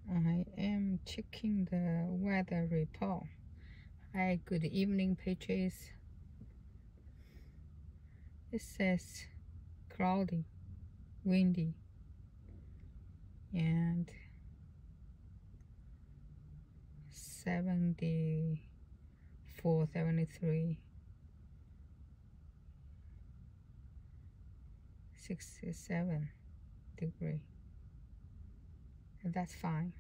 I am checking the weather report. Hi, good evening, Patriots. It says cloudy, windy, and 74, 73, 67 degree. And that's fine.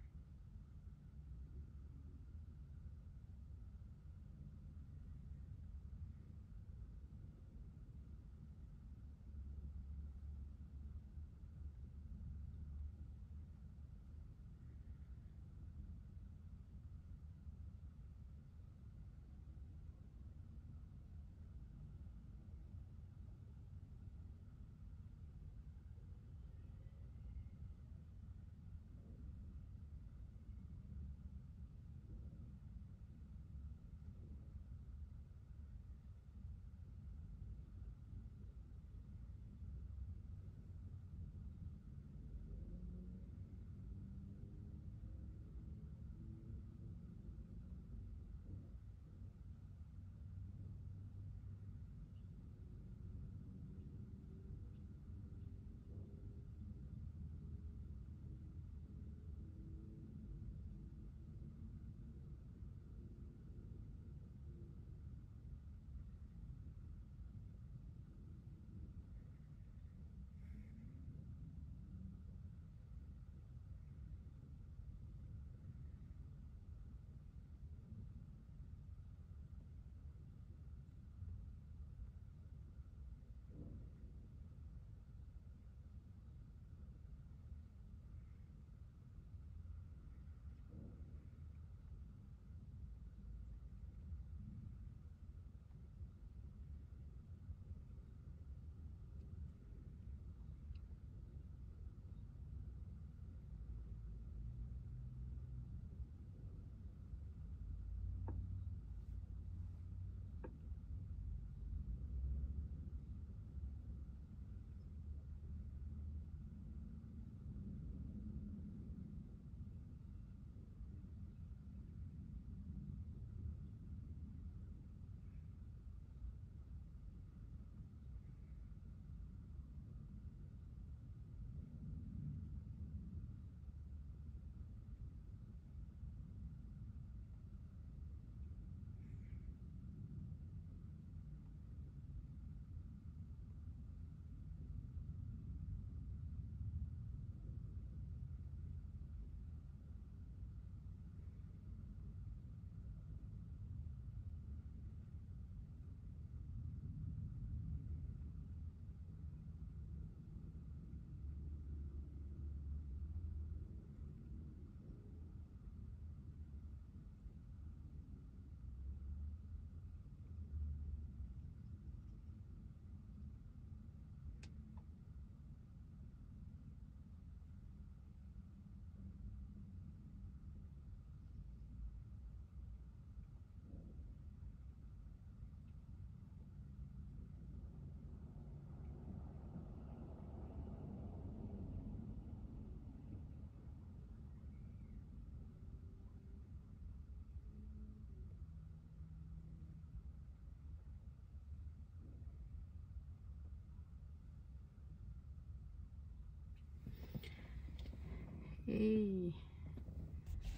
Hey,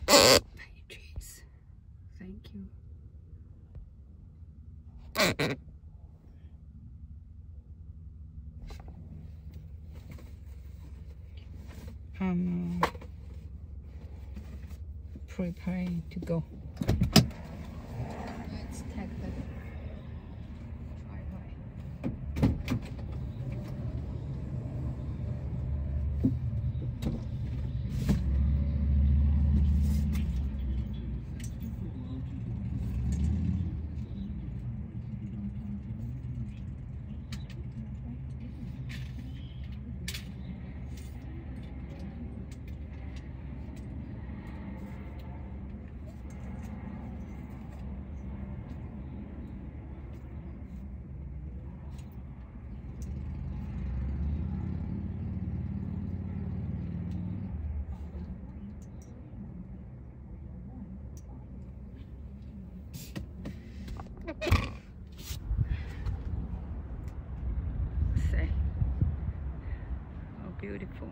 Patriots. Thank you. I'm preparing to go. Let's take the driveway. beautiful.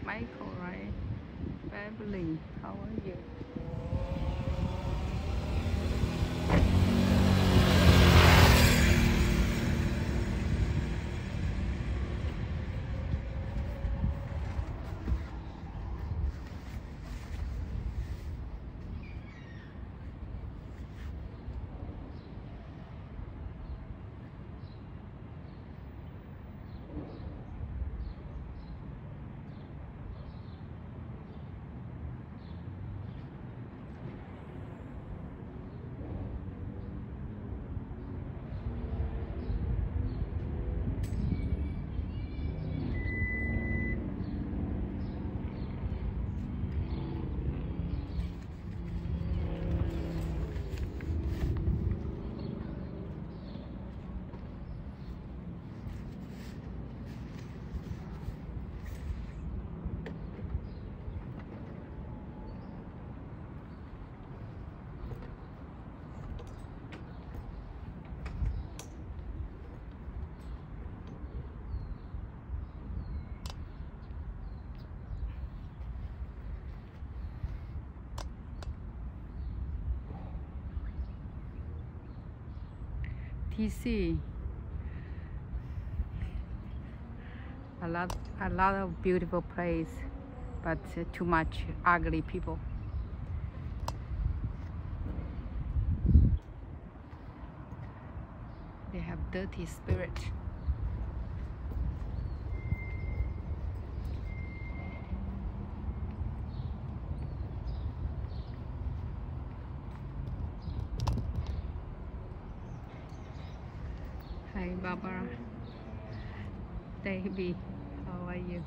Michael, right? Beverly, how are you? TC, a lot of beautiful place, but too much ugly people. They have dirty spirit. Hi Barbara, Davey, how are you?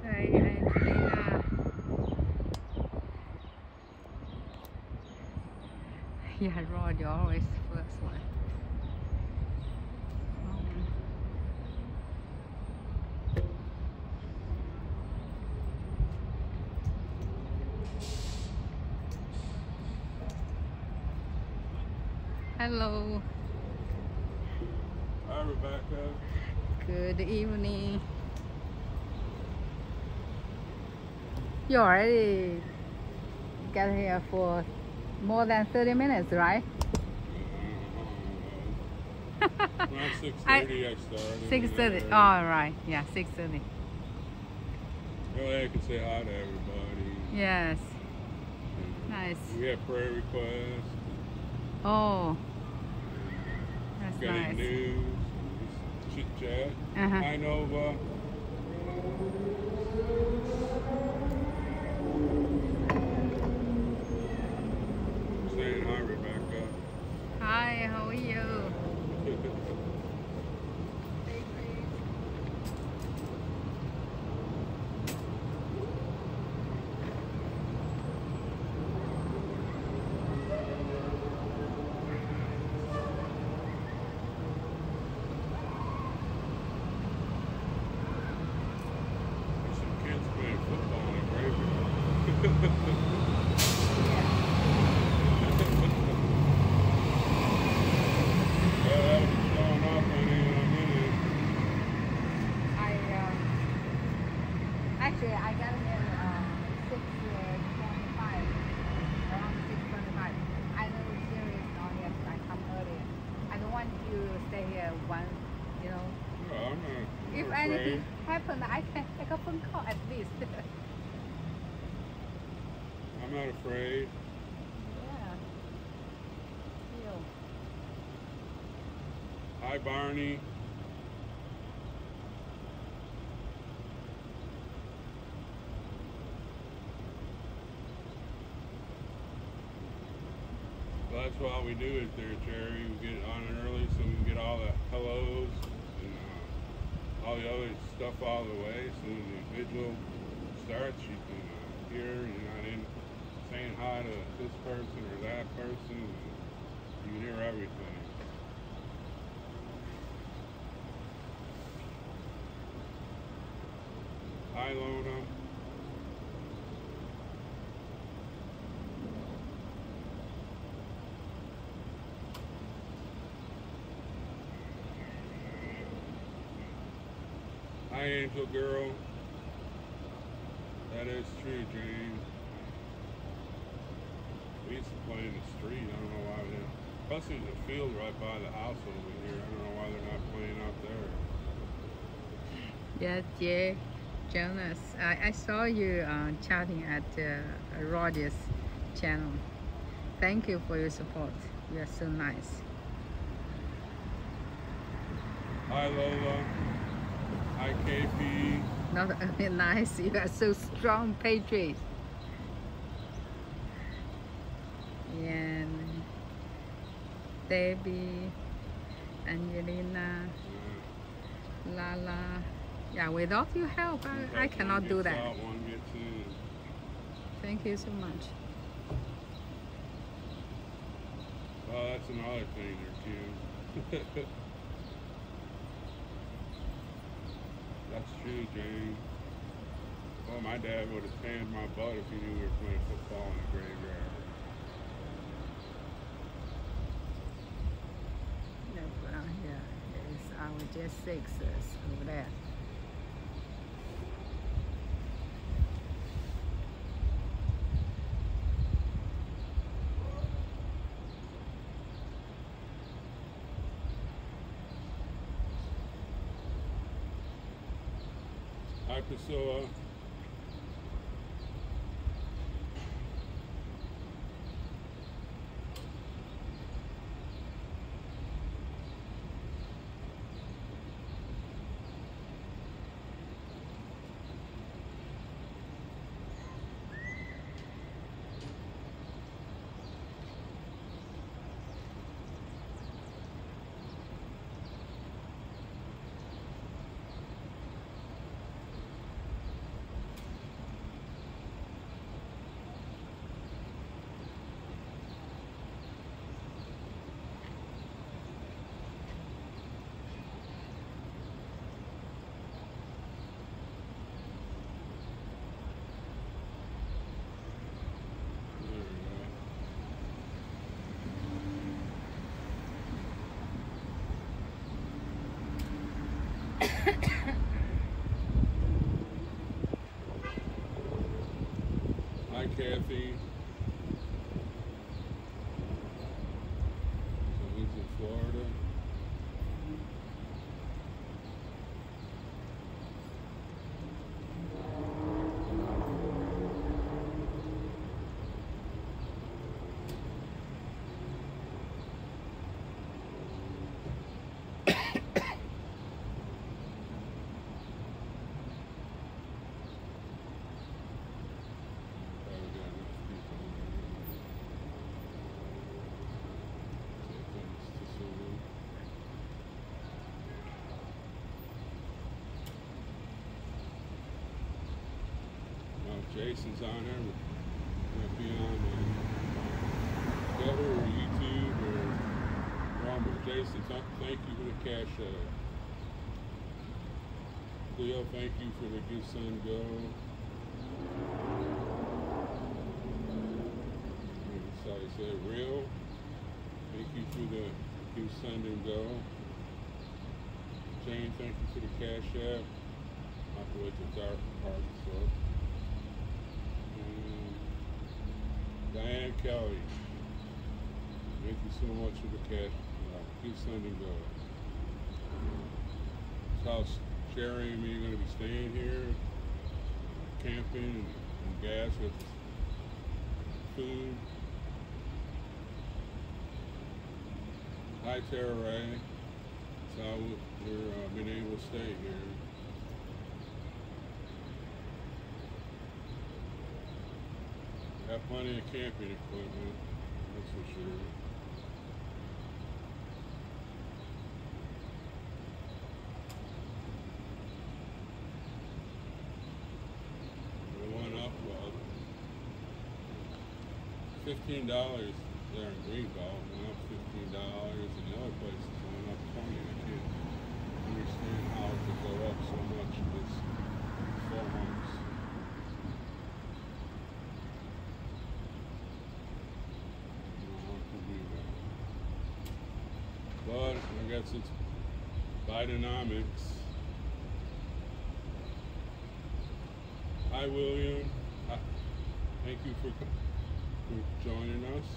Hi Angelina. Yeah, Rod, you're always first one. Hello. Hi, Rebecca. Good evening. You already got here for more than 30 minutes, right? Around 6:30 I started. 6:30. All right. Yeah, 6:30. Well, I can say hi to everybody. Yes. Nice. We have prayer requests. Oh, that's Got nice. any news? Just chit chat. Hi, Nova. Saying hi, Rebecca. Hi, how are you? one, you know. No, I'm not If afraid. anything happened, I can take a phone call at least. I'm not afraid. Yeah. Still. Hi, Barney. Well, that's what we do is there, Jerry. We get on early so we can get all the hellos and all the other stuff out of the way. So when the vigil starts, you can hear. You're not in saying hi to this person or that person. You can hear everything. Hi, Lona. Hi, Angel Girl. That is true, James. We used to play in the street. I don't know why they don't. Plus, there's a field right by the house over here. I don't know why they're not playing out there. Yeah, Jay, Jonas. I saw you chatting at Roger's channel. Thank you for your support. You are so nice. Hi, Lola. Hi, KP. Not only nice, you are so strong, patriot. And Debbie, Angelina, Lala. Yeah, without your help, I cannot do that. One gets in. Thank you so much. Well, that's another thing there, too. That's true, James. Well, my dad would have tanned my butt if he knew we were playing football in the graveyard. Yeah, yeah, it's our J6s over there. Hi, Priscilla. Hi, Kathy. So he's in Florida. Jason's on there. Might be on Twitter or YouTube or Rumble. Jason, thank you for the cash out. Cleo, thank you for the Give Sun Go. So I said, Real, thank you for the Give Sun and Go. Jane, thank you for the cash app. I'll have to wait till dark part, so. Diane Kelly, thank you so much for the cash. Keep sending go. how Sherry and me are going to be staying here, camping and gas with food. Hi Tara Ray. That's how we're being able to stay here. Have plenty of camping equipment, that's for sure. We went up $15 there in Greenbelt, went up $15, and the other places went up 20. I can't understand how it could go up so much in this 4 months. But I guess it's Bidenomics. Hi William. Hi. Thank you for joining us.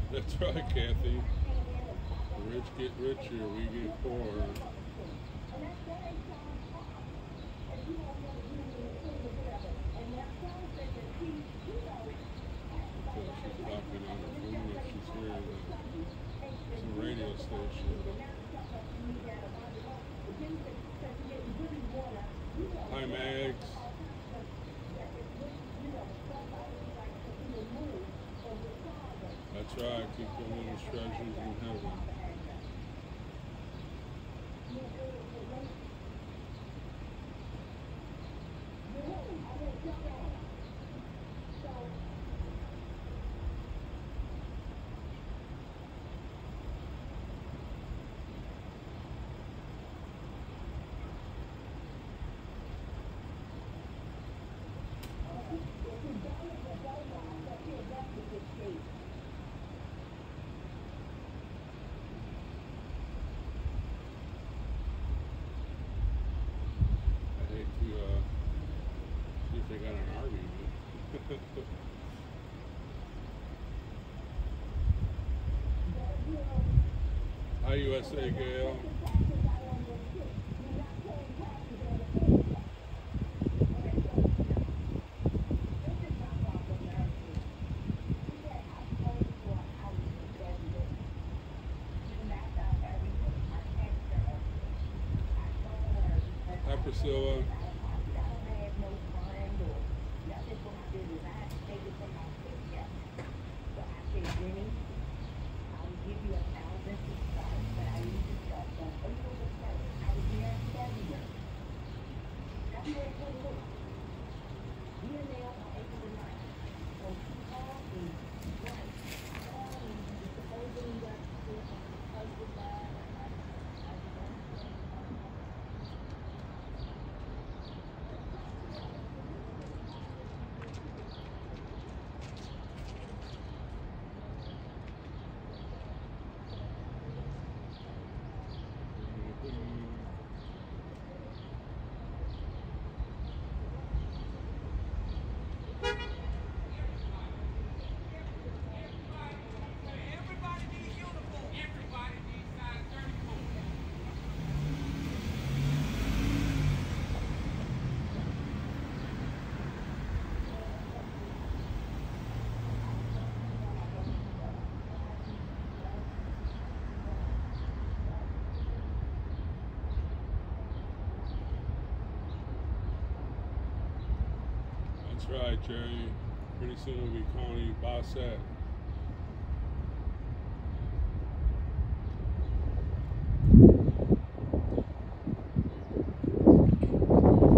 That's right, Kathy. The rich get richer, we get poorer. She's talking on the phone if she's hearing some radio station. Hi, Mags. That's right, keep the little treasures in heaven. They got an RV. Hi USA Gail. Hi Priscilla. That's right, Jerry. Pretty soon we'll be calling you Bossette.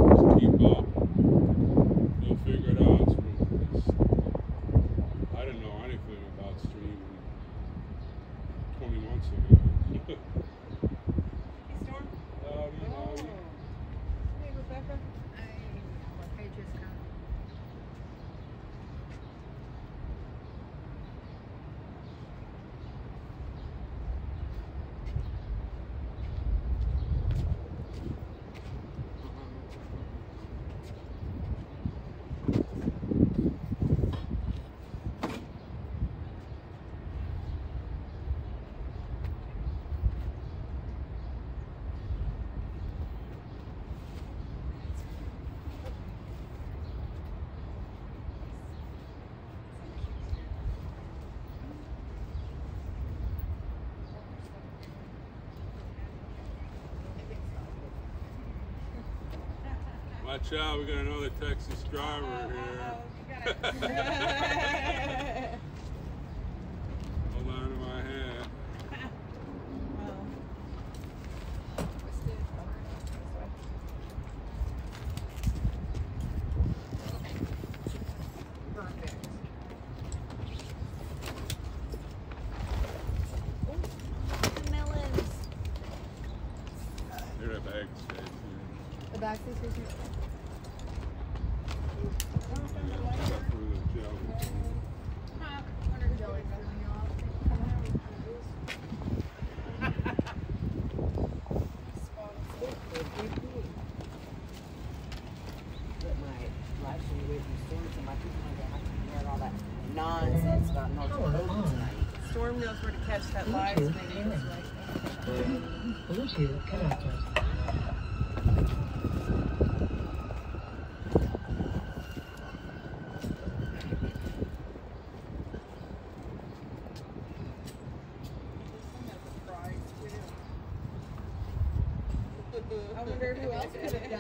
Just keep up. You'll figure it out. I didn't know anything about streaming 20 months ago. Watch out, we got another Texas driver here. Hold on to my hand. The back is here. Nonsense about North Dakota tonight. Storm knows where to catch that live stream. Bluetooth connected. I wonder who else could have done that.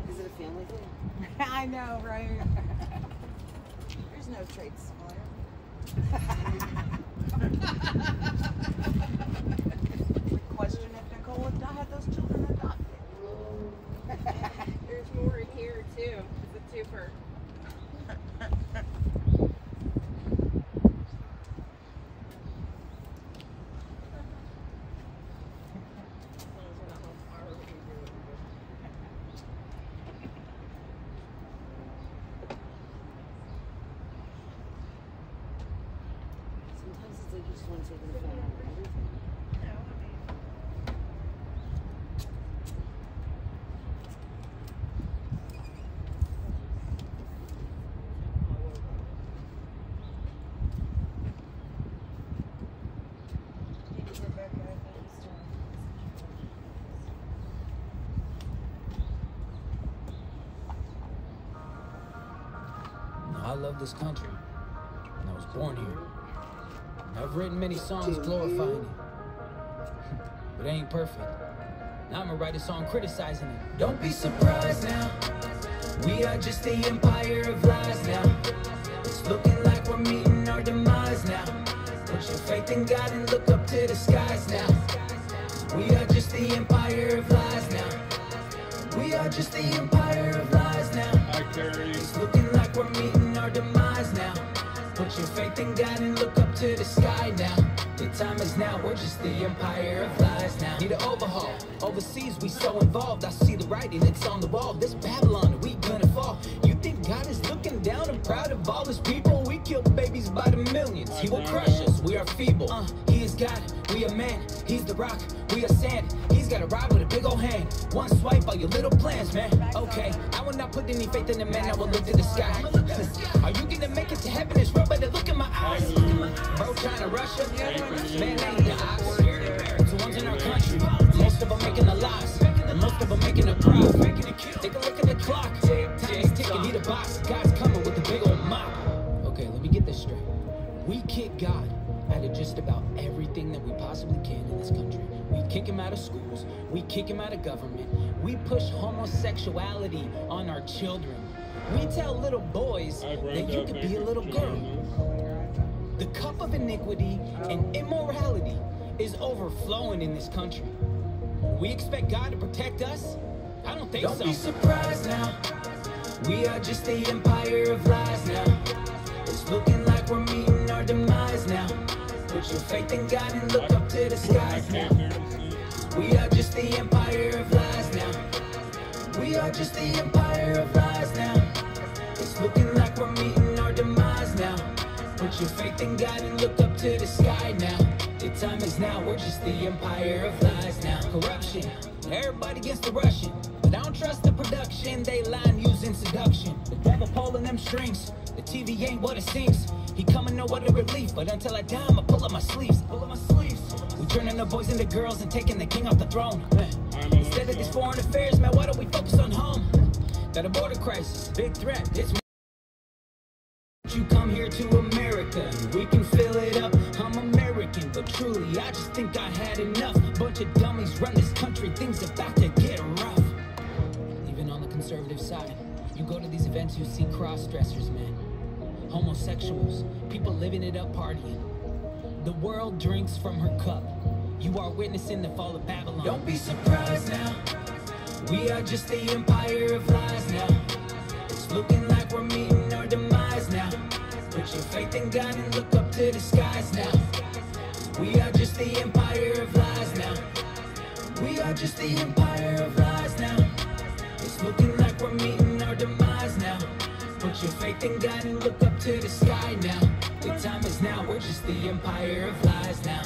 Is it a family thing? I know, right? There's no trade We question if Nicole had those children adopted. There's more in here too. It's a twofer. Sometimes it's like you just want to take the phone out of everything. I love this country, and I was born here. And I've written many songs glorifying it, but it ain't perfect. Now I'm gonna write a song criticizing it. Don't be surprised now, we are just the empire of lies now. It's looking like we're meeting our demise now. Put your faith in God and look up to the skies now. We are just the empire of lies now. We are just the empire of lies now. It's looking like we're meeting our demise now. Put your faith in God and look up to the sky now. The time is now, we're just the empire of lies now. Need an overhaul, overseas we so involved. I see the writing, it's on the wall. This Babylon, we gonna fall. You think God is looking down and proud of all his people? We kill babies by the millions, he will crush us, we are feeble. He is God, we are man, he's the rock, we are sand. He's got a ride with a big old hand. One swipe, all your little plans, man. Okay, I will not put any faith in the man, I will look to the sky. Are you gonna make it to heaven? It's real, better look in my eyes. Bro, trying to rush us, man, ain't the ops. It's the ones in our country, most of them making a loss, and most of them making a profit. Take a look at the clock, time's ticking, need a box. God's coming with a big old mop. Okay, let me get this straight. We kick God out of just about everything that we possibly can in this country. We kick him out of schools, we kick him out of government, we push homosexuality on our children. We tell little boys that you could be a little girl. The cup of iniquity and immorality is overflowing in this country. We expect God to protect us? I don't think so. Don't be surprised now, we are just the empire of lies now. It's looking like we're meeting our demise now. Put your faith in God and look up to the skies now. We are just the empire of lies now. We are just the empire of lies now. It's looking like we're meeting our demise now. Put your faith in God and look up to the sky now. The time is now, we're just the empire of lies now. Corruption, everybody against the Russian. But I don't trust the production, they line using seduction. The devil pulling them strings, the TV ain't what it seems. He coming no other relief, but until I die, I'ma pull up my sleeves. We turning the boys into girls and taking the king off the throne. Instead of these foreign affairs, man, why don't we focus on home? Got a border crisis, big threat, it's you come here to America, we can fill it up. I'm American, but truly, I just think I had enough. bunch of dummies run this country, things about to get rough. Even on the conservative side, you go to these events, you see cross-dressers, man. Homosexuals, people living it up partying. The world drinks from her cup. You are witnessing the fall of Babylon. Don't be surprised now. We are just the empire of lies now. It's looking like we're meeting our demise now. Put your faith in God and look up to the skies now. We are just the empire of lies now. We are just the empire of lies now. It's looking like we're meeting our demise now. Put your faith in God and look up to the sky now. The time is now, we're just the empire of lies now.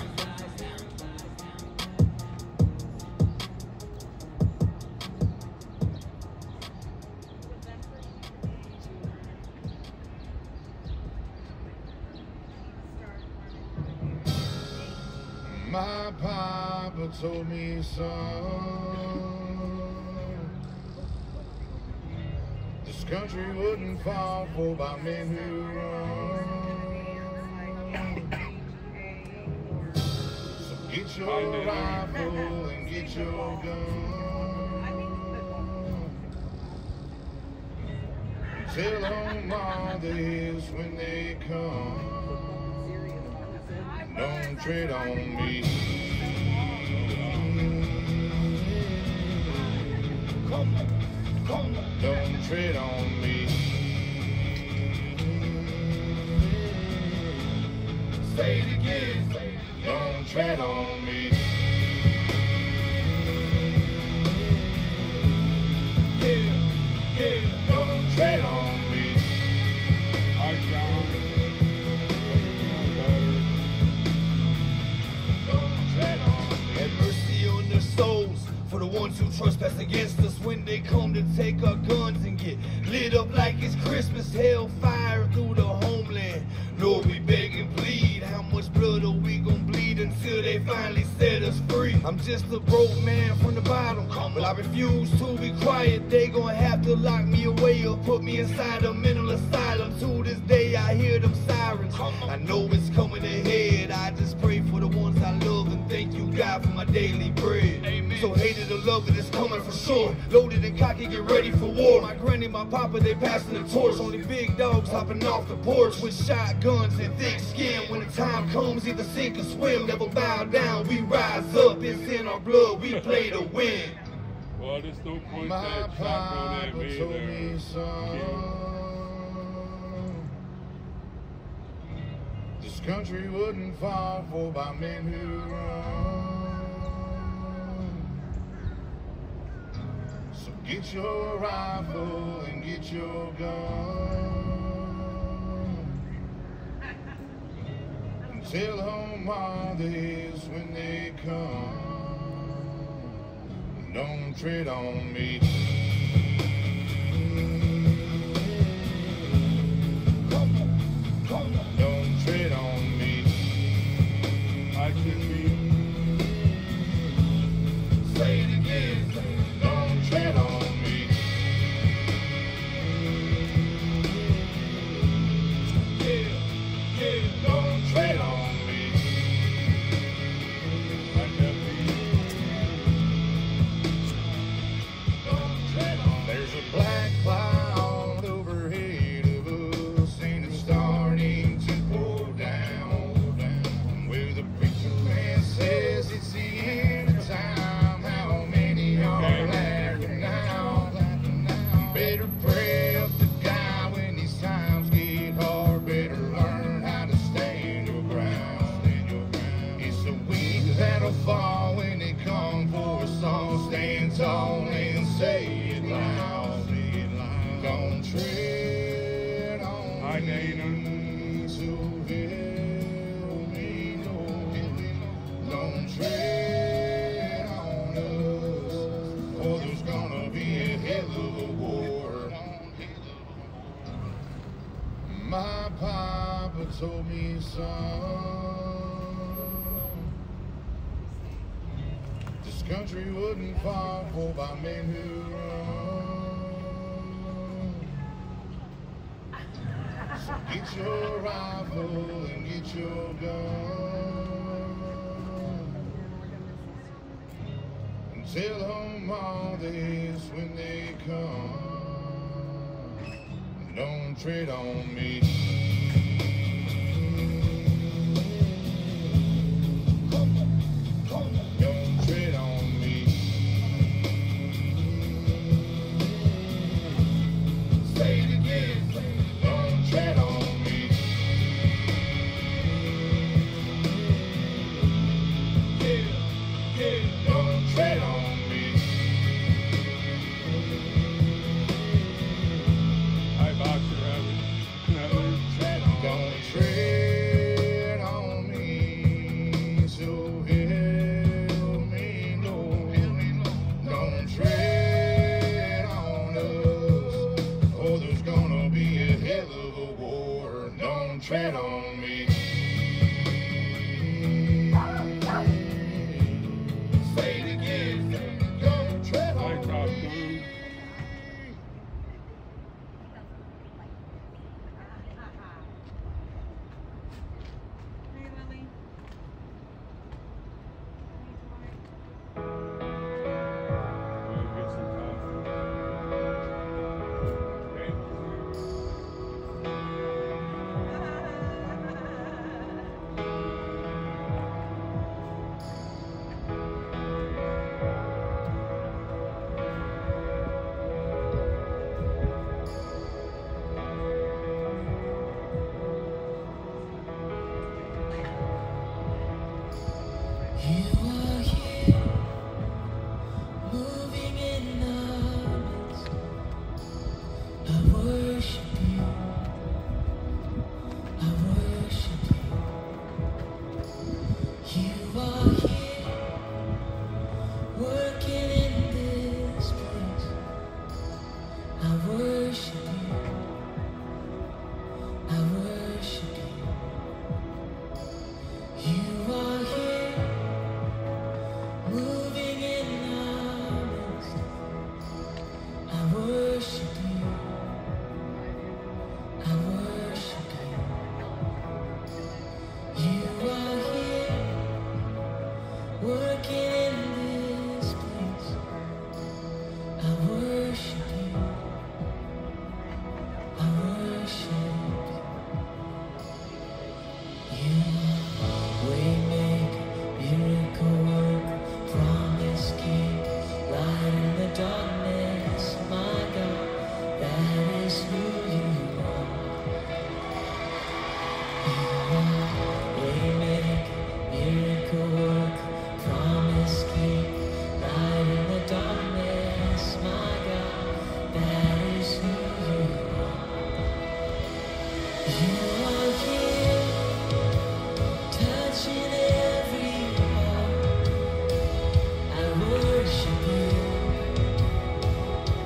My papa told me, son, this country wouldn't fall for by men who run. So get your rifle and get your gun. Tell them all this when they come. Don't tread on me. Don't tread on me. Say it again. Don't tread on me. Yeah, don't tread on me. For the ones who trespass against us when they come to take our guns and get lit up like it's Christmas. Hellfire through the homeland. Lord, we beg and plead. How much blood are we gonna bleed until they finally set us free? I'm just a broke man from the bottom, but I refuse to be quiet. They gonna have to lock me away or put me inside a mental asylum. To this day I hear them sirens. I know it's coming ahead. I just pray for the ones I love and thank you God for my daily bread. Amen. So hated or love it is coming for sure. Loaded and cocky, get ready for war. My granny, my papa, they passing the torch. Only big dogs hopping off the porch with shotguns and thick skin. When the time comes, either sink or swim. Never bow down, we rise up. It's in our blood, we play to win. Well, just don't point My that shotgun at me told there. me, son, this country wouldn't fall for by men who run. So get your rifle and get your gun. And tell them all this when they come. Don't tread on me. Don't tread on me. I should be. Say it again. Don't tread on me. Yeah, don't tread on me. I should be. Don't tread on me. There's a black cloud overhead of us, and it's starting to pour down. Where the preacher man says it's the end of time. How many are laughing now? Better pray up to God when these times get hard. Better learn how to stand your ground. It's the weak that'll fall when they come for us all. Stand tall and say it loud. Don't tread on Hi, Dana. me, so help me know. Don't tread on us, or there's gonna be a hell of a war. My papa told me, son, this country wouldn't fall for by men who run. So get your rifle and get your gun. Tell them all this when they come. Don't tread on me. Don't tread on me. Say it again. Don't tread on me. Yeah, yeah. Don't tread on me. Hi, Boxer Rabbit. Don't tread on me, so help me, Lord. Don't tread on us, or there's gonna be a hell of a war. Don't tread on me. Say it again. Don't tread Hi, on Top me. Gun. Hey, Lily. We'll get some coffee. Okay. You are here, moving in our midst. I worship you. I worship you. You are here, working in this place. I worship you. I worship you. You are here, moving in our midst. I worship you. I worship you. You are here, working in this place. I worship you. I worship you. You are waymaker, miracle worker, promise keep, light in the darkness, my God, that is who you are. You are waymaker, miracle worker, promise keep, light in the darkness, my God, that is who you are. You are here, touching every heart. I worship you.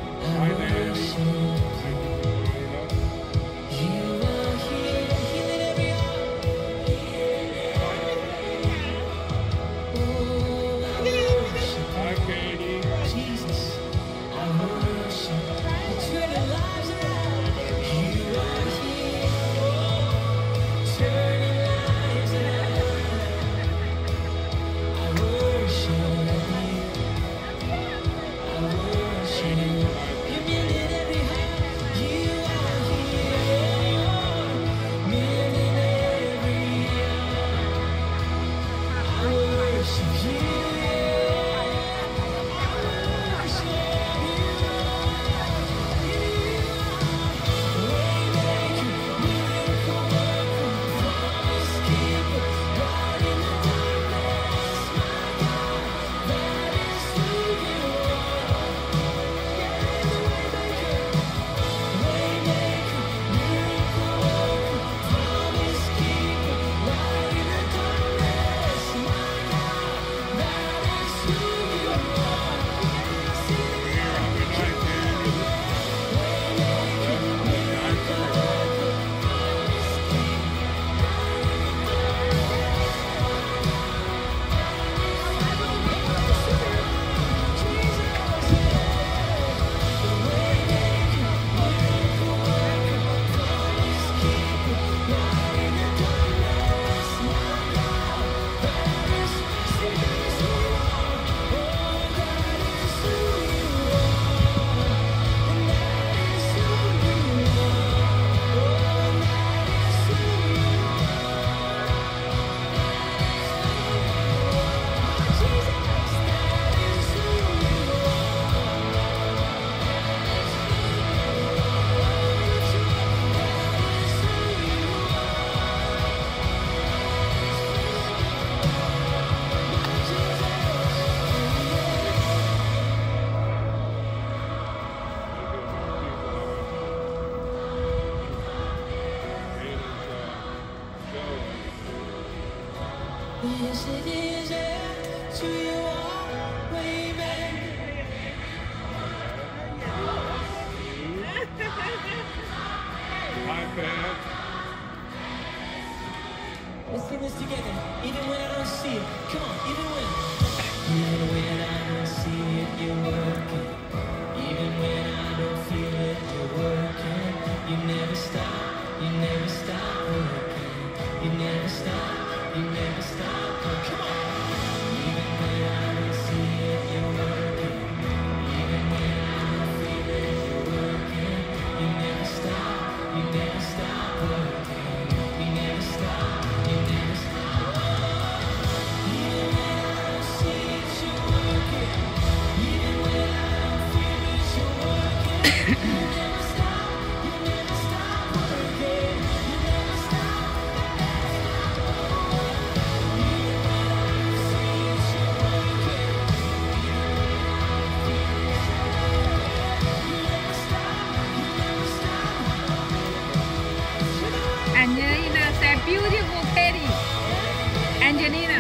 I Hi, Danny. worship you. You are here, healing every heart. Oh, I worship Hi, Katie. you, Jesus. I worship you. Turning lives around. You are here. Yes, it is. To you all, waymaker. Hi, fam. Let's sing this together, even when I don't see it. Come on, even when I don't see it, you're working. Even when I don't feel it, you're working. You never stop working. You never stop working. Come on. Even when I don't see it, you're working. Even when I don't feel it, you're working. You never stop working. You never stop. Angelina said, beautiful Katie. Angelina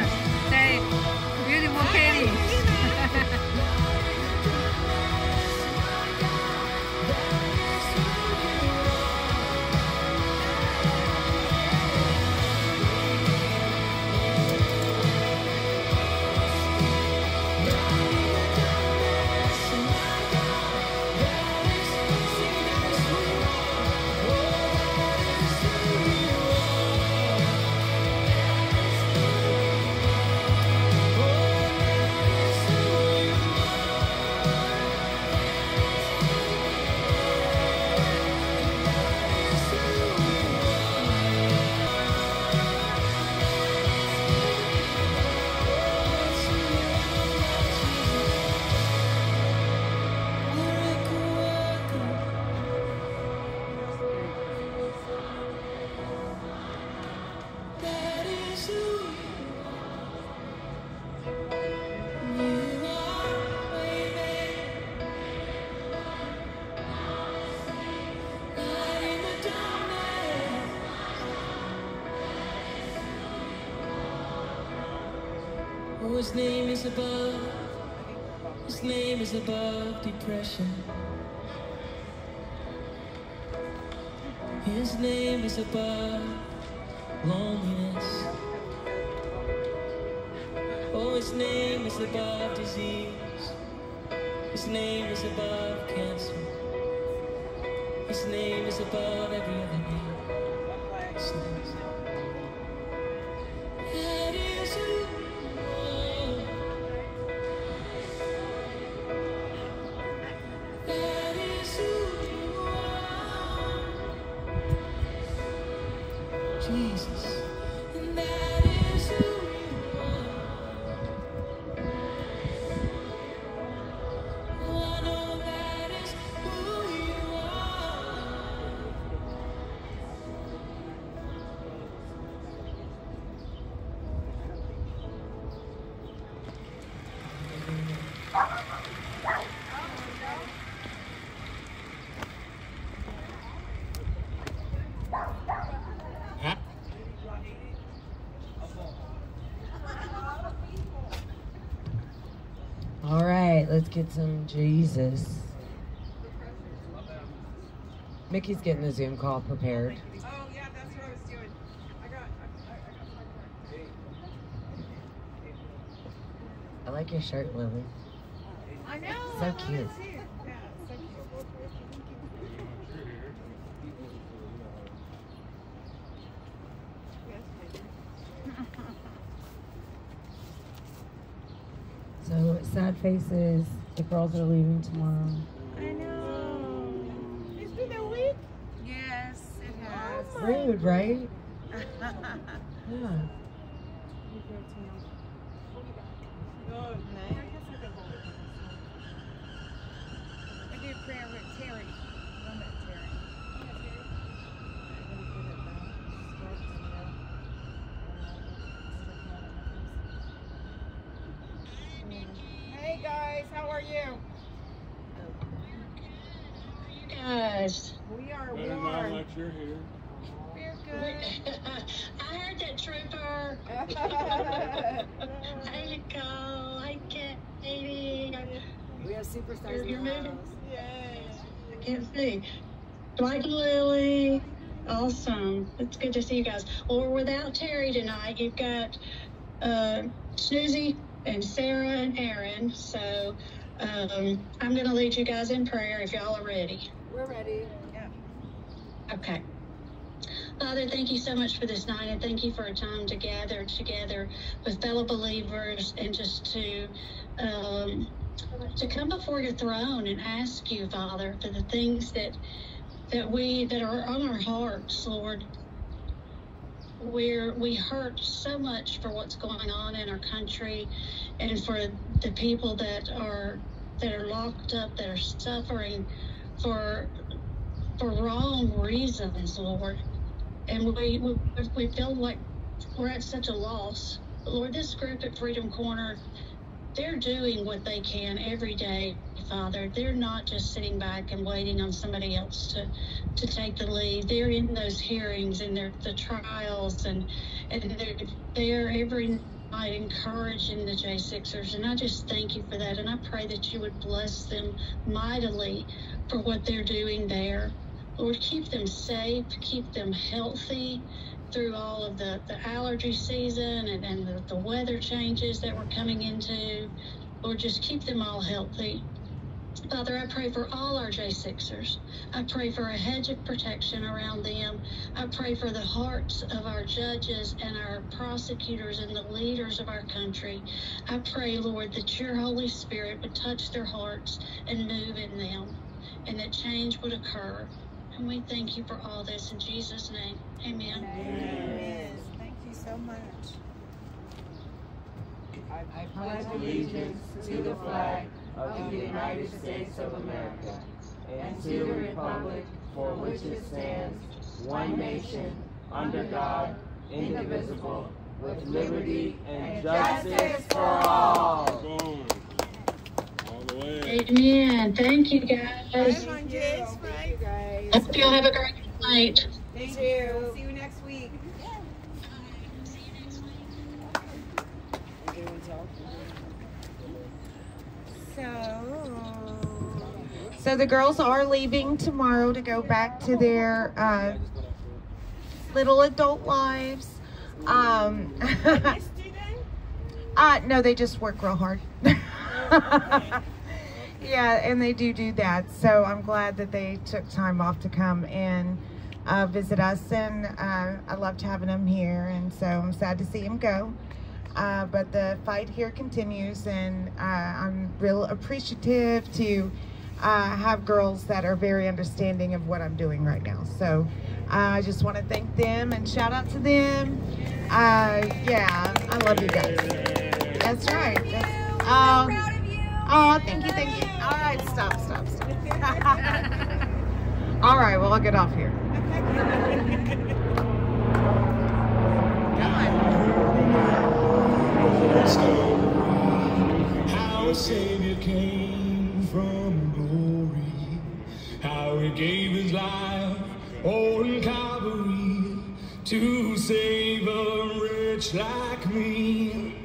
said, beautiful Katie. Oh, his name is above. His name is above depression. His name is above loneliness. Oh, his name is above disease. His name is above cancer. His name is above every other name. His name is that is who you are. That is who you are. Jesus. And that is who you are. Oh, I know that is who you are. All right, let's get some Jesus. Mickey's getting the Zoom call prepared. Oh, yeah, that's what I was doing. I got I like your shirt, Lily. I know. So cute. Yeah, so cute. So, sad faces, the girls are leaving tomorrow. I know. It's been a week? Yes, it has. Rude, right? Yeah. Good. I did prayer with Terry. I met Terry. Hey guys, how are you? Gosh. We are Better not warm. let you're here. We're good. I heard that, Trooper. Hey, Nicole. Hey, Katie. We have superstars You're in the moving. house. Yay. I can't see. Blake and Lily. Awesome. It's good to see you guys. Well, we're without Terry tonight. You've got Susie and Sarah and Aaron. So I'm going to lead you guys in prayer if y'all are ready. We're ready. Yeah. Okay. Father, thank you so much for this night, and thank you for a time to gather together with fellow believers and just to come before your throne and ask you, Father, for the things that are on our hearts, Lord. We hurt so much for what's going on in our country, and for the people that are locked up, that are suffering for wrong reasons, Lord. And we feel like we're at such a loss. Lord, this group at Freedom Corner, they're doing what they can every day, Father. They're not just sitting back and waiting on somebody else to take the lead. They're in those hearings and the trials, and they're every night encouraging the J6ers. And I just thank you for that. And I pray that you would bless them mightily for what they're doing there. Lord, keep them safe, keep them healthy through all of the allergy season and the weather changes that we're coming into. Lord, just keep them all healthy. Father, I pray for all our J6ers. I pray for a hedge of protection around them. I pray for the hearts of our judges and our prosecutors and the leaders of our country. I pray, Lord, that your Holy Spirit would touch their hearts and move in them, and that change would occur. And we thank you for all this in Jesus' name. Amen. Amen. Thank you so much. I pledge allegiance to the flag of the United States of America and to the republic for which it stands, one nation, under God, indivisible, with liberty and justice for all. All the way. Amen. Thank you, guys. Come on, Jace, right? I hope y'all have a great night. Thank you. See you next week. So the girls are leaving tomorrow to go back to their little adult lives. No, they just work real hard. Yeah, and they do that. So I'm glad that they took time off to come and visit us, and I loved having them here, and so I'm sad to see them go. But the fight here continues, and I'm real appreciative to have girls that are very understanding of what I'm doing right now. So I just want to thank them and shout out to them. Yeah, I love you guys. That's right. Oh, thank you. All right, stop. All right, well, I'll get off here. How a Savior came from glory, how he gave his life on Calvary to save a wretch like me.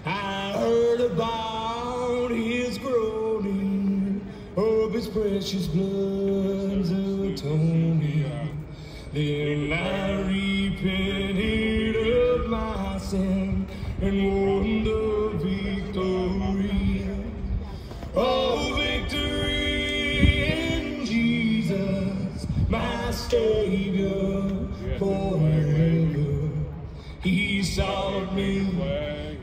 I heard about his groaning, of his precious blood's atoning. Then I repented of my sin and won the victory. Oh, victory in Jesus, my Savior forever. He sought me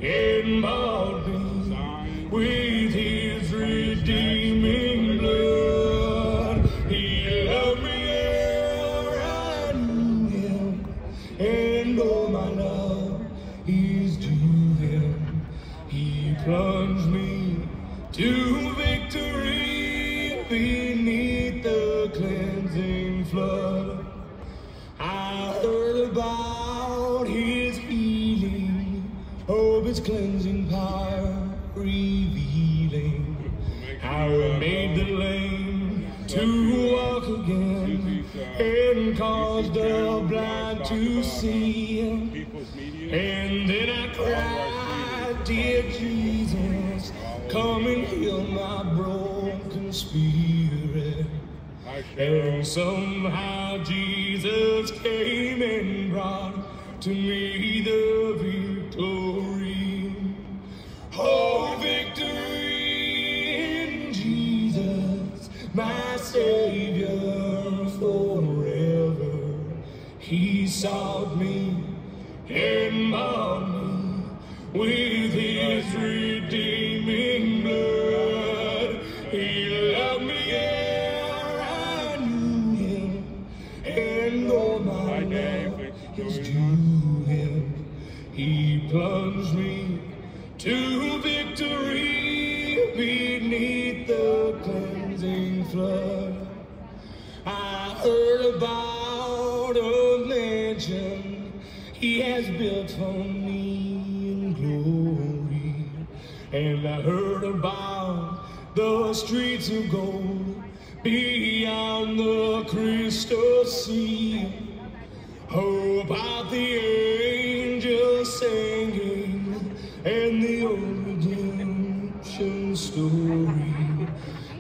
and bought me with his redeeming blood. He loved me ere I knew him, and all my love is to him. He plunged me to victory beneath the cleansing flood. I heard about his healing, of his cleansing power revealing how he made the lame to walk again, and caused the blind to see. And then I cried, dear Jesus, come and heal my broken spirit. And somehow Jesus came and brought to me the victory. Oh, victory in Jesus, my Savior forever. He sought me and bought me with his redeeming blood. He loved me ere I knew him, and all my love is to him. He plunged me to victory beneath the cleansing flood. I heard about a mansion he has built for me in glory, and I heard about the streets of gold beyond the crystal sea. Oh, about the angels singing and the old redemption story.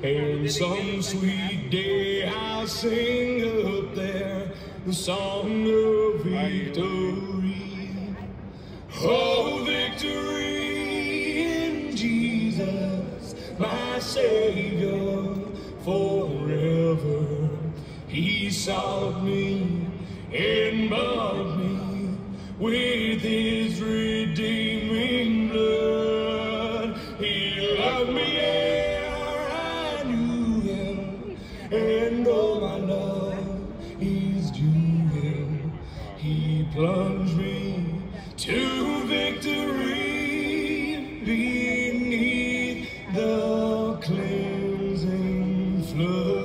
And some sweet day I'll sing up there the song of victory. Oh, victory in Jesus, my Savior forever. He sought me and bought me with his redeeming blood. He loved me ere I knew him, and all my love is due him. He plunged me to victory beneath the cleansing flood.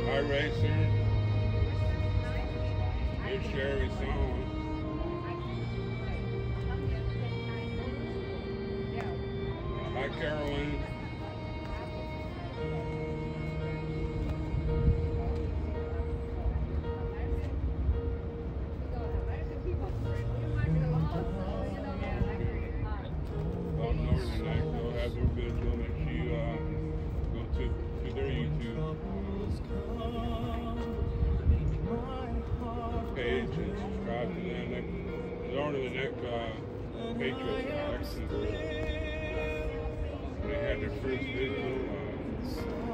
Hi, Racer. Here's Sherry Song. Hi, Carolyn. Well, Northern Neck, they'll have their vigil. Make sure you go to their YouTube page and subscribe to them. Northern Neck Patriots are excellent. They had their first vigil.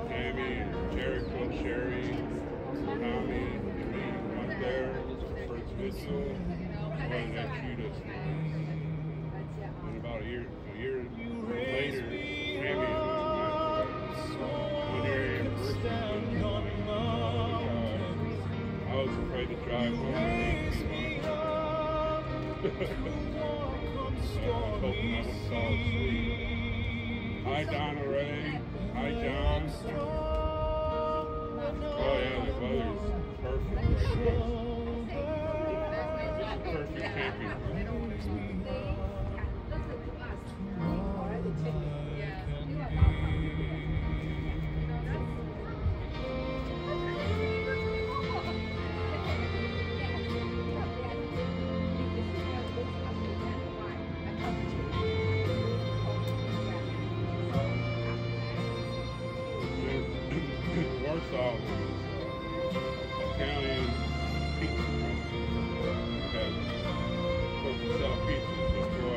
Tammy and Jericho, Sherry, Tommy, and me went there. First vigil. Well, that treat us. And about a year later, Tammy and I went there. I was afraid to drive home at 18 months. I was hoping I would fall asleep. Hi, Donna Ray. Hi, John. Oh, yeah, the weather's perfect right now. Perfect camping. Warsaw was Italian pizza company. Supposed to sell pizzas before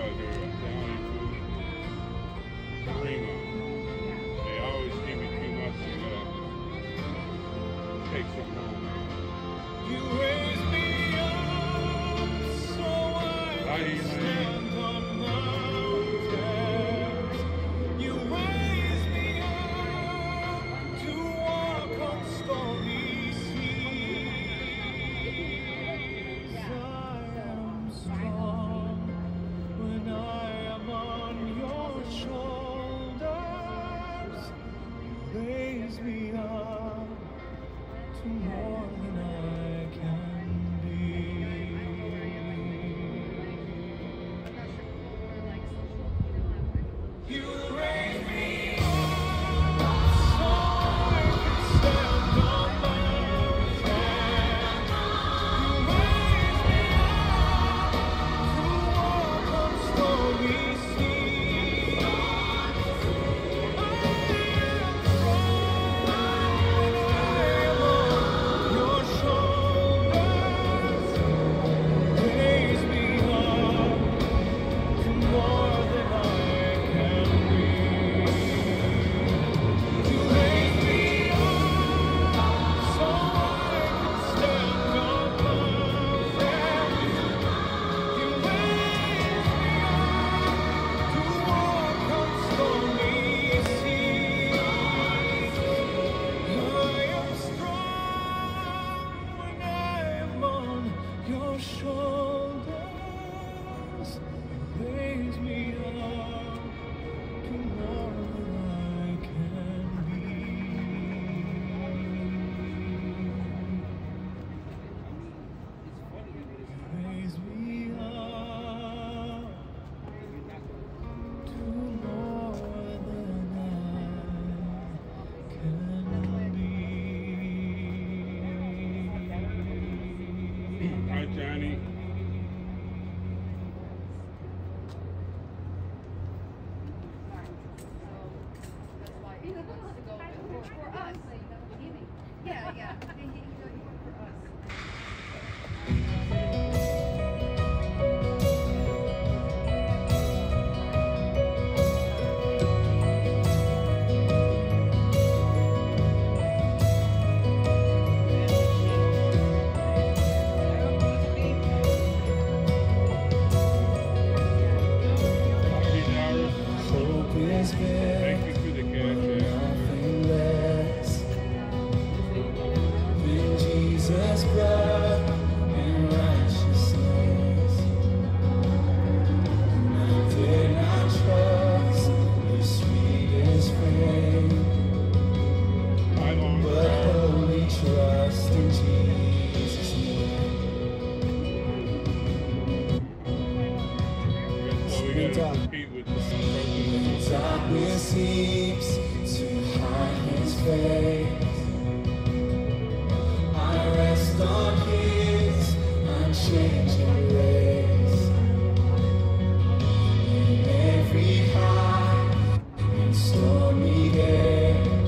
we gotta compete with The darkness seems to hide his face. I rest on his unchanging grace. In every high and stormy day,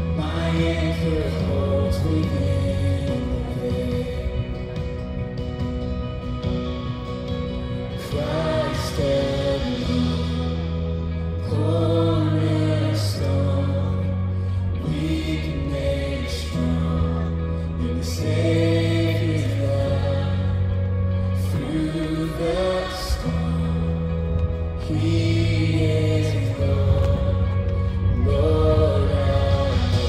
my anchor holds within the veil. Christ alone, cornerstone, weak and made strong in the Savior love. Through the storm, He is Lord, Lord of all.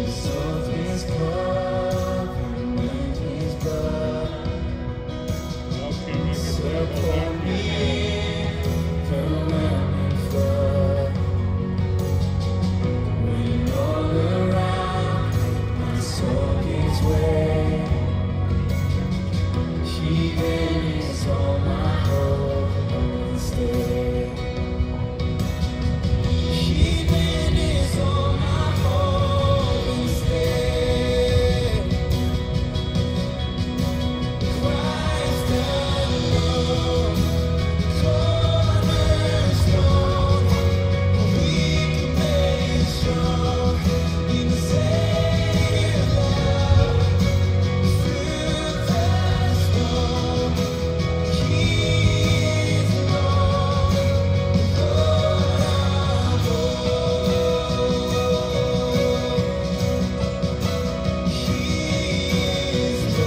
Sold his covenant, his blood, support me in the whelming flood. When all around my soul gives way, He then is all my hope and stay. He then is all my hope and stay. Christ alone, cornerstone, weak made strong in Savior love. Through the storm, He is Lord, Lord of all. He is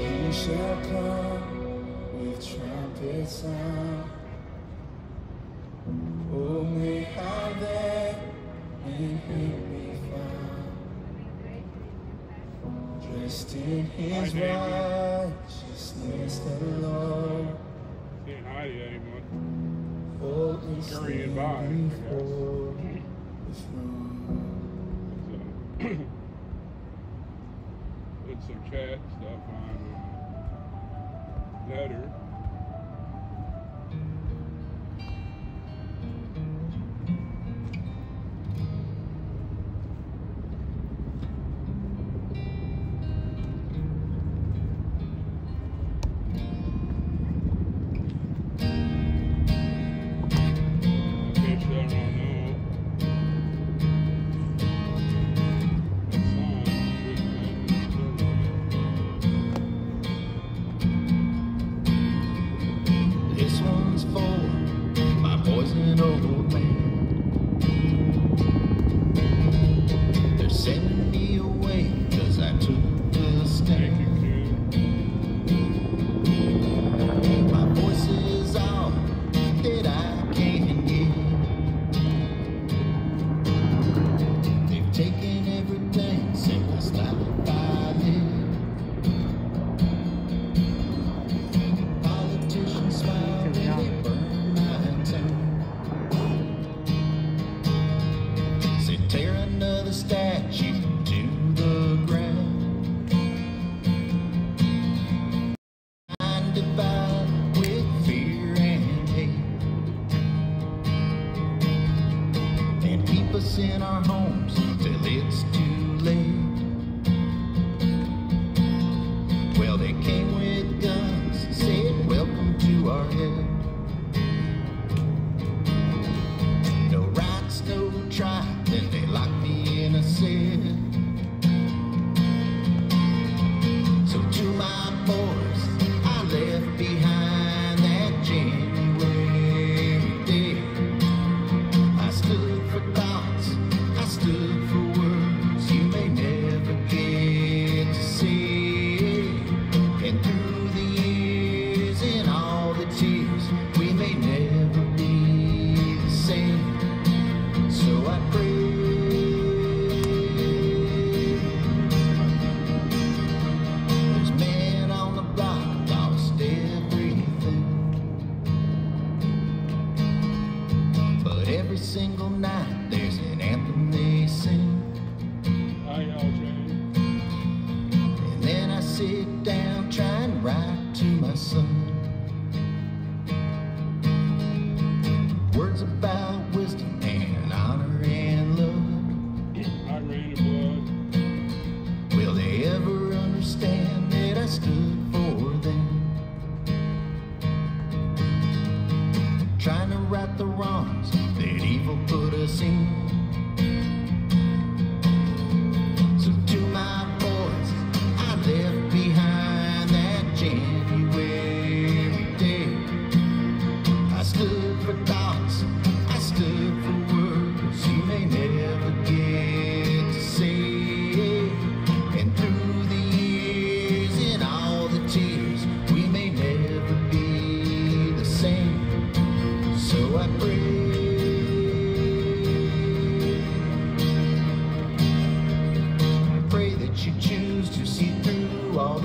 He shall come with trumpet sound. Oh, may I there in Him be found, dressed in His righteousness alone, Saying hi to anyone. boldly Scurrying by, I stand guess. before the throne. So, put some chat stuff on letter. Fish that I don't know. That song, Sweet Life is Service.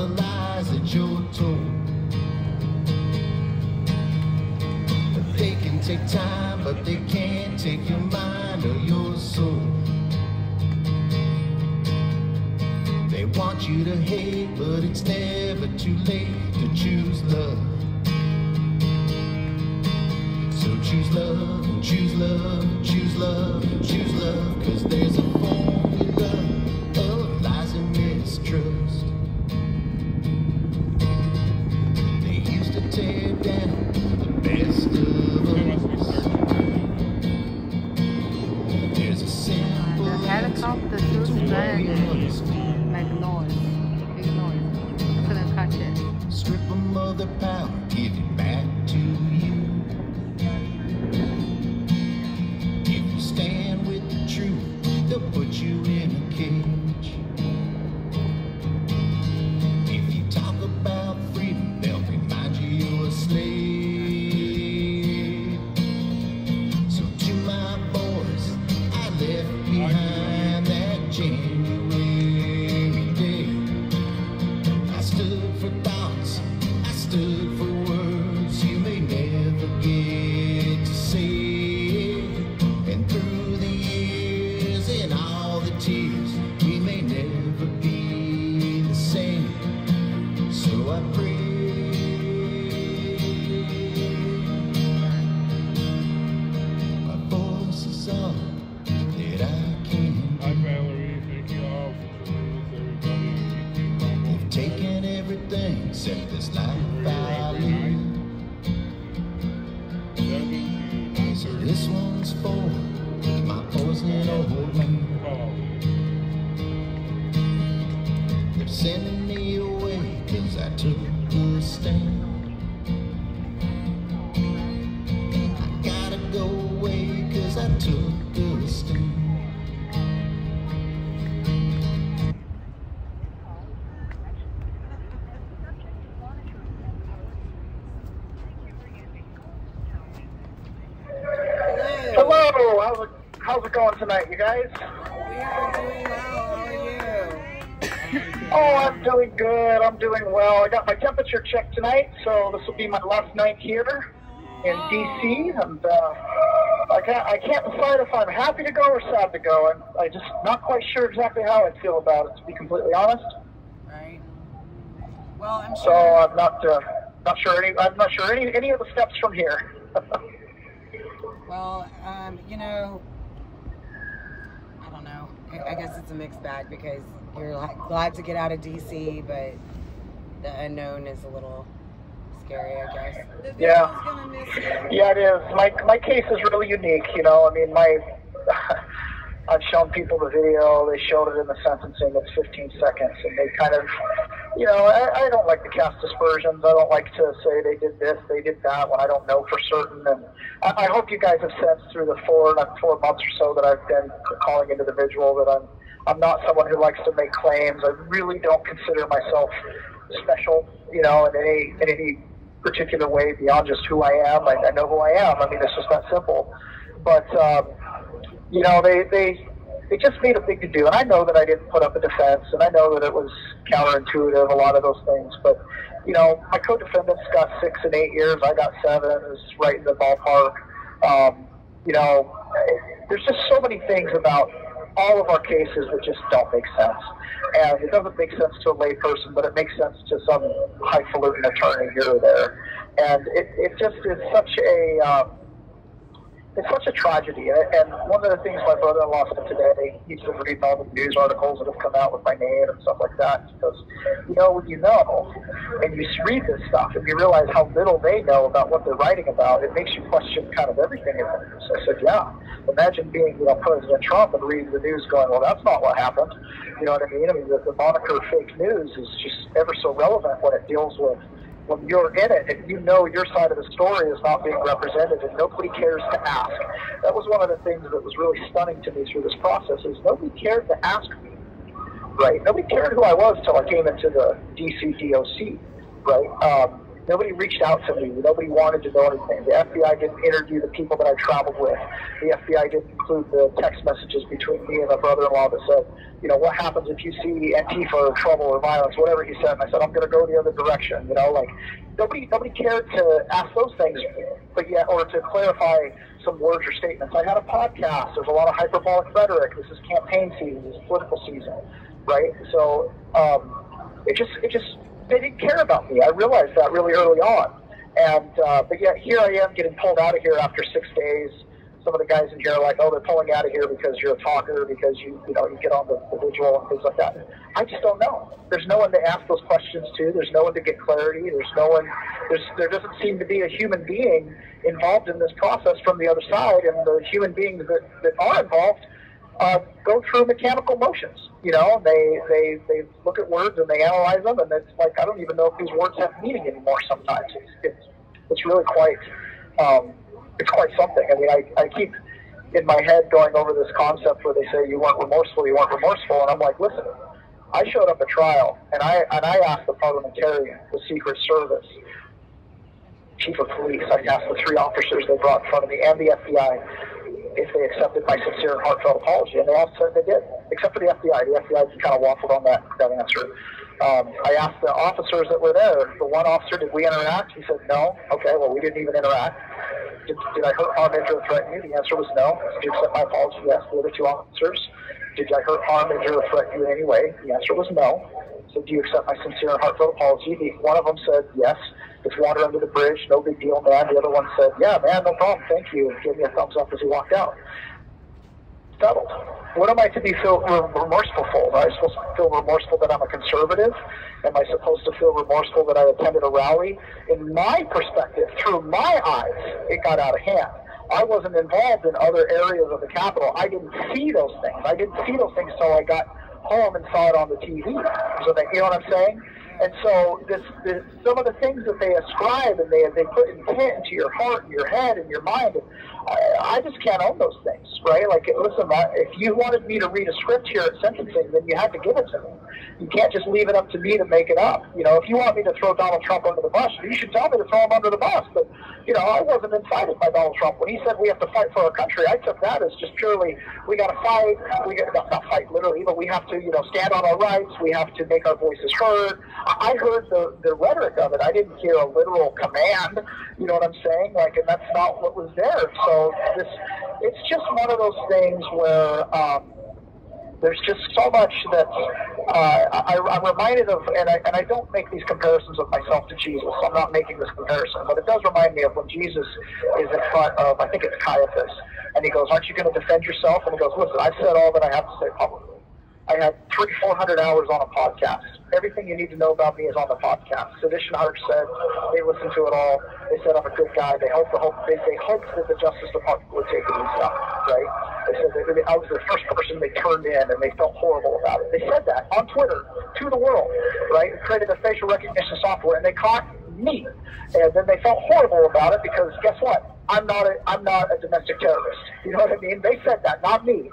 the lies that you're told. They can take time, but they can't take your mind or your soul. They want you to hate, but it's never too late to choose love. So choose love, and choose love, and choose love, and choose love, 'cause there's a formula of lies and mistrust. They used to tear down the best of us. There's a simple The helicopter just landed. Make noise, big noise. I couldn't catch it. strip them of their power, give it back to you. If you stand with the truth, they'll put you in a cage. If you talk about freedom, they'll remind you you're a slave. So to my boys, I left behind that January day. I stood for thoughts, I stood for words you may never get to say. And through the years and all the tears, we may never be the same. So I pray my voice is all that I can. Hi Valerie, thank you all for joining us, everybody. They've taken everything except this life I live. So this one's for my poison old man. They're sending me away 'cause I took the stand. I gotta go away 'cause I took the stand. Hello, how's it going tonight, you guys? We are doing well. How are you? Oh, I'm doing good. I'm doing well. I got my temperature checked tonight, so this will be my last night here in DC, and I can't decide if I'm happy to go or sad to go. I'm just not quite sure exactly how I feel about it, to be completely honest. Right. Well, I'm So sure. I'm not sure any of the steps from here. Well, you know, I don't know. I guess it's a mixed bag because you're like glad to get out of DC, but the unknown is a little scary, I guess. Yeah. Yeah, it is. My case is really unique, you know. I mean, I've shown people the video. They showed it in the sentencing. It's 15 seconds, and they kind of, you know, I don't like to cast aspersions. I don't like to say they did this, they did that, when I don't know for certain. And I hope you guys have sensed through the 4 months or so that I've been calling individual that I'm not someone who likes to make claims. I really don't consider myself special, you know, in any particular way beyond just who I am. I know who I am. I mean, it's just that simple. But you know, they just made a big to-do, and I know that I didn't put up a defense, and I know that it was counterintuitive, a lot of those things, but, you know, my co-defendants got 6 and 8 years, I got 7, it's right in the ballpark. You know, there's just so many things about all of our cases that just don't make sense, and it doesn't make sense to a lay person, but it makes sense to some highfalutin attorney here or there, and it just is such a... it's such a tragedy, and one of the things my brother-in-law said today, he's been reading all the news articles that have come out with my name and stuff like that, because, you know, when you know, and you read this stuff, and you realize how little they know about what they're writing about, it makes you question kind of everything in the news. I said, yeah, imagine being, you know, President Trump and reading the news going, well, that's not what happened. You know what I mean? I mean, the moniker fake news is just ever so relevant when it deals with when you're in it and you know your side of the story is not being represented and nobody cares to ask. That was one of the things that was really stunning to me through this process is nobody cared to ask me, right? Nobody cared who I was till I came into the DC DOC, right? Nobody reached out to me. Nobody wanted to know anything. The FBI didn't interview the people that I traveled with. The FBI didn't include the text messages between me and my brother-in-law that said, you know, what happens if you see Antifa or trouble or violence, whatever he said. And I said, I'm going to go the other direction. You know, like, nobody cared to ask those things, but yet, or to clarify some words or statements. I had a podcast. There's a lot of hyperbolic rhetoric. This is campaign season. This is political season, right? So they didn't care about me. I realized that really early on. And but yet here I am getting pulled out of here after 6 days. Some of the guys in here are like, oh, they're pulling out of here because you're a talker, because you get on the visual and things like that. I just don't know. There's no one to ask those questions to. There's no one to get clarity. There's no one. There doesn't seem to be a human being involved in this process from the other side, and the human beings that are involved go through mechanical motions. You know, they look at words and they analyze them, and it's like, I don't even know if these words have meaning anymore. Sometimes it's really quite. It's quite something. I mean, I keep in my head going over this concept where they say you weren't remorseful, and I'm like, listen, I showed up at trial, and I asked the parliamentarian, the Secret Service, Chief of Police, I asked the 3 officers they brought in front of me, and the FBI, if they accepted my sincere and heartfelt apology, and they all said they did, except for the FBI. The FBI kind of waffled on that answer. I asked the officers that were there, the one officer, did we interact? He said, no. Okay, well, we didn't even interact. Did I hurt, harm, injure, or threaten you? The answer was no. Did you accept my apology? Yes. The other 2 officers, did I hurt, harm, injure, or threaten you in any way? The answer was no. So do you accept my sincere and heartfelt apology? One of them said, yes. It's water under the bridge. No big deal, man. The other one said, yeah, man, no problem. Thank you. And gave me a thumbs up as he walked out. Settled. What am I to be feel remorseful for? Am I supposed to feel remorseful that I'm a conservative? Am I supposed to feel remorseful that I attended a rally? In my perspective, through my eyes, it got out of hand. I wasn't involved in other areas of the Capitol. I didn't see those things. I didn't see those things until I got home and saw it on the TV. So that, you know what I'm saying? And so some of the things that they ascribe and they put intent into your heart and your head and your mind, I just can't own those things, right? Like, listen, if you wanted me to read a script here at sentencing, then you had to give it to me. You can't just leave it up to me to make it up. You know, if you want me to throw Donald Trump under the bus, you should tell me to throw him under the bus. But, you know, I wasn't incited by Donald Trump. When he said we have to fight for our country, I took that as just purely, we got to fight. We got not fight literally, but we have to, you know, stand on our rights. We have to make our voices heard. I heard the rhetoric of it. I didn't hear a literal command. You know what I'm saying? Like, and that's not what was there. So it's just one of those things where there's just so much that I'm reminded of, and I don't make these comparisons of myself to Jesus. I'm not making this comparison, but it does remind me of when Jesus is in front of, I think it's Caiaphas, and he goes, aren't you going to defend yourself? And he goes, listen, I've said all that I have to say publicly. I have 300-400 hours on a podcast. Everything you need to know about me is on the podcast. Sedition Hunter said they listened to it all. They said I'm a good guy. They hoped that the Justice Department would take it easy on me, right? They said I was the first person they turned in, and they felt horrible about it. They said that on Twitter to the world, right? Created a facial recognition software, and they caught me. And then they felt horrible about it because guess what? I'm not a domestic terrorist. You know what I mean? They said that, not me.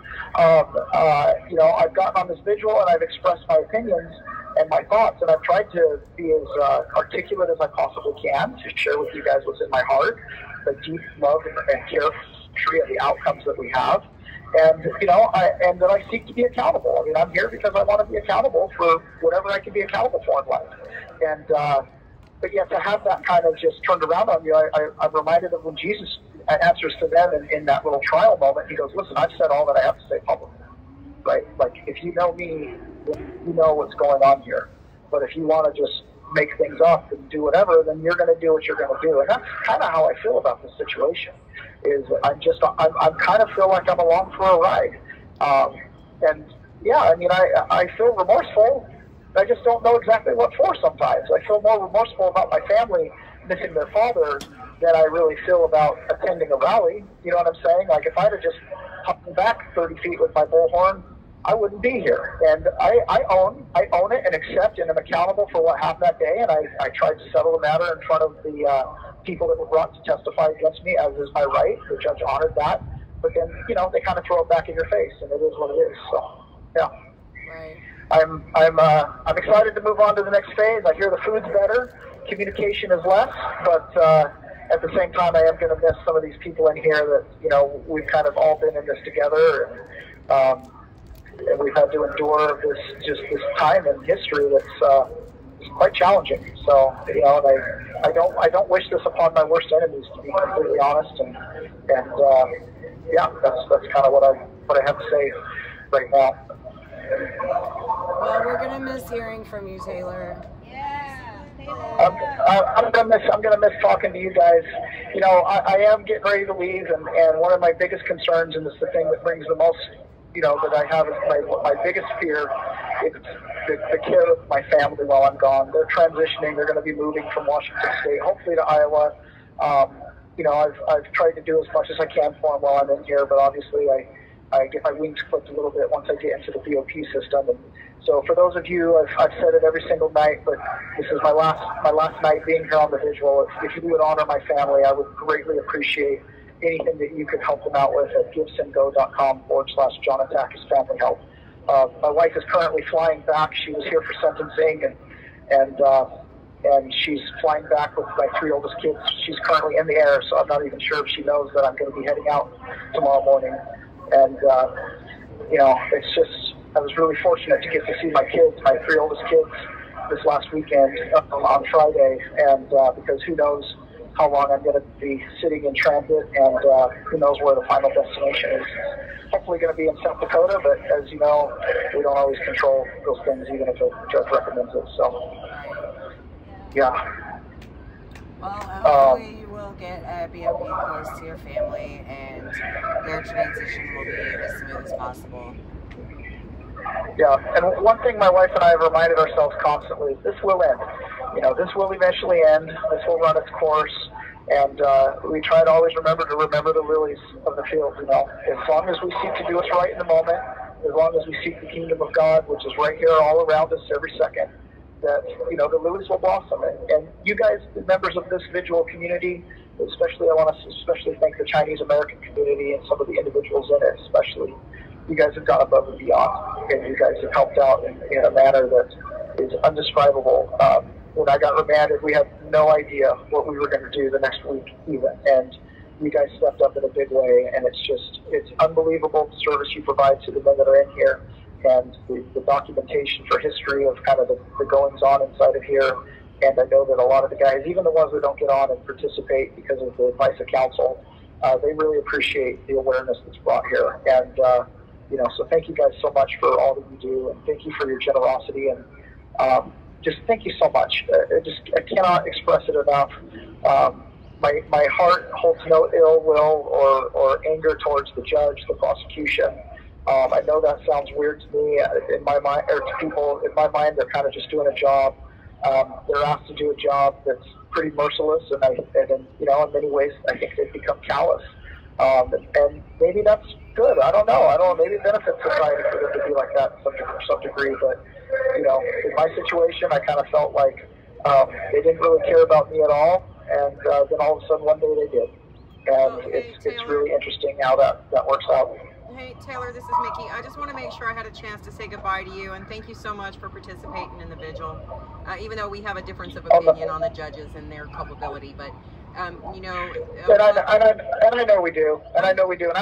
You know, I've gotten on this vigil and I've expressed my opinions and my thoughts, and I've tried to be as articulate as I possibly can to share with you guys what's in my heart, the deep love and care of the outcomes that we have. And, you know, and that I seek to be accountable. I mean, I'm here because I want to be accountable for whatever I can be accountable for in life. And, but yet to have that kind of just turned around on you, I'm reminded of when Jesus answers to them in that little trial moment. He goes, listen, I've said all that I have to say publicly, right? Like, if you know me, you know what's going on here. But if you want to just make things up and do whatever, then you're going to do what you're going to do. And that's kind of how I feel about this situation, is I'm kind of feel like I'm along for a ride. And yeah, I mean, I feel remorseful. I just don't know exactly what for sometimes. I feel more remorseful about my family missing their father than I really feel about attending a rally. You know what I'm saying? Like, if I'd have just hopped back 30 feet with my bullhorn, I wouldn't be here. And I own it and accept and am accountable for what happened that day. And I tried to settle the matter in front of the people that were brought to testify against me, as is my right. The judge honored that. But then, you know, they kind of throw it back in your face, and it is what it is. So, yeah. Right. I'm excited to move on to the next phase. I hear the food's better. communication is less, but at the same time, I am going to miss some of these people in here that, you know, we've kind of all been in this together, and we've had to endure this time in history that's quite challenging. So, you know, and I don't wish this upon my worst enemies, to be completely honest, and yeah, that's kind of what I have to say right now. Well, we're gonna miss hearing from you, Taylor. I'm gonna miss talking to you guys. You know, I am getting ready to leave, and one of my biggest concerns, and it's the thing that brings the most, you know, that I have is my biggest fear is the care of my family while I'm gone. They're transitioning. They're going to be moving from Washington State, hopefully to Iowa. You know, I've tried to do as much as I can for them while I'm in here, but obviously I get my wings clipped a little bit once I get into the BOP system. And so for those of you, I've said it every single night, but this is my last night being here on the Vigil. If you would honor my family, I would greatly appreciate anything that you could help them out with at givesendgo.com/JohnAttackus Family Help. My wife is currently flying back. She was here for sentencing, and she's flying back with my 3 oldest kids. She's currently in the air, so I'm not even sure if she knows that I'm going to be heading out tomorrow morning. And, you know, it's just, I was really fortunate to get to see my kids, my 3 oldest kids, this last weekend on Friday, and because who knows how long I'm going to be sitting in transit, and who knows where the final destination is. Hopefully going to be in South Dakota, but as you know, we don't always control those things, even if a judge recommends it. So, yeah. Well, hopefully you will get BOP close to your family, and their transition will be as smooth as possible. Yeah, and one thing my wife and I have reminded ourselves constantly is this will end. You know, this will eventually end. This will run its course. And we try to always remember the lilies of the field, you know. As long as we seek to do what's right in the moment, as long as we seek the kingdom of God, which is right here all around us every second, that, you know, the lilies will blossom. And you guys, the members of this Vigil community, especially, I want to especially thank the Chinese American community and some of the individuals in it, especially. You guys have gone above and beyond, and you guys have helped out in a manner that is undescribable. When I got remanded, we had no idea what we were going to do the next week even, and you guys stepped up in a big way, and it's unbelievable the service you provide to the men that are in here, and the documentation for history of kind of the goings-on inside of here. And I know that a lot of the guys, even the ones that don't get on and participate because of the advice of counsel, they really appreciate the awareness that's brought here. And you know, so thank you guys so much for all that you do, and thank you for your generosity, and just thank you so much. I cannot express it enough. My heart holds no ill will or anger towards the judge, the prosecution. I know that sounds weird to me. In my mind, or to people in my mind, they're kind of just doing a job. They're asked to do a job that's pretty merciless, and you know, in many ways, I think they've become callous. And maybe that's good. I don't know. Maybe it benefits society for them to be like that to some degree. But, you know, in my situation, I kind of felt like they didn't really care about me at all. And then all of a sudden, one day they did. And it's really interesting how that works out. Hey, Taylor, this is Mickey. I just want to make sure I had a chance to say goodbye to you, and thank you so much for participating in the Vigil. Even though we have a difference of opinion on the judges and their culpability, but you know, and I know we do, and I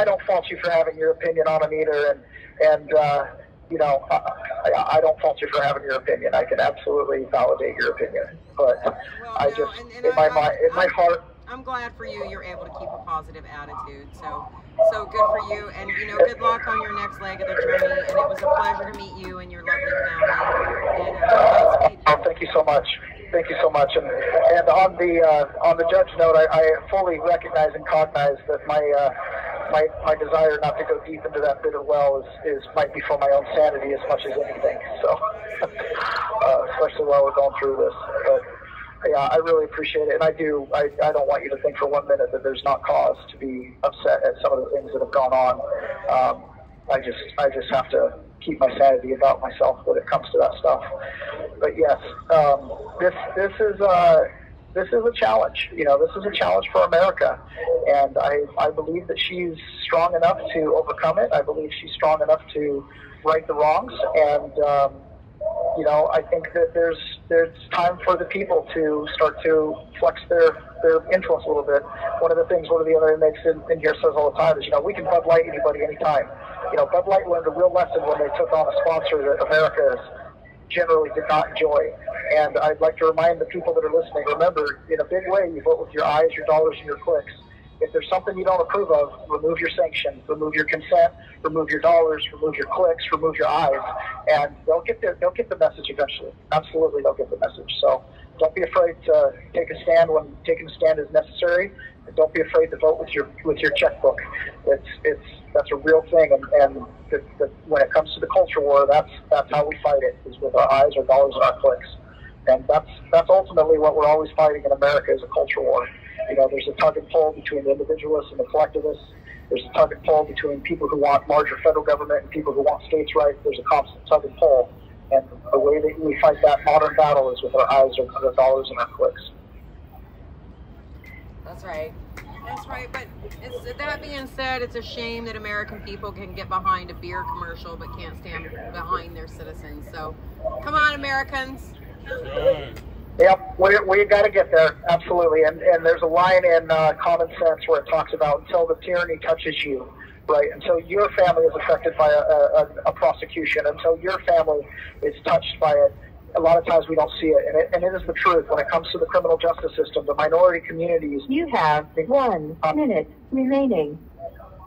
don't fault you for having your opinion on them either, and you know, I don't fault you for having your opinion. I can absolutely validate your opinion, but well, I just, in my heart. I'm glad for you. You're able to keep a positive attitude. So good for you, and you know, good luck on your next leg of the journey. And it was a pleasure to meet you and your lovely family. And oh, thank you so much. Thank you so much. And on the judge note, I fully recognize and cognize that my desire not to go deep into that bitter well might be for my own sanity as much as anything. So especially while we're going through this. But yeah, I really appreciate it, and I don't want you to think for 1 minute that there's not cause to be upset at some of the things that have gone on. I just have to keep my sanity about myself when it comes to that stuff. But yes, this is a challenge. You know, this is a challenge for America, and I believe that she's strong enough to overcome it. I believe she's strong enough to right the wrongs, and you know, I think that there's it's time for the people to start to flex their influence a little bit. One of the other inmates in here says all the time is, we can Bud Light anybody anytime. Bud Light learned a real lesson when they took on a sponsor that America generally did not enjoy. And I'd like to remind the people that are listening, remember, in a big way, you vote with your eyes, your dollars, and your clicks. If there's something you don't approve of, remove your sanction, remove your consent, remove your dollars, remove your clicks, remove your eyes, and they'll get the message eventually. Absolutely, they'll get the message. So don't be afraid to take a stand when taking a stand is necessary, and don't be afraid to vote with your checkbook. That's a real thing, and when it comes to the culture war, that's how we fight it, is with our eyes, our dollars, and our clicks. And that's ultimately what we're always fighting in America, is a culture war. There's a tug and pull between the individualists and the collectivists. There's a tug and pull between people who want larger federal government and people who want states' rights. There's a constant tug and pull. And the way that we fight that modern battle is with our eyes, our dollars, and our clicks. That's right. That's right. But that being said, it's a shame that American people can get behind a beer commercial but can't stand behind their citizens. So come on, Americans. Yep, we got to get there, absolutely. And there's a line in Common Sense where it talks about until the tyranny touches you, right? Until your family is affected by a prosecution, until your family is touched by it, a lot of times we don't see it. And it is the truth. When it comes to the criminal justice system, the minority communities... You have 1 minute remaining.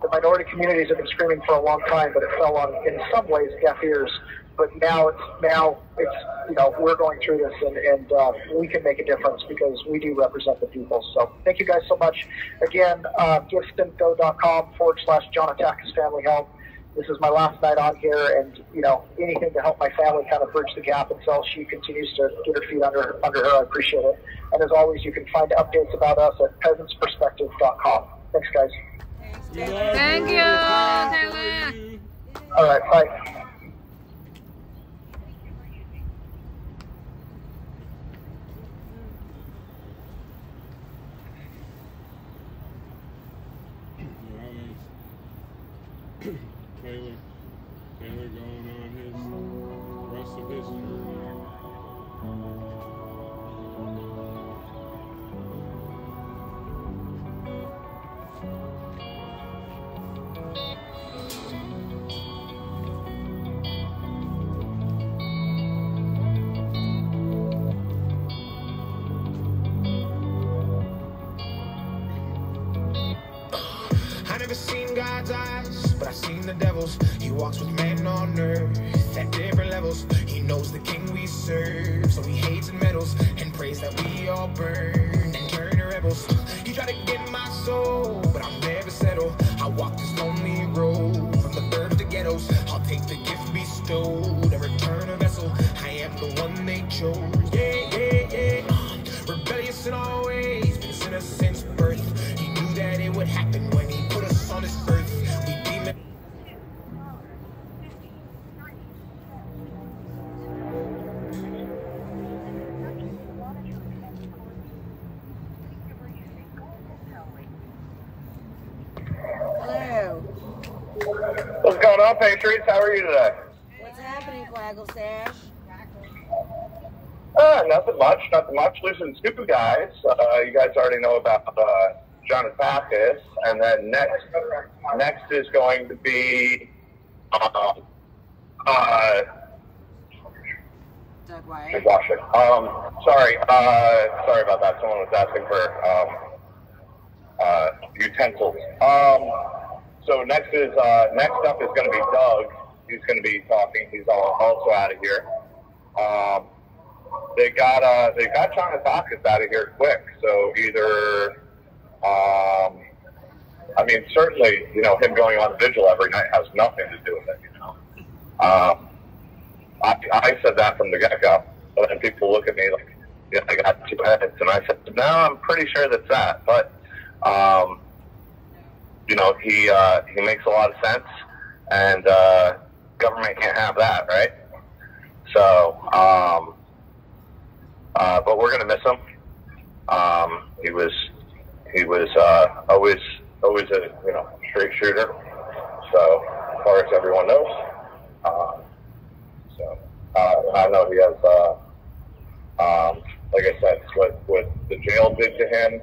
The minority communities have been screaming for a long time, but it fell on, in some ways, deaf ears. But now it's we're going through this, and we can make a difference because we do represent the people. So thank you guys so much. Again, giftandgo.com/John Atakis Family Help. This is my last night on here, and anything to help my family kind of bridge the gap until she continues to get her feet under her, I appreciate it. And as always, you can find updates about us at peasantsperspective.com. Thanks, guys. Thank you, Taylor. All right, bye. Taylor going on his rest of his journey. I never seen God's eyes, but I seen the devil's. He walks with men on earth at different levels. He knows the king we serve, so he hates and meddles and prays that we all burn and turn to rebels. He tried to get my soul, but I'll never settle. I walk this lonely road from the burbs to ghettos. I'll take the gift bestowed and return a vessel. I am the one they chose. Yeah, yeah, yeah. Rebellious in all ways, been a sinner since birth. He knew that it would happen when he put us on this earth. We demon. Hello. What's going on, Patriots? How are you today? What's happening, Quaggle Stash? Nothing much. Listen, stupid guys. You guys already know about John Atakis, and then next is going to be Doug White. Washington. Sorry about that. Someone was asking for utensils. So next up is going to be Doug. He's going to be talking. He's also out of here. They got John Atakis out of here quick. So either, certainly, him going on vigil every night has nothing to do with it. I said that from the get-go, but then people look at me like, I got 2 heads, and I said, no, I'm pretty sure that's that. But he makes a lot of sense, and government can't have that, right? So, but we're gonna miss him. He was always a straight shooter. So, as far as everyone knows. I know he has jail did to him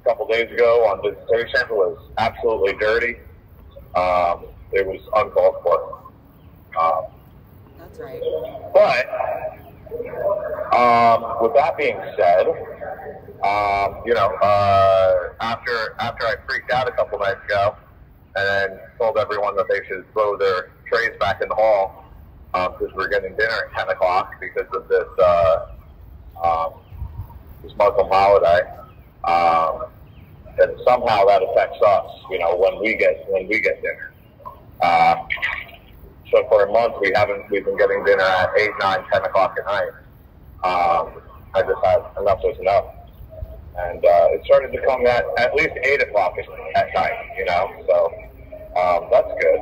a couple days ago on visitation was absolutely dirty. It was uncalled for. That's right. But with that being said, after I freaked out a couple nights ago and then told everyone that they should throw their trays back in the hall because we're getting dinner at 10 o'clock because of this Muslim holiday, and somehow that affects us, when we get dinner. So for a month we've been getting dinner at 8, 9, 10 o'clock at night. I just had enough was enough. And it started to come at least 8 o'clock at night, so that's good.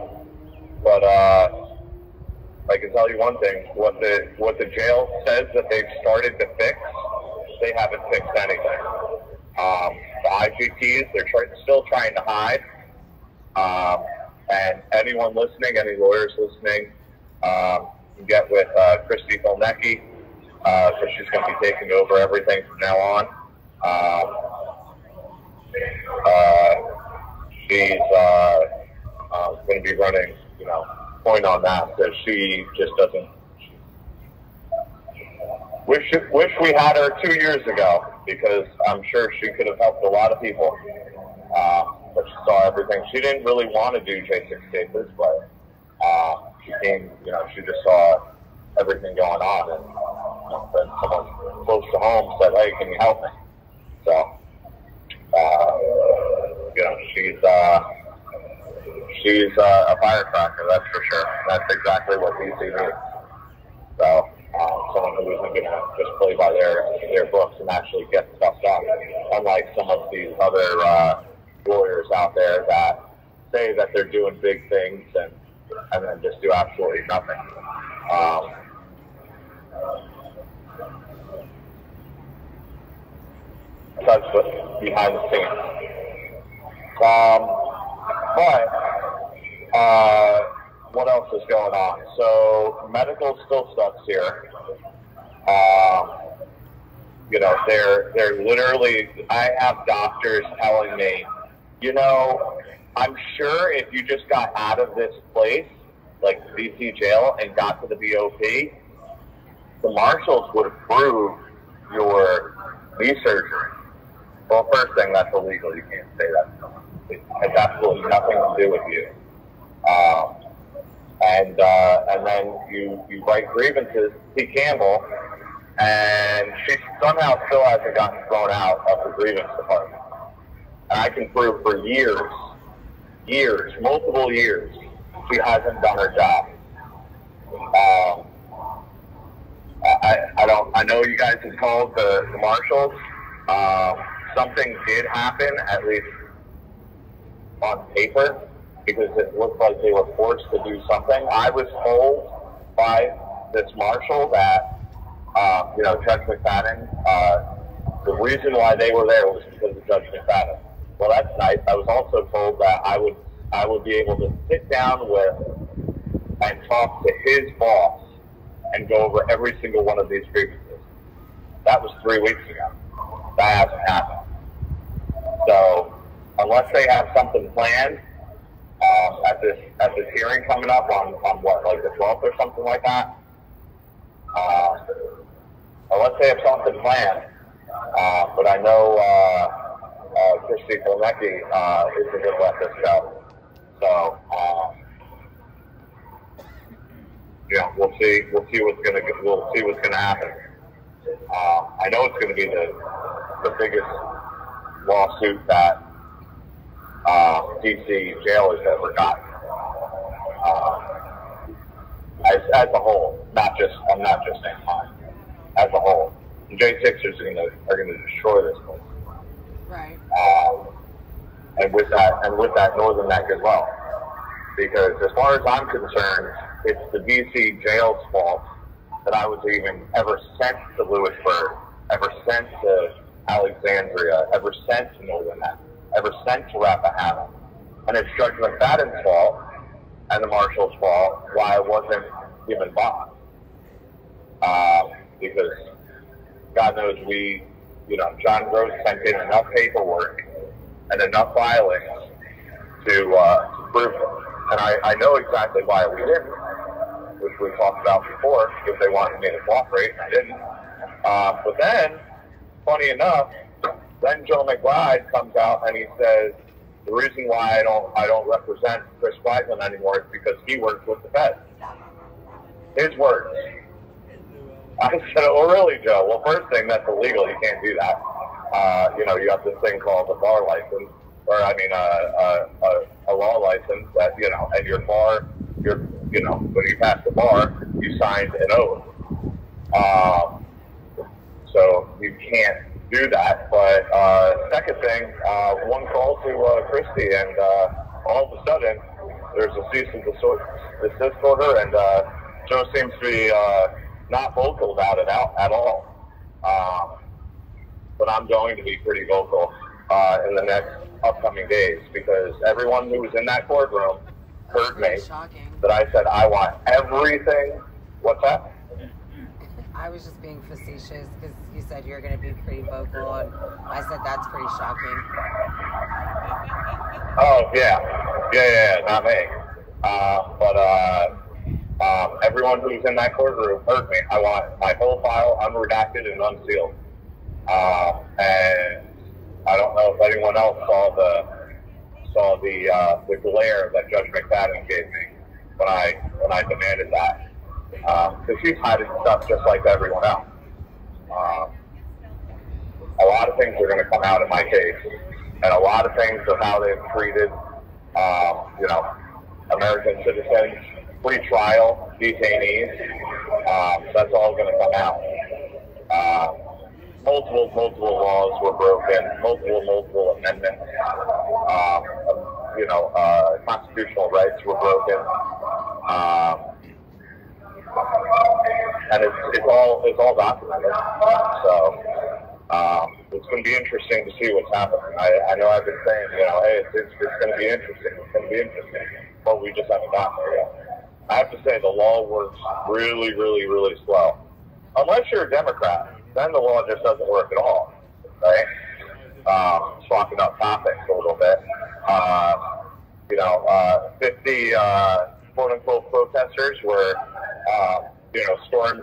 But I can tell you one thing, what the jail says that they've started to fix, they haven't fixed anything. The IGTs, they're still trying to hide. And anyone listening, any lawyers listening, can get with Christy Polnecki, so she's going to be taking over everything from now on. She's going to be running, point on that, because she just doesn't. Wish we had her 2 years ago, because I'm sure she could have helped a lot of people. But she saw everything. She didn't really want to do J6 cases, but she came, she just saw everything going on, and then someone close to home said, "Hey, can you help me?" So, she's a firecracker, that's for sure. That's exactly what DC needs. So, someone who isn't going to just play by their books and actually get stuff done, unlike some of these other lawyers out there that say that they're doing big things and then just do absolutely nothing. That's what's behind the scenes. But what else is going on? So medical still sucks here. They're literally, I have doctors telling me, I'm sure if you just got out of this place, like the DC jail, and got to the BOP, the marshals would approve your knee surgery. Well, first thing, that's illegal. You can't say that to someone. It has absolutely nothing to do with you. And then you write grievances. See Campbell, and she somehow still hasn't gotten thrown out of the grievance department. And I can prove for years, multiple years, she hasn't done her job. I know you guys have called the marshals. Something did happen, at least on paper, because it looked like they were forced to do something. I was told by this marshal that, Judge McFadden, the reason why they were there was because of Judge McFadden. Well, that's nice. I was also told that I would be able to sit down with and talk to his boss and go over every single one of these grievances. That was 3 weeks ago. That hasn't happened. So unless they have something planned at this hearing coming up on what, like the 12th or something like that, unless they have something planned, but I know Christy Polnecki isn't going to let this go. So we'll see what's going to happen. I know it's going to be the biggest lawsuit that DC jail has ever gotten. As a whole, I'm not just saying mine. As a whole, the J6ers are going to destroy this place. Right. And with that Northern Neck as well, because as far as I'm concerned, it's the DC jail's fault that I was even ever sent to Lewisburg, ever sent to Alexandria, ever sent to Northern Neck, ever sent to Rappahannock. And it's Judge McFadden's fault and the marshal's fault why I wasn't given bond. Because God knows we John Gross sent in enough paperwork and enough filings to prove it. And I know exactly why we didn't, which we talked about before, because they wanted me to cooperate, and I didn't. But then, funny enough, then Joe McBride comes out and he says, the reason why I don't represent Chris Weidman anymore is because he works with the Fed. His words. I said, oh, really, Joe? Well, first thing, that's illegal. You can't do that. You have this thing called a bar license, or a law license that, and your bar, when you pass the bar, you signed an oath. So you can't do that. But second thing, one call to Christie, and all of a sudden, there's a cease and desist order, and Joe seems to be not vocal about it at all. But I'm going to be pretty vocal in the next upcoming days, because everyone who was in that courtroom heard me that I said I want everything. What's that? I was just being facetious because you said you're going to be pretty vocal, and I said that's pretty shocking. Oh, yeah, not me. Everyone who's in that courtroom heard me. I want my whole file unredacted and unsealed. And I don't know if anyone else saw the glare that Judge McFadden gave me when I demanded that. Because she's hiding stuff just like everyone else. A lot of things are going to come out in my case, and a lot of things of how they've treated, American citizens, pre-trial detainees. That's all going to come out. Multiple laws were broken, multiple amendments. Constitutional rights were broken. And it's all documented. So it's going to be interesting to see what's happening. I know I've been saying, hey, it's going to be interesting. It's going to be interesting. But we just haven't gotten there yet. I have to say the law works really, really, really slow. Unless you're a Democrat, then the law just doesn't work at all, right? Swapping up topics a little bit. 50 quote-unquote protesters were, stormed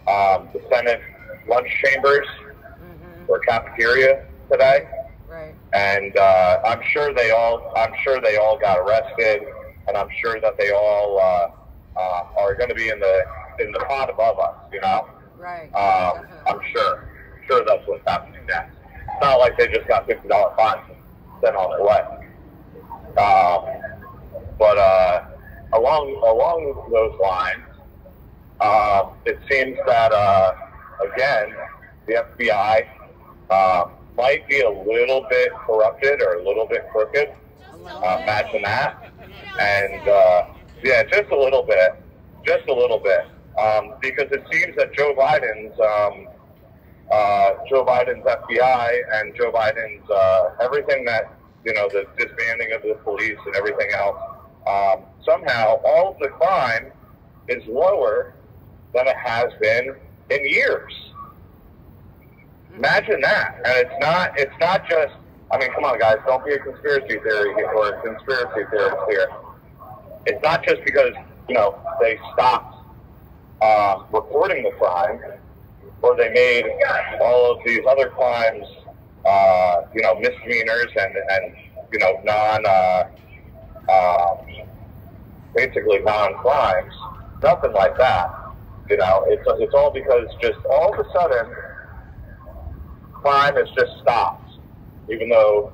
the Senate lunch chambers or cafeteria today. Right. And I'm sure they all got arrested, and I'm sure that they all are going to be in the pot above us, Right. I'm sure that's what's happening next. It's not like they just got $50 fines sent on their way. But along those lines, it seems that again, the FBI might be a little bit corrupted or a little bit crooked. Imagine that. And just a little bit. Because it seems that Joe Biden's FBI and Joe Biden's everything that, the disbanding of the police and everything else, somehow all of the crime is lower than it has been in years. Imagine that. And it's not just, come on guys, don't be a conspiracy theory or a conspiracy theorist here. It's not just because, they stopped reporting the crime, or they made all of these other crimes, misdemeanors and basically non-crimes. Nothing like that. It's all because just all of a sudden, crime has just stopped, even though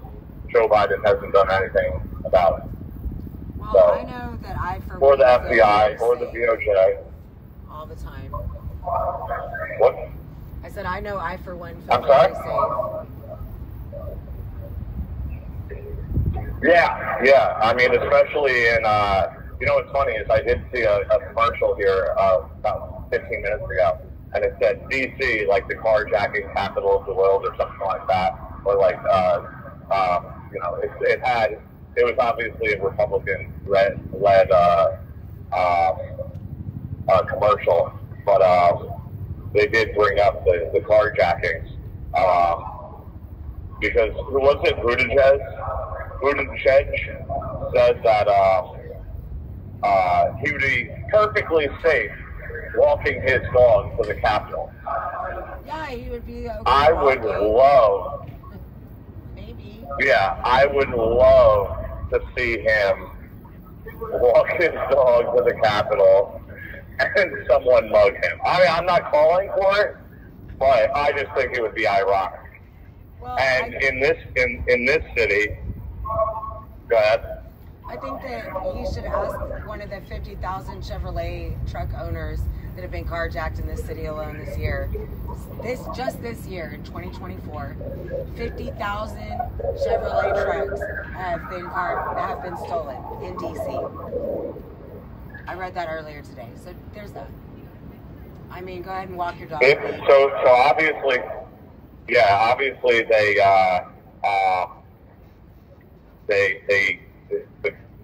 Joe Biden hasn't done anything about it. Well, so, I know that I, or the FBI, or the DOJ. All the time. What? I said I know I, for one, feel I'm sorry? very safe. Yeah. Especially in, what's funny is I did see a commercial here about 15 minutes ago, and it said D.C., like the carjacking capital of the world or something like that, or like, it was obviously a Republican-led commercial, but they did bring up the carjackings. Because, who was it, Buttigieg said that he would be perfectly safe walking his dog to the Capitol. Yeah, he would be okay. I would love, maybe. Yeah, I would love to see him walk his dog to the Capitol and someone mug him. I mean, I'm not calling for it, but I just think it would be ironic. Well, and in this city, go ahead. I think that you should ask one of the 50,000 Chevrolet truck owners that have been carjacked in this city alone this year. Just this year, in 2024, 50,000 Chevrolet trucks have been stolen in DC. I read that earlier today, so there's that. I mean, go ahead and walk your dog. So obviously, yeah, obviously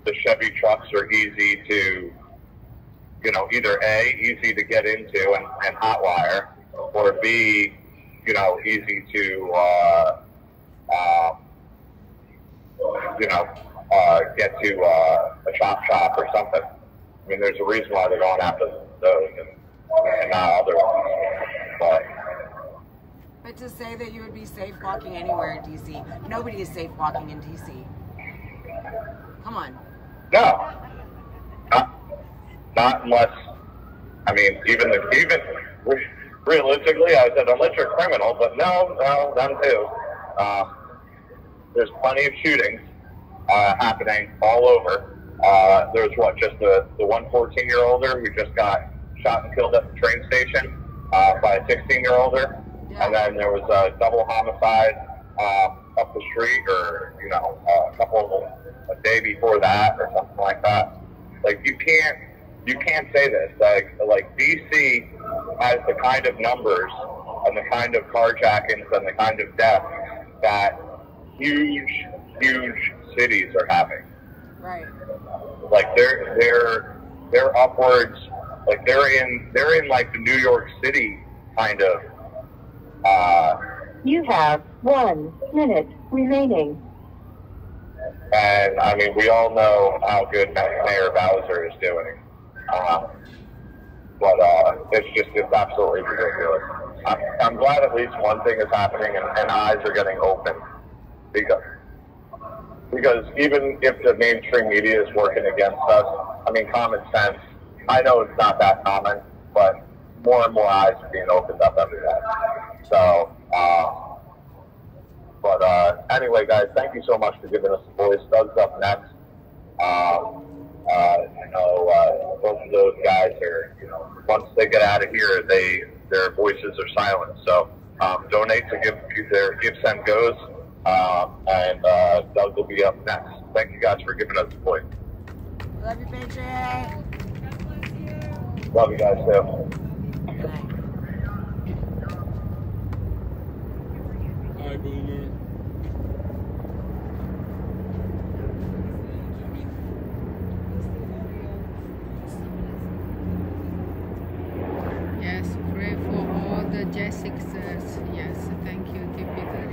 the Chevy trucks are easy to, you know, either A, easy to get into and hotwire, or B, you know, easy to, get to a chop shop or something. I mean, there's a reason why they're going after those and not other ones. But to say that you would be safe walking anywhere in DC, nobody is safe walking in DC. Come on. No, not unless, I mean, even realistically, I said unless you're a criminal, but no, them too. There's plenty of shootings happening all over. There's just the one 14-year-older who just got shot and killed at the train station by a 16-year-older, and then there was a double homicide up the street, or a day before that, or something like that. Like, you can't say this. Like DC has the kind of numbers and the kind of carjackings and the kind of deaths that huge cities are having. Right. Like they're upwards. Like they're in like the New York City kind of. You have 1 minute remaining. And I mean, we all know how good Mayor Bowser is doing. But it's absolutely ridiculous. I'm glad at least one thing is happening and eyes are getting opened. Because even if the mainstream media is working against us, I mean, common sense, I know it's not that common, but more and more eyes are being opened up every day. So, anyway, guys, thank you so much for giving us the voice. Doug's up next. I know both of those guys are, once they get out of here, their voices are silent. So donate to their Give Send Goes, and Doug will be up next. Thank you guys for giving us the voice. Love you, Patriot. Love you guys too. Hi, Boomer. Yes, pray for all the Jessica's. Yes, thank you, TP30.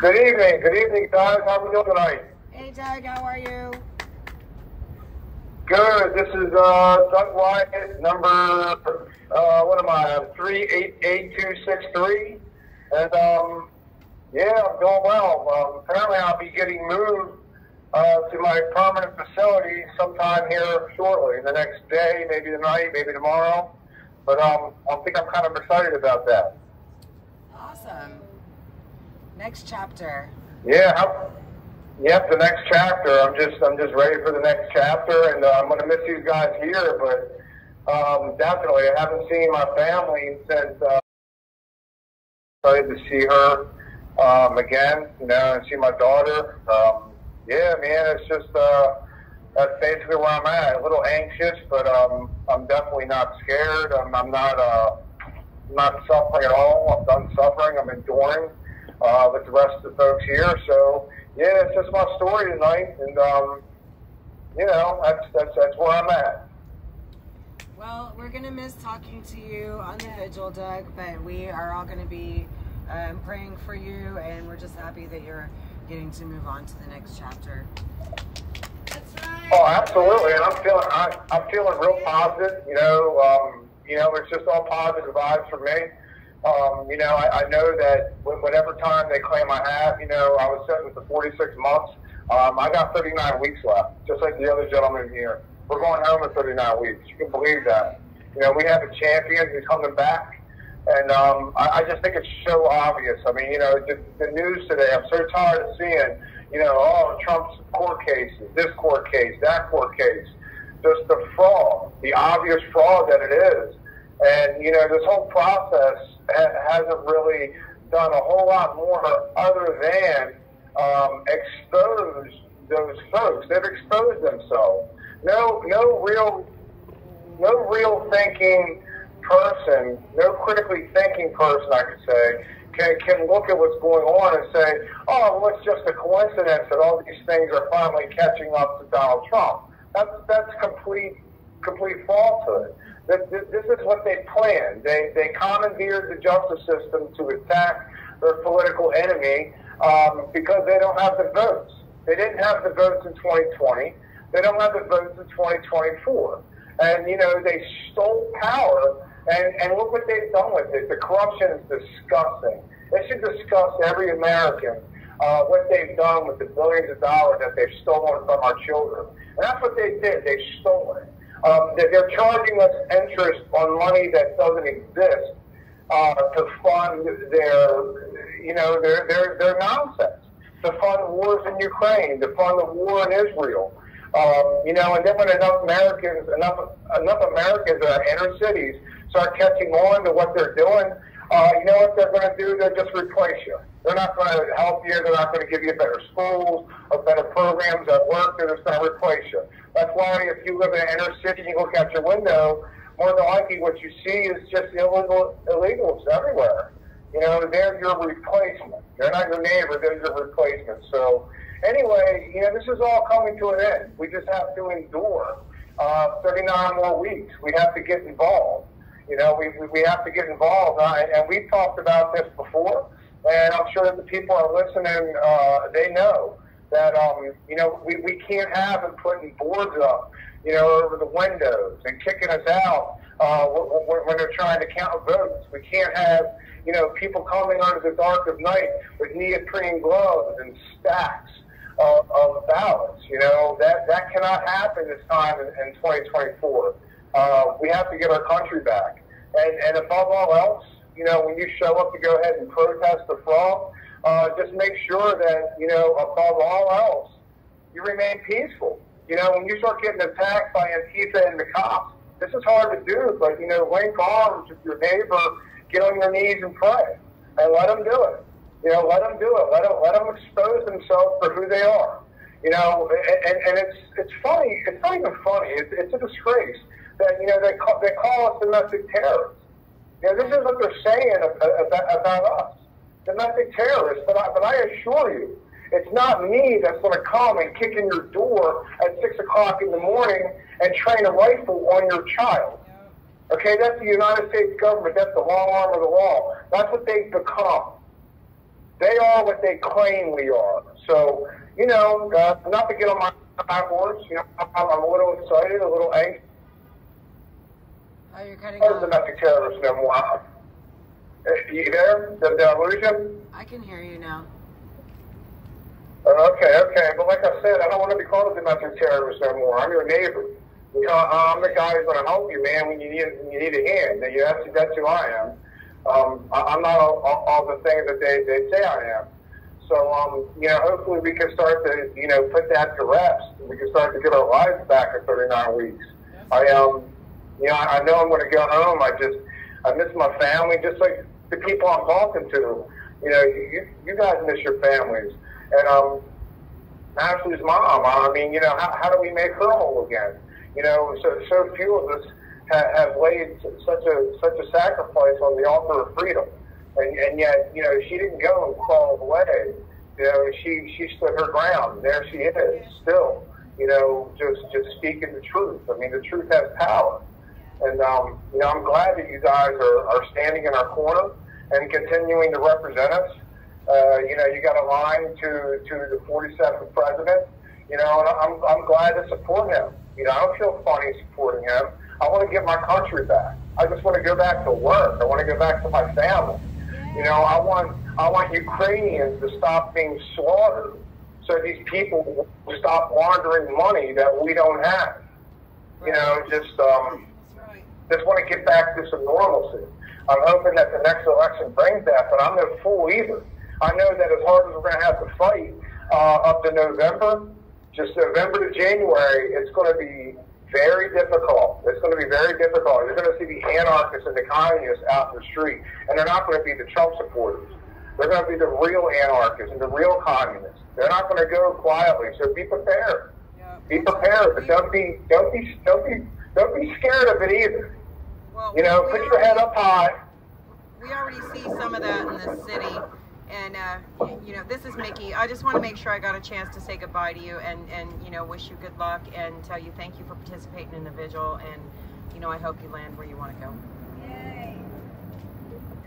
Good evening, guys. How are we doing tonight? Hey, Doug, how are you? Good. This is Doug Wyatt, number, 388263. And, yeah, I'm doing well. Apparently I'll be getting moved to my permanent facility sometime here shortly, the next day, maybe tonight, maybe tomorrow. But I think I'm kind of excited about that. Awesome. Next chapter. Yeah. Yep, the next chapter. I'm just ready for the next chapter, and I'm going to miss you guys here. But definitely, I haven't seen my family since. Excited to see her again, and see my daughter. Yeah, man, it's just that's basically where I'm at. A little anxious, but I'm definitely not scared. I'm not suffering at all. I'm done suffering. I'm enduring with the rest of the folks here. So yeah, it's just my story tonight, and that's where I'm at. Well, we're gonna miss talking to you on the vigil, Doug, but we are all gonna be praying for you, and we're just happy that you're getting to move on to the next chapter. Oh, absolutely, and I'm feeling real positive. It's just all positive vibes for me. I know that whatever time they claim I have, I was sentenced to 46 months. I got 39 weeks left, just like the other gentleman here. We're going home in 39 weeks. You can believe that. We have a champion who's coming back, and I just think it's so obvious. I mean, the news today, I'm so tired of seeing, Trump's court cases, this court case, that court case, just the fraud, the obvious fraud that it is. And, this whole process hasn't really done a whole lot more other than expose those folks. They've exposed themselves. No real thinking person, no critically thinking person, I could say, can look at what's going on and say, oh, well, it's just a coincidence that all these things are finally catching up to Donald Trump. That's complete falsehood. This is what they planned. They commandeered the justice system to attack their political enemy because they don't have the votes. They didn't have the votes in 2020. They don't have the votes in 2024. And, they stole power, and look what they've done with it. The corruption is disgusting. They should disgust every American what they've done with the billions of dollars that they've stolen from our children. And that's what they did. They stole it. They're charging us interest on money that doesn't exist to fund their nonsense, to fund wars in Ukraine, to fund the war in Israel. And then when enough Americans in our inner cities start catching on to what they're doing, you know what they're going to do? They'll just replace you. They're not going to help you. They're not going to give you better schools or better programs at work. They're just going to replace you. That's why if you live in an inner city, you look out your window, more than likely what you see is just illegals everywhere. They're your replacement. They're not your neighbor. They're your replacement. So anyway, this is all coming to an end. We just have to endure 39 more weeks. We have to get involved. We have to get involved. And we've talked about this before, and I'm sure that the people are listening, they know that, we can't have them putting boards up, over the windows and kicking us out when they're trying to count votes. We can't have, people coming under the dark of night with neoprene gloves and stacks of ballots. That cannot happen this time in 2024. We have to get our country back. And above all else, when you show up to go ahead and protest the fraud, just make sure that, above all else, you remain peaceful. When you start getting attacked by Antifa and the cops, this is hard to do, but, link arms with your neighbor, get on your knees and pray, and let them do it. Let them do it. Let them expose themselves for who they are. And it's funny. It's not even funny. It's a disgrace that, they call us domestic terrorists. This is what they're saying about us, domestic terrorists. But I assure you, it's not me that's going to come and kick in your door at 6 o'clock in the morning and train a rifle on your child. Okay, that's the United States government. That's the long arm of the law. That's what they've become. They are what they claim we are. So, you know, not to get on my high horse, you know, I'm a little excited, a little anxious. Oh, you're cutting Part of domestic terrorist memoir. You there? Did I lose you? I can hear you now. Okay. But like I said, I don't want to be called a domestic terrorist anymore. I'm your neighbor. You know, I'm the guy who's going to help you, man, when you need a hand. That's who I am. I'm not all the things that they say I am. So, you know, hopefully we can start to, you know, put that to rest. We can start to get our lives back in 39 weeks. You know, I know I'm going to go home. I miss my family, just like the people I'm talking to. You know, you guys miss your families. And Ashley's mom, I mean, you know, how do we make her whole again? You know, so few of us have laid such a sacrifice on the altar of freedom. And yet, you know, she didn't go and crawl away. You know, she stood her ground. There she is, still. You know, just speaking the truth. I mean, the truth has power. And, you know, I'm glad that you guys are standing in our corner and continuing to represent us. You know, you got a line to the 47th president, you know, and I'm glad to support him. You know, I don't feel funny supporting him. I want to get my country back. I just want to go back to work. I want to go back to my family. You know, I want Ukrainians to stop being slaughtered so these people will stop laundering money that we don't have. You know, just want to get back to some normalcy. I'm hoping that the next election brings that, but I'm no fool either. I know that as hard as we're going to have to fight up to November, just November to January, it's going to be very difficult. It's going to be very difficult. You're going to see the anarchists and the communists out in the street, and they're not going to be the Trump supporters. They're going to be the real anarchists and the real communists. They're not going to go quietly. So be prepared. Be prepared, but don't be scared of it either. Well, you know, put your head up high. We already see some of that in the city. And, you know, this is Mickey. I just want to make sure I got a chance to say goodbye to you and you know, wish you good luck and tell you thank you for participating in the vigil. And, you know, I hope you land where you want to go. Yay.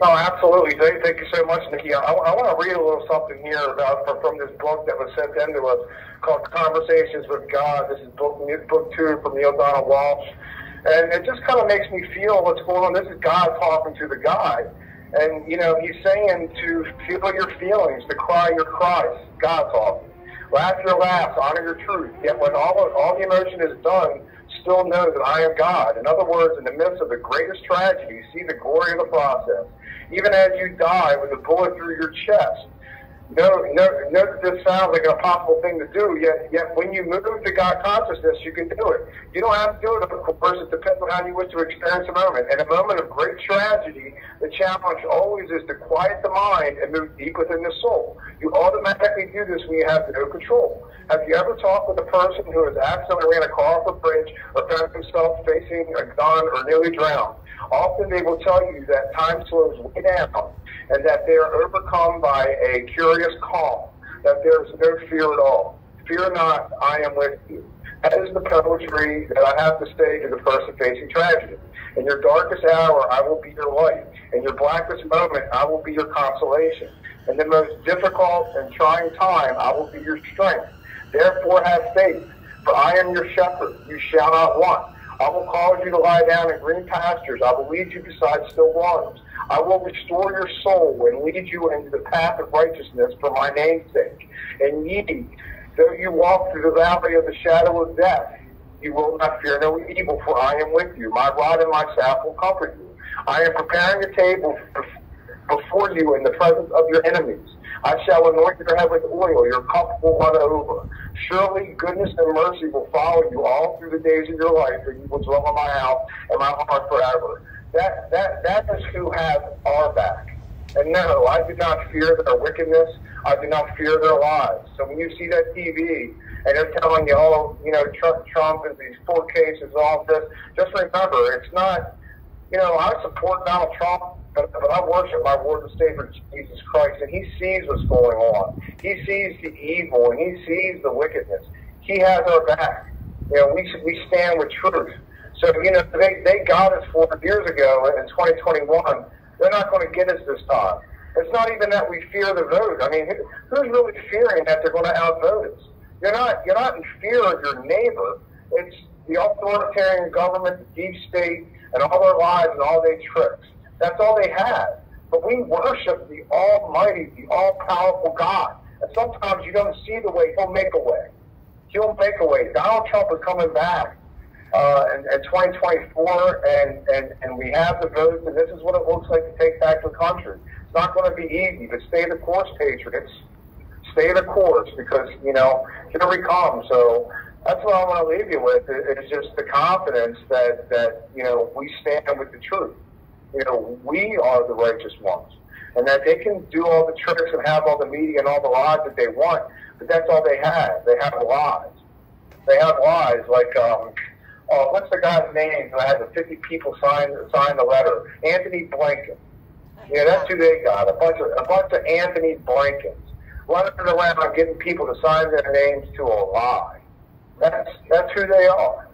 Oh, absolutely. Thank you so much, Nikki. I want to read a little something here from this book that was sent in to us called Conversations with God. This is book 2 from Neil Donald Walsh. And it just kind of makes me feel what's going on. This is God talking to the guy. And, you know, he's saying to feel your feelings, to cry your cries. God talking. Laugh your laughs, honor your truth. Yet when all the emotion is done, still know that I am God. In other words, in the midst of the greatest tragedy, see the glory of the process. Even as you die with a bullet through your chest, know that this sounds like an impossible thing to do, yet when you move to God consciousness, you can do it. You don't have to do it, of course. It depends on how you wish to experience a moment. In a moment of great tragedy, the challenge always is to quiet the mind and move deep within the soul. You automatically do this when you have no control. Have you ever talked with a person who has accidentally ran across a bridge or found himself facing a gun or nearly drowned? Often they will tell you that time slows way down and that they are overcome by a curious calm, that there is no fear at all. Fear not, I am with you. That is the poetry that I have to say to the person facing tragedy. In your darkest hour, I will be your light. In your blackest moment, I will be your consolation. In the most difficult and trying time, I will be your strength. Therefore have faith, for I am your shepherd. You shall not want. I will cause you to lie down in green pastures. I will lead you beside still waters. I will restore your soul and lead you into the path of righteousness for my name's sake. And ye, though you walk through the valley of the shadow of death, you will not fear no evil, for I am with you. My rod and my staff will comfort you. I am preparing a table before you in the presence of your enemies. I shall anoint your head with oil, your cup will run over. Surely goodness and mercy will follow you all through the days of your life, and you will dwell in my house and my heart forever. That is who has our back. And no, I do not fear their wickedness. I do not fear their lies. So when you see that TV and they're telling you, oh, you know, Trump and these 4 cases, all this, just remember, it's not, you know, I support Donald Trump, but I worship my Lord and Savior Jesus Christ, and he sees what's going on. He sees the evil, and he sees the wickedness. He has our back. You know, we stand with truth. So, you know, they got us 4 years ago in 2021. They're not going to get us this time. It's not even that we fear the vote. I mean, who's really fearing that they're going to outvote us? You're not in fear of your neighbor. It's the authoritarian government, the deep state, and all their lies and all their tricks. That's all they have. But we worship the almighty, the all-powerful God. And sometimes you don't see the way. He'll make a way. He'll make a way. Donald Trump is coming back in 2024, and we have the votes, and this is what it looks like to take back the country. It's not going to be easy, but stay the course, Patriots. Stay the course, because, you know, here we come. So that's what I want to leave you with, is just the confidence that, you know, we stand with the truth. You know, we are the righteous ones. And that they can do all the tricks and have all the media and all the lies that they want, but that's all they have. They have lies. They have lies like, what's the guy's name that had the 50 people sign the letter? Anthony Blinken. Yeah, that's who they got. A bunch of Anthony Blinkens running around getting people to sign their names to a lie. That's who they are,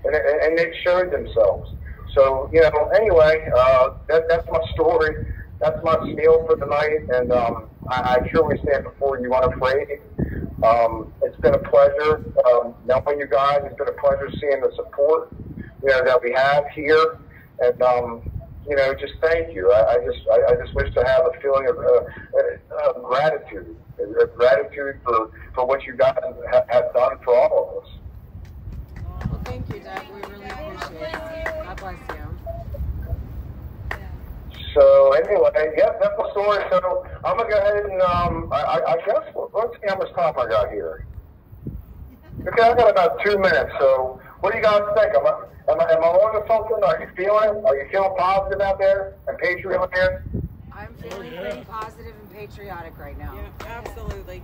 and they've showed themselves. So, you know, anyway, that's my story. That's my spiel for the night, and I truly stand before you unafraid. It's been a pleasure knowing you guys. It's been a pleasure seeing the support, you know, that we have here, and you know, just thank you. I just wish to have a feeling of gratitude, for what you guys have done for all of us. Well, thank you, Doug. We really appreciate it. God bless you. So anyway, yeah, that's my story. So I'm gonna go ahead and I guess let's see how much time I got here. Okay, I got about 2 minutes. So what do you guys think? Am I on to something? Are you feeling positive out there and patriotic? I'm feeling pretty positive and patriotic right now. Yeah, absolutely.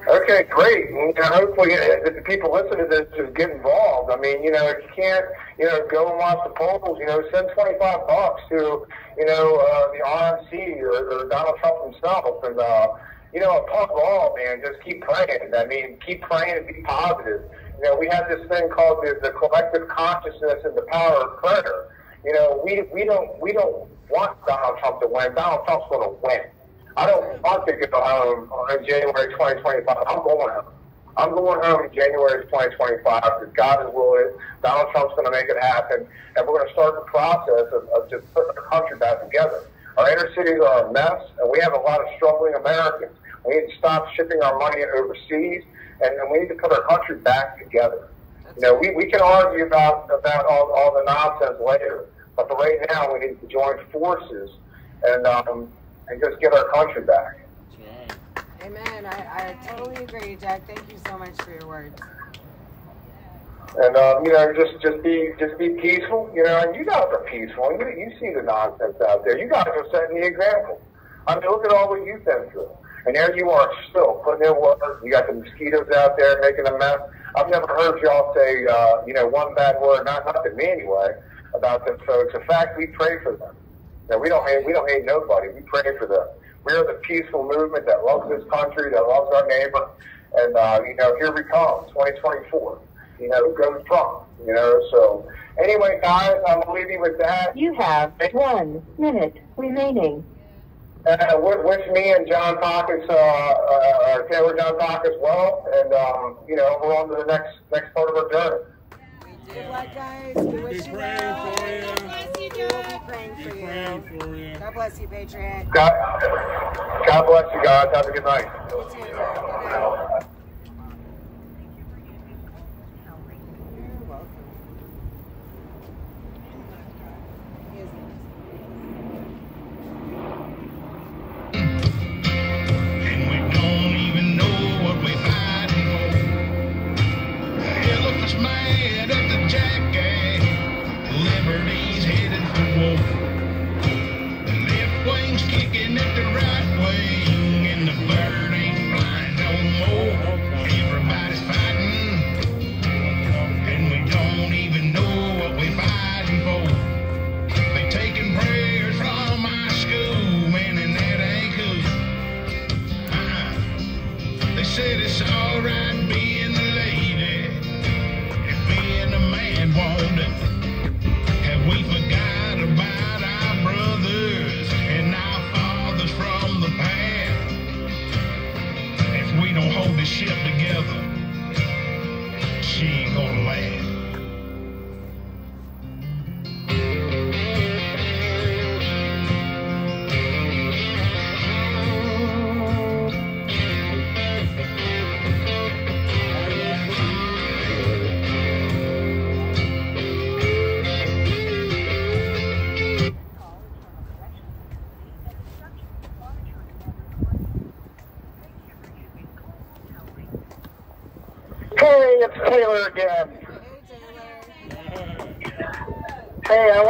Okay, great. And hopefully, if the people listening to this just get involved. I mean, you know, if you can't, you know, go and watch the polls, you know, send $25 to, you know, the RNC or Donald Trump himself, and you know, above all, man, just keep praying. I mean, keep praying and be positive. You know, we have this thing called the collective consciousness and the power of prayer. You know, we don't want Donald Trump to win. Donald Trump's going to win. I don't want to go home in January 2025. I'm going home. I'm going home in January 2025 because God is willing. Donald Trump's going to make it happen, and we're going to start the process of just putting the country back together. Our inner cities are a mess, and we have a lot of struggling Americans. We need to stop shipping our money overseas, and we need to put our country back together. You know, we can argue about all the nonsense later, but for right now, we need to join forces and just get our country back. Amen. I totally agree, Jack. Thank you so much for your words. And you know, just be peaceful. You know, and you guys are peaceful. And you see the nonsense out there. You guys are setting the example. I mean, look at all what you've been through. And there you are, still putting in work. You got the mosquitoes out there making a mess. I've never heard y'all say, you know, one bad word, not to me anyway, about them folks. In fact, we pray for them. Now, we don't hate nobody. We pray for them. We are the peaceful movement that loves this country, that loves our neighbor. And, you know, here we come, 2024. You know, go Trump, you know. So, anyway, guys, I'm going to leave you with that. You have 1 minute remaining. Wish me and John Pockets, Taylor John Pockets well. And, you know, we're on to the next part of our journey. Good luck, guys. We wish you well. God bless you, John. We'll be praying for you. God bless you, Patriot. God bless you guys. Have a good night. You too. Good night. You're welcome. And we don't even know what we're fighting for. Elephants mad at the jackass. Liberty's headed for war. The left wing's kicking at the right wing, and the bird ain't flying no more. Taylor again. Hey, I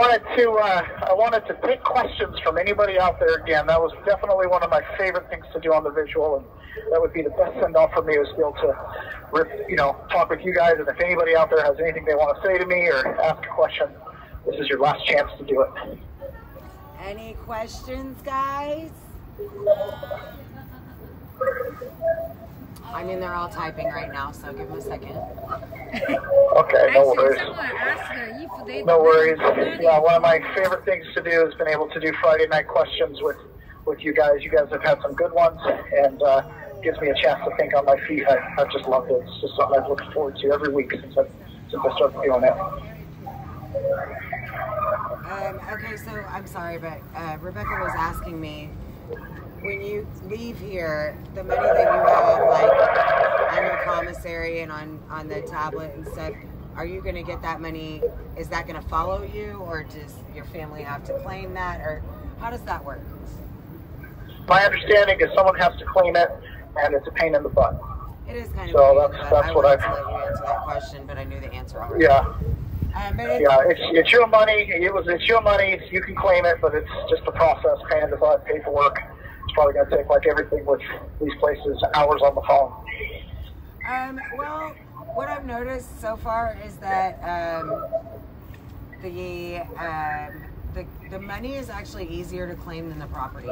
wanted to take questions from anybody out there again. That was definitely one of my favorite things to do on the visual, and that would be the best send-off for me, was to be able to, talk with you guys. And if anybody out there has anything they want to say to me or ask a question, this is your last chance to do it. Any questions, guys? I mean, they're all typing right now, so give them a second. Okay, no worries. No worries. Yeah, one of my favorite things to do has been able to do Friday night questions with you guys. You guys have had some good ones, and gives me a chance to think on my feet. I've just loved it. It's just something I've looked forward to every week since I started doing it. Okay, so I'm sorry, but Rebecca was asking me, when you leave here, the money that you have, like on your commissary and on the tablet and stuff, are you going to get that money? Is that going to follow you, or does your family have to claim that, or how does that work? My understanding is someone has to claim it, and it's a pain in the butt. It is kind of. So that's what I've. I wanted to let you answer that question, but I knew the answer already. Yeah. Yeah, it's your money. It's your money. You can claim it, but it's just a process, pain in the butt, paperwork. It's probably going to take, like everything with these places, hours on the phone. Well, what I've noticed so far is that the money is actually easier to claim than the property.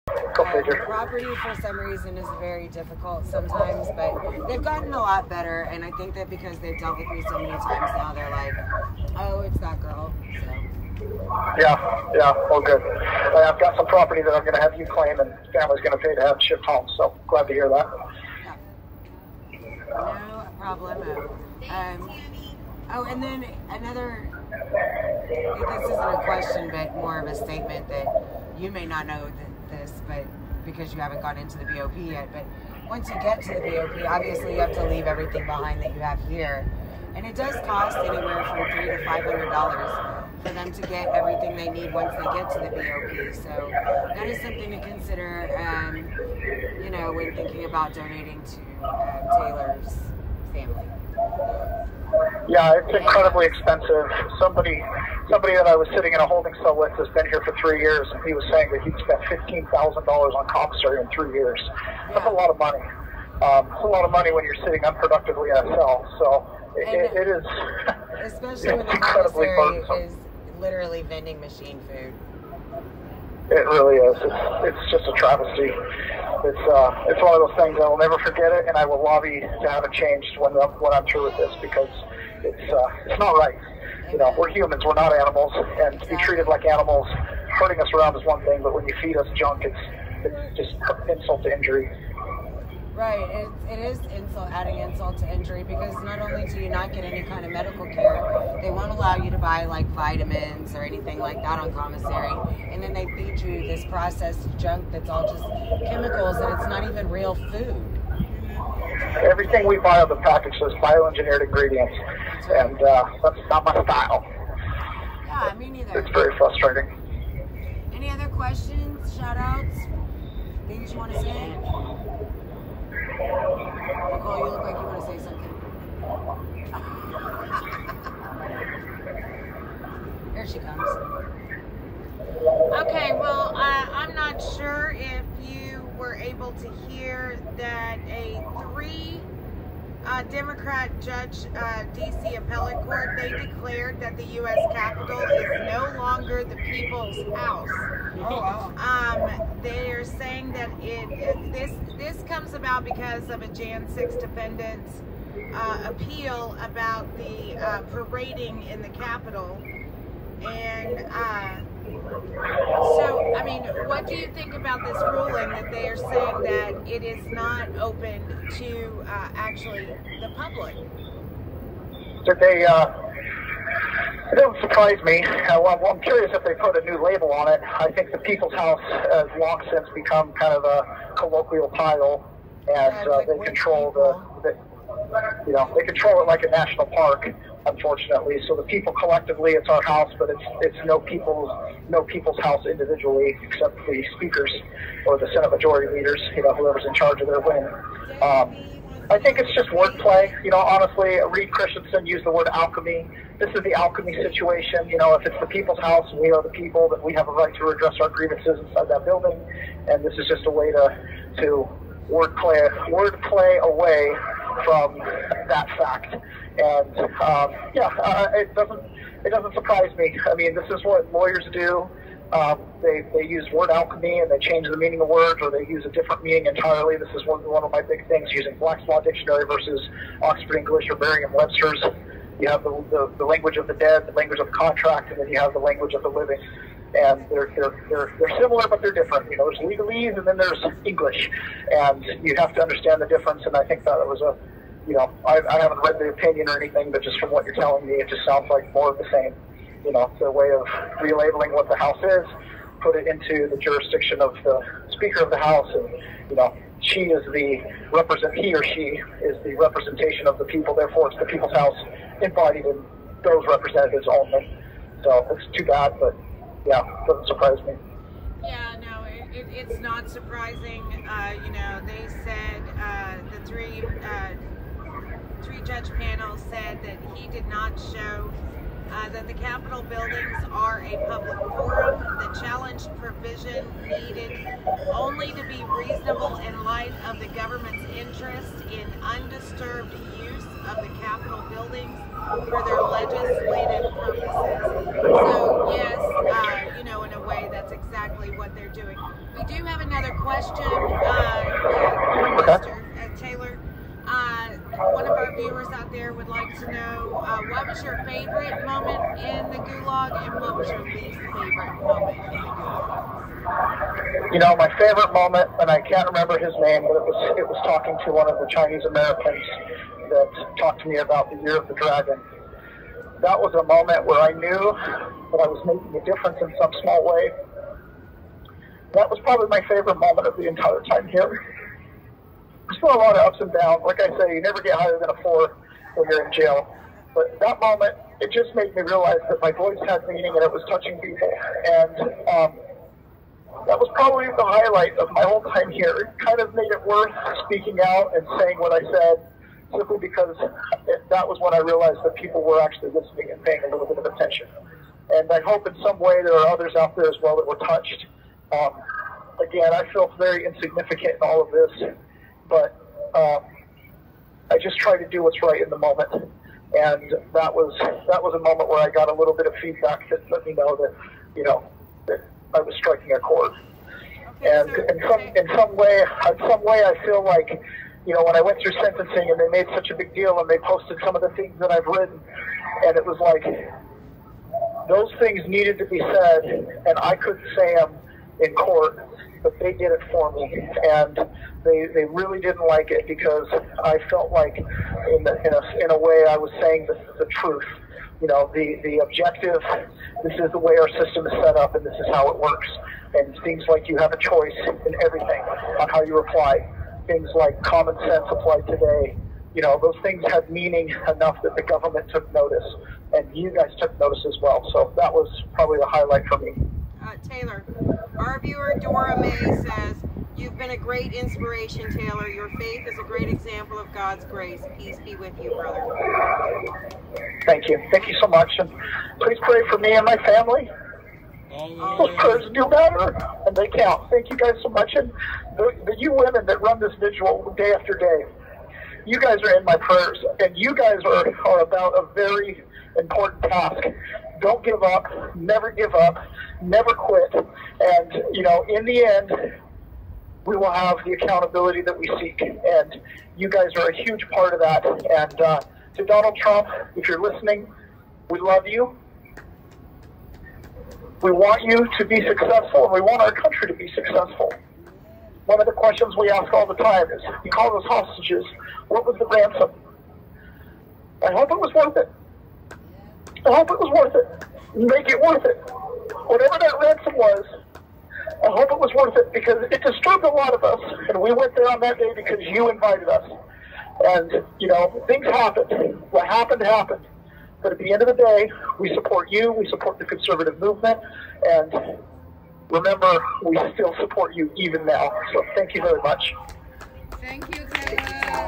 The property, for some reason, is very difficult sometimes, but they've gotten a lot better, and I think that because they've dealt with me so many times now, they're like, oh, it's that girl. So. Yeah, well, good. I've got some property that I'm going to have you claim, and family's going to pay to have it shipped home, so glad to hear that. Yeah. No problemo. Oh, and then another, this isn't a question, but more of a statement that you may not know this, but because you haven't gone into the BOP yet, but once you get to the BOP, obviously you have to leave everything behind that you have here. And it does cost anywhere from $300 to $500 for them to get everything they need once they get to the BOP. So that is something to consider, when thinking about donating to Taylor's family. Yeah, it's incredibly expensive. Somebody that I was sitting in a holding cell with has been here for 3 years, and he was saying that he'd spent $15,000 on commissary in 3 years. That's a lot of money. It's a lot of money when you're sitting unproductively in a cell. So it is. Especially when the commissary is literally vending machine food. It really is. It's just a travesty. It's one of those things I will never forget it, and I will lobby to have it changed when I'm through with this, because it's not right. We're humans, we're not animals, and to be treated like animals, hurting us around is one thing, but when you feed us junk, it's just insult to injury. Right, it is adding insult to injury, because not only do you not get any kind of medical care, they won't allow you to buy like vitamins or anything like that on commissary, and then they feed you this processed junk that's all just chemicals, and it's not even real food. Everything we buy on the package says bioengineered ingredients, and that's not my style. Yeah, me neither. It's very frustrating. Any other questions, shout-outs, things you want to say? Nicole, you look like you want to say something. There she comes. Okay, well, I'm not sure if you were able to hear that a 3 Democrat judge, D.C. Appellate Court, they declared that the U.S. Capitol is no longer the people's house. Oh, wow. They're saying that this comes about because of a Jan 6 defendant's appeal about the parading in the Capitol. And so, I mean, what do you think about this ruling that they are saying that it is not open to actually the public? It doesn't surprise me. I'm curious if they put a new label on it. I think the People's House has long since become kind of a colloquial title, and they control they control it like a national park. unfortunately. So the people collectively, it's our house, but it's no people's house individually, except the speakers or the Senate Majority Leaders, you know, whoever's in charge of their wing. I think it's just wordplay. You know, honestly, Reed Christensen used the word alchemy. This is the alchemy situation. You know, if it's the people's house and we are the people, then we have a right to redress our grievances inside that building. And this is just a way to wordplay away from that fact. And it doesn't surprise me. I mean, this is what lawyers do. They use word alchemy and they change the meaning of words, or they use a different meaning entirely. This is one of my big things, using Black's Law Dictionary versus Oxford English or Merriam-Webster's. You have the language of the dead, the language of the contract, and then you have the language of the living. And they're similar, but they're different. You know, there's legalese and then there's English, and you have to understand the difference. And I think that it was I haven't read the opinion or anything, but just from what you're telling me, it just sounds like more of the same. You know, it's a way of relabeling what the House is, put it into the jurisdiction of the Speaker of the House, and, you know, he or she is the representation of the people, therefore it's the people's house embodied in those representatives only. So it's too bad, but yeah, it doesn't surprise me. Yeah, no, it's not surprising. You know, they said the three judge panel said that he did not show that the Capitol buildings are a public forum. The challenged provision needed only to be reasonable in light of the government's interest in undisturbed use of the Capitol buildings for their legislative purposes. So yes, you know, in a way, that's exactly what they're doing. We do have another question, Mr. Taylor. One of our viewers out there would like to know, what was your favorite moment in the Gulag and what was your least favorite moment in the Gulag? You know, my favorite moment, and I can't remember his name, but it was talking to one of the Chinese Americans that talked to me about the Year of the Dragon. That was a moment where I knew that I was making a difference in some small way. That was probably my favorite moment of the entire time here. There's still a lot of ups and downs. Like I say, you never get higher than a 4 when you're in jail. But that moment, it just made me realize that my voice had meaning and it was touching people. And that was probably the highlight of my whole time here. It kind of made it worth speaking out and saying what I said, simply because that was when I realized that people were actually listening and paying a little bit of attention. And I hope in some way there are others out there as well that were touched. Again, I feel very insignificant in all of this. But I just try to do what's right in the moment, and that was a moment where I got a little bit of feedback that let me know that, you know, that I was striking a chord. And in some way, I feel like, you know, when I went through sentencing and they made such a big deal and they posted some of the things that I've written, and it was like those things needed to be said, and I couldn't say them in court, but they did it for me, and they really didn't like it because I felt like in a way I was saying the truth. You know, the objective, this is the way our system is set up and this is how it works. And things like you have a choice in everything on how you apply. Things like common sense applied today. You know, those things had meaning enough that the government took notice, and you guys took notice as well. So that was probably the highlight for me. Taylor, our viewer Dora May says, "You've been a great inspiration, Taylor. Your faith is a great example of God's grace. Peace be with you, brother." Thank you. Thank you so much. And please pray for me and my family. Those prayers do matter, and they count. Thank you guys so much. And you women that run this vigil day after day, you guys are in my prayers, and you guys are about a very important task. Don't give up. Never give up. Never quit. And, you know, in the end, we will have the accountability that we seek. And you guys are a huge part of that. And to Donald Trump, if you're listening, we love you. We want you to be successful, and we want our country to be successful. One of the questions we ask all the time is, you call us hostages, what was the ransom? I hope it was worth it. I hope it was worth it. Make it worth it. Whatever that ransom was, I hope it was worth it, because it disturbed a lot of us, and we went there on that day because you invited us. And, you know, things happened. What happened, happened. But at the end of the day, we support you, we support the conservative movement, and remember, we still support you even now. So thank you very much. Thank you, Taylor.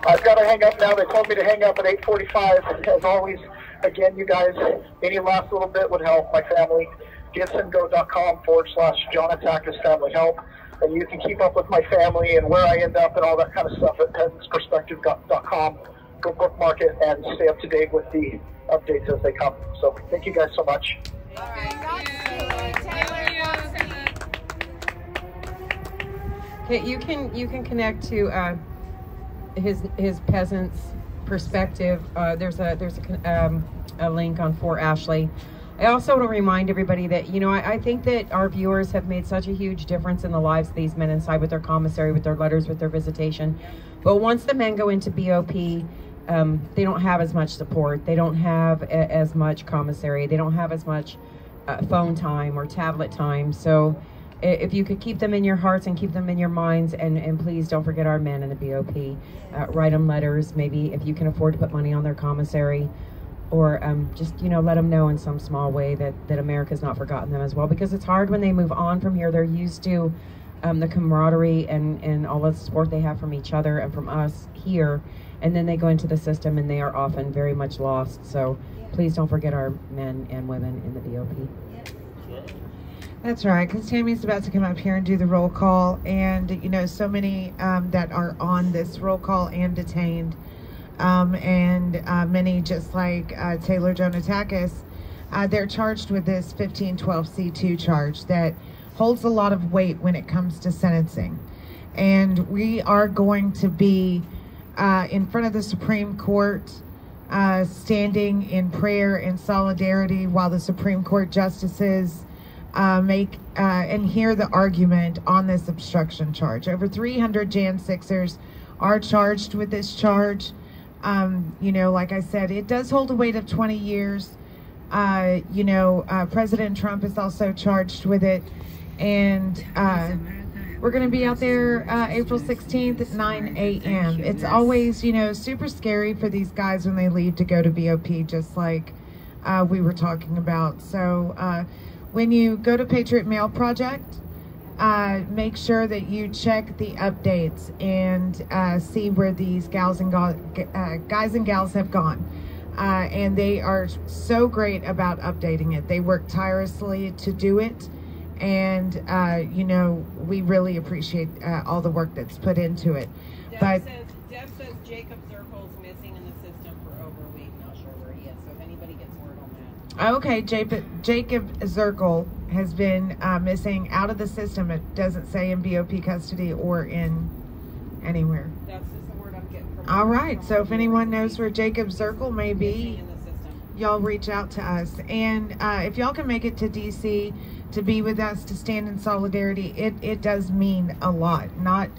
I've got to hang up now. They told me to hang up at 8:45. As always, again, you guys, any last little bit would help my family. GiveSendGo.com/John Attackis Family Help. And you can keep up with my family and where I end up and all that kind of stuff at PeasantsPerspective.com. Go bookmark it and stay up to date with the updates as they come. So thank you guys so much. All right. Okay, you can connect to his Peasants Perspective. There's a link on For Ashley. I also want to remind everybody that, you know, I think that our viewers have made such a huge difference in the lives of these men inside with their commissary, with their letters, with their visitation. But once the men go into BOP, they don't have as much support. They don't have as much commissary. They don't have as much phone time or tablet time. So if you could keep them in your hearts and keep them in your minds, and please don't forget our men in the BOP. Write them letters, maybe if you can afford to put money on their commissary, or just, you know, let them know in some small way that America's not forgotten them as well, because it's hard when they move on from here. They're used to the camaraderie and all the support they have from each other and from us here, and then they go into the system and they are often very much lost. So please don't forget our men and women in the BOP. That's right, because Tammy's about to come up here and do the roll call, and you know, so many that are on this roll call and detained, and many just like Taylor Joan Attackis, they're charged with this 1512C2 charge that holds a lot of weight when it comes to sentencing. And we are going to be in front of the Supreme Court, standing in prayer and solidarity while the Supreme Court justices make and hear the argument on this obstruction charge. Over 300 Jan 6ers are charged with this charge. You know, like I said, it does hold a weight of 20 years. You know, President Trump is also charged with it. And we're going to be out there April 16th at 9 a.m. It's always, you know, super scary for these guys when they leave to go to BOP, just like we were talking about. So when you go to Patriot Mail Project, make sure that you check the updates and see where these guys and gals have gone. And they are so great about updating it. They work tirelessly to do it. And, you know, we really appreciate all the work that's put into it. Deb says Jacob Zirkel's missing in the system for over a week. Not sure where he is. So if anybody gets word on that. Okay, Jacob Zirkel has been missing out of the system. It doesn't say in BOP custody or in anywhere. That's just the word I'm getting from. All right, so if anyone knows where Jacob Zirkel may be, y'all reach out to us. And if y'all can make it to DC to be with us, to stand in solidarity, it does mean a lot. Not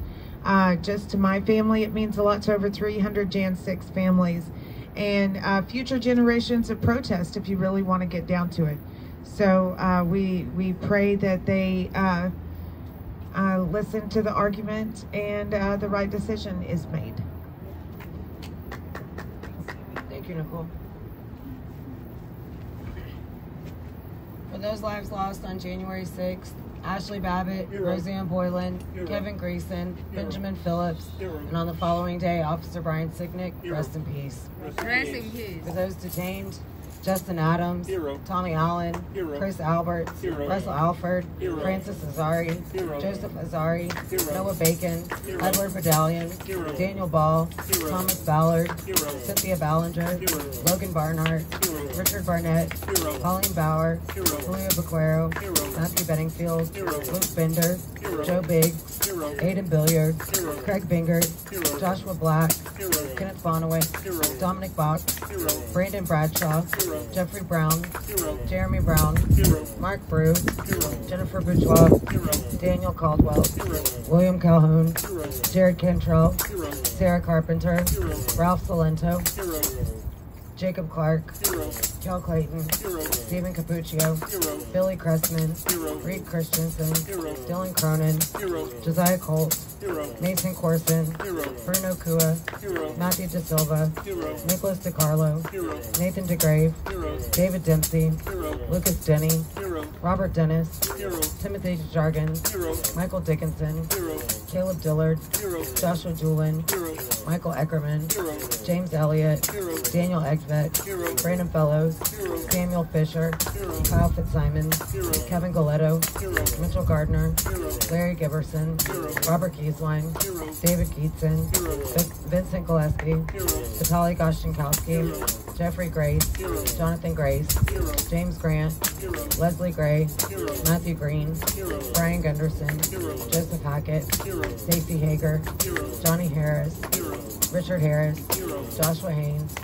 just to my family, it means a lot to over 300 Jan 6 families and future generations of protest if you really want to get down to it. So we pray that they listen to the argument and the right decision is made. Thank you, Nicole. For those lives lost on January 6th, Ashley Babbitt, Roseanne Boylan, Kevin Greason, Benjamin Phillips, and on the following day, Officer Brian Sicknick, rest in peace. Rest in peace. For those detained, Justin Adams, Tommy Allen, Chris Alberts, Russell Alford, Francis Azari, Joseph Azari, Noah Bacon, Edward Medallion, Daniel Ball, Thomas Ballard, Cynthia Ballinger, Logan Barnhart, Richard Barnett, Colleen Bauer, Julio Bequero, Matthew Bedingfield, Luke Bender, Joe Biggs, Aiden Billiard, Craig Bingard, Joshua Black, Kenneth Bonowitz, Dominic Bach, Brandon Bradshaw, Jeffrey Brown, Jeremy Brown, Mark Brew, Jennifer Bourgeois, Daniel Caldwell, William Calhoun, Jared Cantrell, Sarah Carpenter, Ralph Salento, Jacob Clark, Kel Clayton, Stephen Capuccio, Billy Cressman, Reed Christensen, Dylan Cronin, Josiah Colt, Nathan Corson, Bruno Kua, Matthew De Silva, Nicholas DiCarlo, Nathan DeGrave, David Dempsey, Lucas Denny, Robert Dennis, Timothy Jargon, Michael Dickinson, Caleb Dillard, Joshua Doolin, Michael Eckerman, James Elliott, Daniel Egvet, Brandon Fellows, Samuel Fisher, Kyle Fitzsimons, Kevin Goletto, Mitchell Gardner, Larry Giberson, Robert Gieswein, David Geetson, Vincent Gillespie, Vitaly Goshchenkowski, Jeffrey Grace, Jonathan Grace, James Grant, Leslie Gray, Matthew Green, Brian Gunderson, Joseph Hackett, Stacey Hager, Johnny Harris, Richard Harris, Joshua Haynes,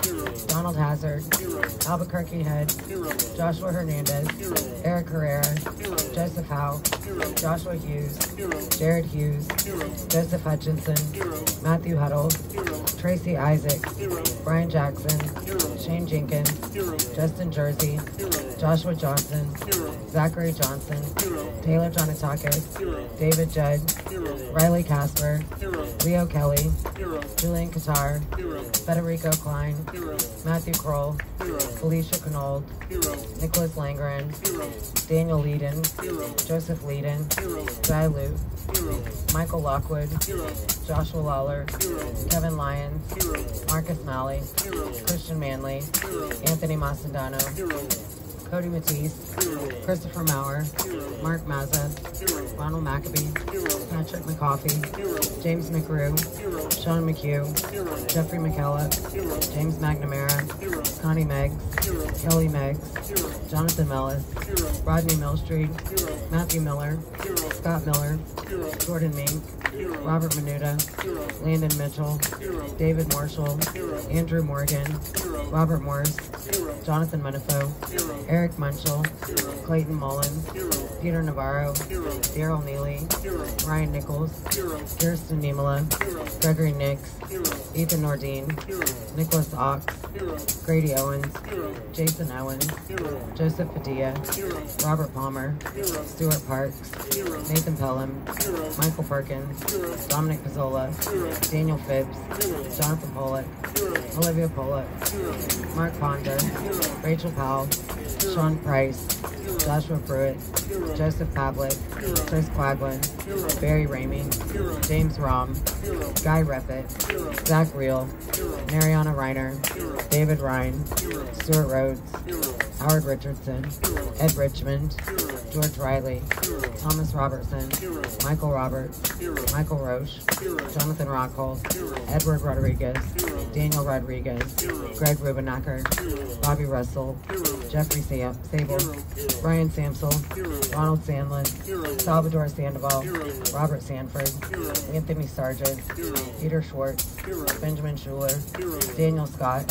Donald Hazard, Albuquerque Head, Joshua Hernandez, Eric Herrera, Joseph Howe, Joshua Hughes, Jared Hughes, Joseph Hutchinson, Matthew Huddle, Tracy Isaac, Brian Jackson, Shane Jenkins, Justin Jersey, Joshua Johnson, Zachary Johnson, Taylor Jonatakis, David Judd, Riley Casper, Leo Kelly, Julian Qatar, Federico Klein, Matthew Kroll, Felicia Knold, Nicholas Langren, Daniel Leeden, Joseph Leeden, Guy Luke, Michael Lockwood, Joshua Lawler, Kevin Lyons, Marcus Malley, Christian Manley, Anthony Masandano, Cody Matisse, Christopher Maurer, Mark Mazza, Ronald Maccabee, Patrick McCoffey, James McGrew, Sean McHugh, Jeffrey McKellar, James McNamara, Connie Meggs, Kelly Meggs, Jonathan Mellis, Rodney Millstreet, Matthew Miller, Scott Miller, Jordan Mink, Robert Menuda, Landon Mitchell, David Marshall, Andrew Morgan, Robert Morse, Jonathan Munifo, Eric Munchell, Clayton Mullins, Peter Navarro, Daryl Neely, Ryan Nichols, Kirsten Niemela, Gregory Nix, Ethan Nordine, Nicholas Ox, Grady Owens, Jason Owens, Joseph Padilla, Robert Palmer, Stuart Parks, Nathan Pelham, Michael Perkins, Dominic Pizzola, Daniel Phibbs, Jonathan Pollock, Olivia Pollock, Mark Ponder, Rachel Powell, Sean Price, Joshua Pruitt, Joseph Pavlik, Chris Quaglin, Barry Ramey, James Rom, Guy Reppett, Zach Reel, Mariana Reiner, David Ryan, Stuart Rhodes, Howard Richardson, Ed Richmond, George Riley, Thomas Robertson, Michael Roberts, Michael Roche, Jonathan Rockhold, Edward Rodriguez, Daniel Rodriguez, Greg Rubenacker, Bobby Russell, Jeffrey Sable, Brian Samsel, Ronald Sandlin, Salvador Sandoval, Robert Sanford, Anthony Sargent, Peter Schwartz, Benjamin Schuler, Daniel Scott,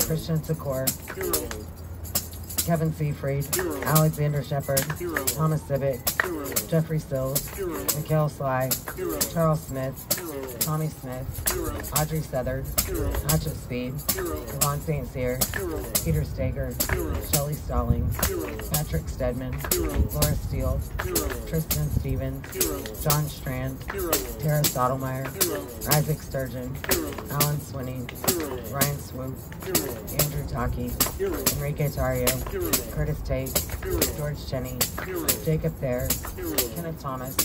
Christian Secor, Kevin Seafried, Alexander Shepard, Thomas Civic, Jeffrey Sills, Mikhail Sly, Charles Smith, Tommy Smith, Audrey Southard, Hatchet Speed, Yvonne St. Cyr, Peter Stager, Shelley Stallings, Patrick Stedman, Laura Steele, Tristan Stevens, John Strand, Tara Stottlemyre, Isaac Sturgeon, Alan Swinney, Ryan Swoop, Andrew Taki, Enrique Tario, Curtis Tate, George Cheney, Jacob Thayer, Kenneth Thomas,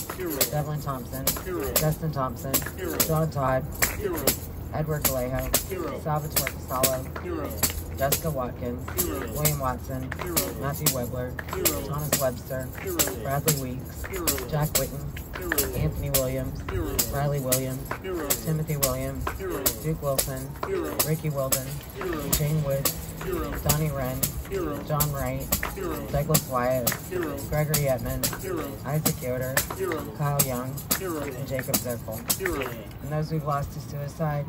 Devlin Thompson, Justin Thompson, John Todd, Edward Vallejo, Salvatore Casallo, Jessica Watkins, William Watson, Matthew Webler, Thomas Webster, Bradley Weeks, Jack Whitten, Anthony Williams, Riley Williams, Timothy Williams, Duke Wilson, Ricky Wilden, Jane Woods, Donnie Wren, John Wright, Douglas Wyatt, Gregory Etman, Isaac Yoder, Kyle Young, and Jacob Zirkel. And those we've lost to suicide: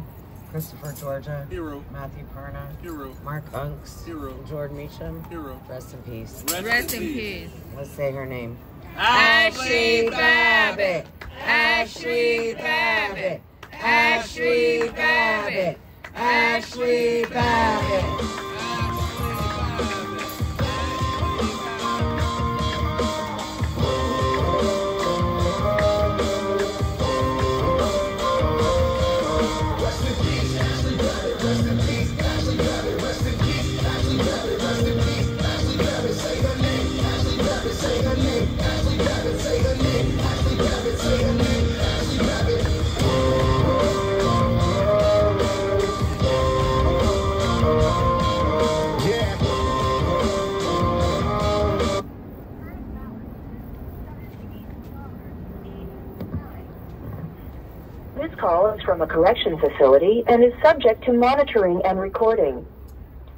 Christopher Georgia, Matthew Perna, Mark Unks, and Jordan Meacham. Rest in peace. Rest in peace. Let's say her name. Ashley Babbitt! Ashley Babbitt! Ashley Babbitt! Ashley Babbitt! call is from a correction facility and is subject to monitoring and recording.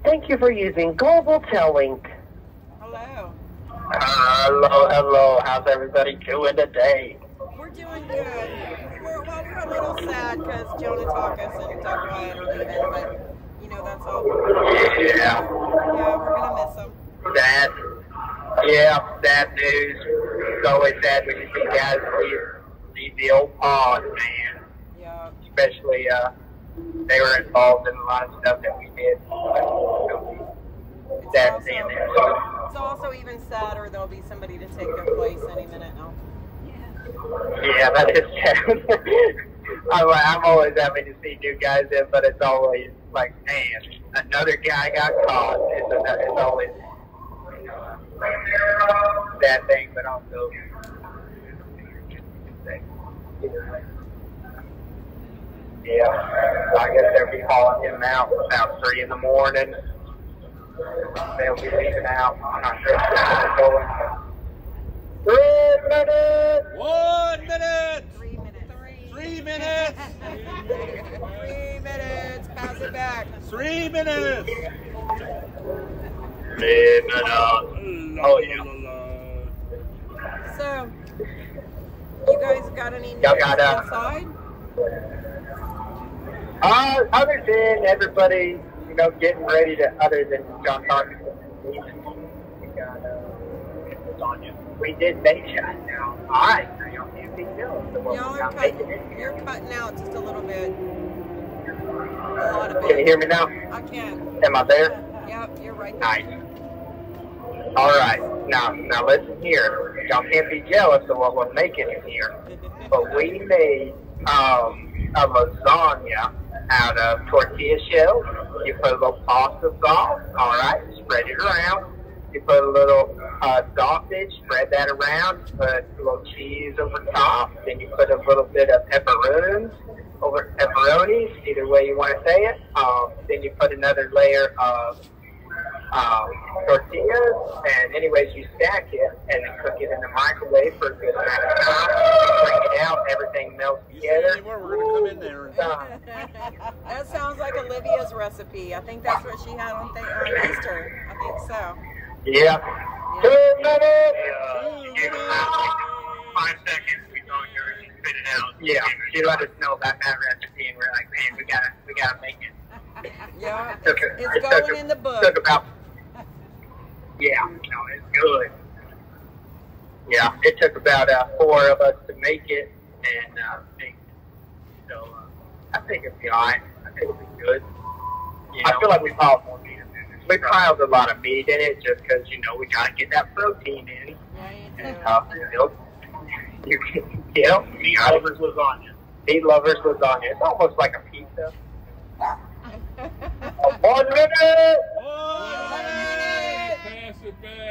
Thank you for using Global Tellink. Hello. Hello. How's everybody doing today? We're doing good. We're a little sad because Jonah Takas and Doug Wyatt are leaving, but, you know, that's all. Yeah. Yeah, we're going to miss them. Sad news. It's always sad when you see guys leave the old pond, man. Yeah. Especially, they were involved in a lot of stuff that we did. Sad seeing them. It's also even sadder there'll be somebody to take their place any minute now. Yeah, that is sad. I'm always happy to see new guys in, but it's always like, man, another guy got caught. It's always that thing, but also yeah. So I guess they'll be hauling him out about 3 in the morning. They'll be leaving out. I'm not sure if they're going. 3 minutes. 1 minute. 3 minutes. 3 minutes. 3 minutes. Pass it back. 3 minutes. 3 minutes. Oh yeah. So, you guys got any news Y'all got, outside? Other than everybody, you know, getting ready to, other than John Carter, we got, Lasagna. We did make shot now. Alright, so y'all can't be jealous of what Y'all we are got making it. you're cutting out just a little bit. A lot of Can you it. hear me now? I can. Am I there? Yep, you're right. Nice. Alright, now listen here. Y'all can't be jealous of what we're making in here. But we made a lasagna out of tortilla shells. You put a little pasta sauce, alright, spread it around. You put a little sausage, spread that around, put a little cheese over top, then you put a little bit of pepperonis, either way you want to say it. Then you put another layer of tortillas, and anyways you stack it and then cook it in the microwave for a good amount of time. Bring it out, everything melts together. We're going to come in there. That sounds like Olivia's recipe. I think that's what she had on Easter. I think so. Yeah. 2 minutes! Give it 5 seconds, we go here and spit it out. Yeah, she let us know about that recipe, and we're like, man, we gotta make it. Yeah, It's going in the book. Took about, yeah, no, it's good. Yeah, it took about 4 of us to make it, and so I think it'll be alright. I think it'll be good. You know, I feel like we piled more meat in it. We piled a lot of meat in it just because, you know, we gotta get that protein in. Yeah, you know, meat lovers lasagna. Meat lovers lasagna. It's almost like a pizza. 1 minute! Pass it back.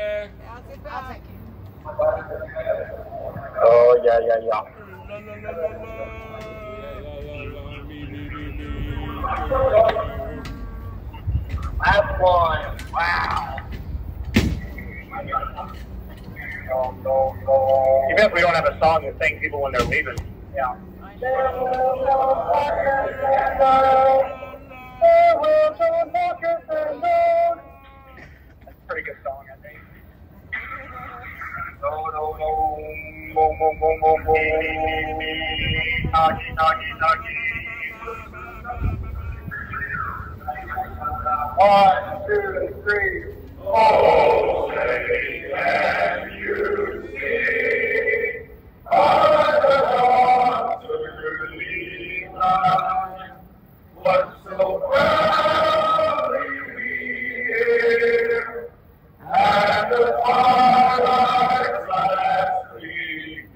I'll take it. Oh, yeah. Last one. Wow. Even if we don't have a song to thank people when they're leaving. Yeah. That's a pretty good song, I think. No. Boom, boom, boom, boom, boom. Knocky. 1, 2, 3. Oh, say can you see? I want to leave life. What's so proudly we hear? And the twilight last sleeping,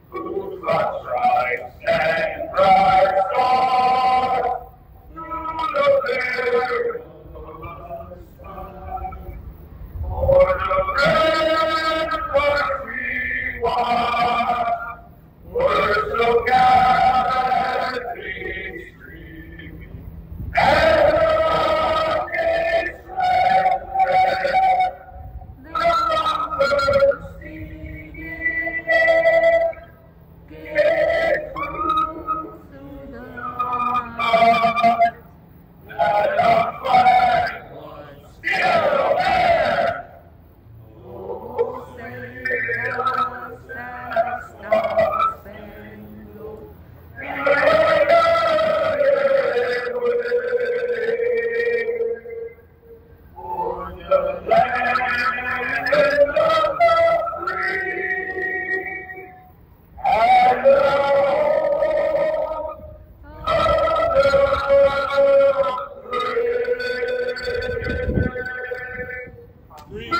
whose lights rise and bright stars through the very for the rampart we walk, words of gallantry streaming, and the rockets red, the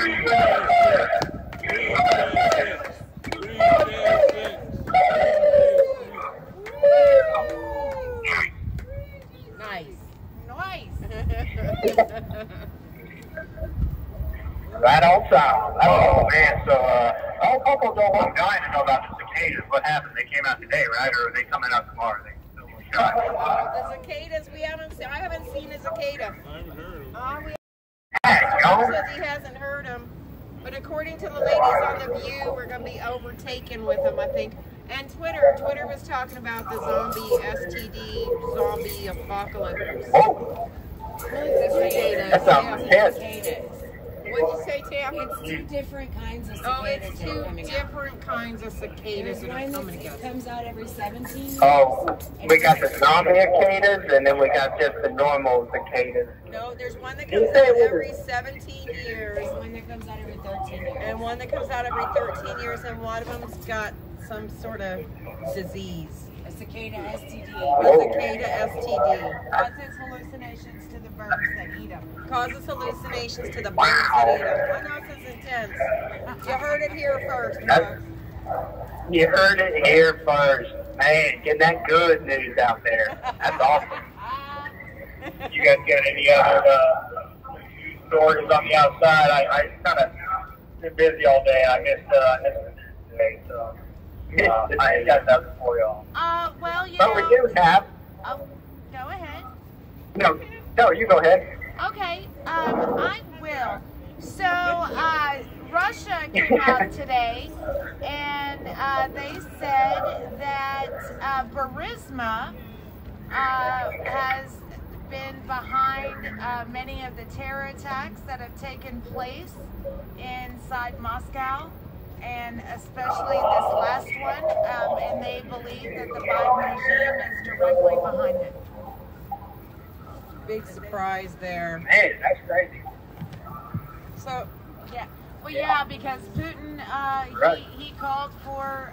Nice. Right on time. Oh, man. So, all people don't want dying to know about the cicadas. What happened? They came out today, right? Or are they coming out tomorrow? The cicadas, I haven't seen a cicada. I haven't heard them. He says he hasn't heard them. But according to the ladies on The View, we're going to be overtaken with them, I think. And Twitter was talking about the zombie STD, zombie apocalypse. Whoa. That sounds intense. What'd you say, Tam? It's two different kinds of cicadas. Oh, it's two different kinds of cicadas that are coming together. It comes out every 17 years. Oh, we got the zombie cicadas, and then we got just the normal cicadas. No, there's one that comes out every 17 years. One that comes out every 13 years. And one that comes out every 13 years, and one of them's got some sort of disease. A cicada STD. A cicada STD. Causes hallucinations to the birds that eat them. Causes hallucinations to the birds that eat them. I know this is intense. You heard it here first, folks. You heard it here first. Man, getting that good news out there. That's awesome. You guys got any other news stories on the outside? I kind of been busy all day. I missed it today, so I got that for y'all. Well, you But we do have. Oh, go ahead. No, you go ahead. Okay, I will. So, Russia came out today, and they said that Burisma has been behind many of the terror attacks that have taken place inside Moscow, and especially this last one, and they believe that the Biden regime is directly behind it. Big surprise there. Man, that's crazy. So, yeah. Well, yeah, because Putin, he called for,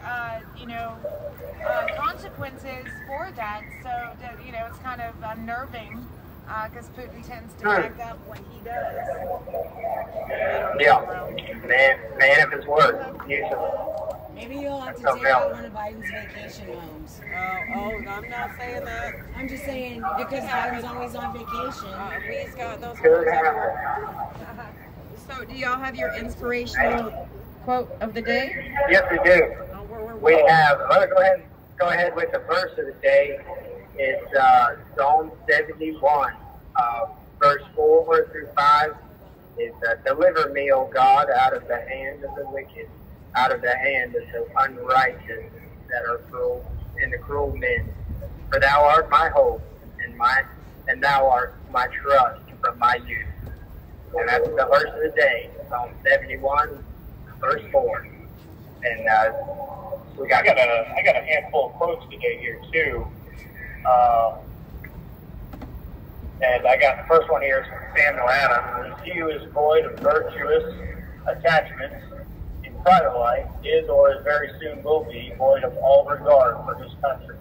consequences for that. So, it's kind of unnerving because Putin tends to back up what he does. Yeah. Man of his word. Usually. Maybe you'll have to take out one of Biden's vacation homes. Oh, I'm not saying that. I'm just saying because Biden's always on vacation. He's got those homes everywhere. So, do y'all have your inspirational quote of the day? Yes, we do. We have. Go ahead with the verse of the day. It's Psalm 71, verse 4 through 5. It's deliver me, O God, out of the hand of the wicked, out of the hand of the unrighteous that are cruel and the cruel men. For thou art my hope and thou art my trust from my youth. And that's the verse of the day, Psalm 71, verse 4. And I got a handful of quotes today here too. And I got the first one here is from Samuel Adams. He who is void of virtuous attachments in private life is, or is very soon will be, void of all regard for his country.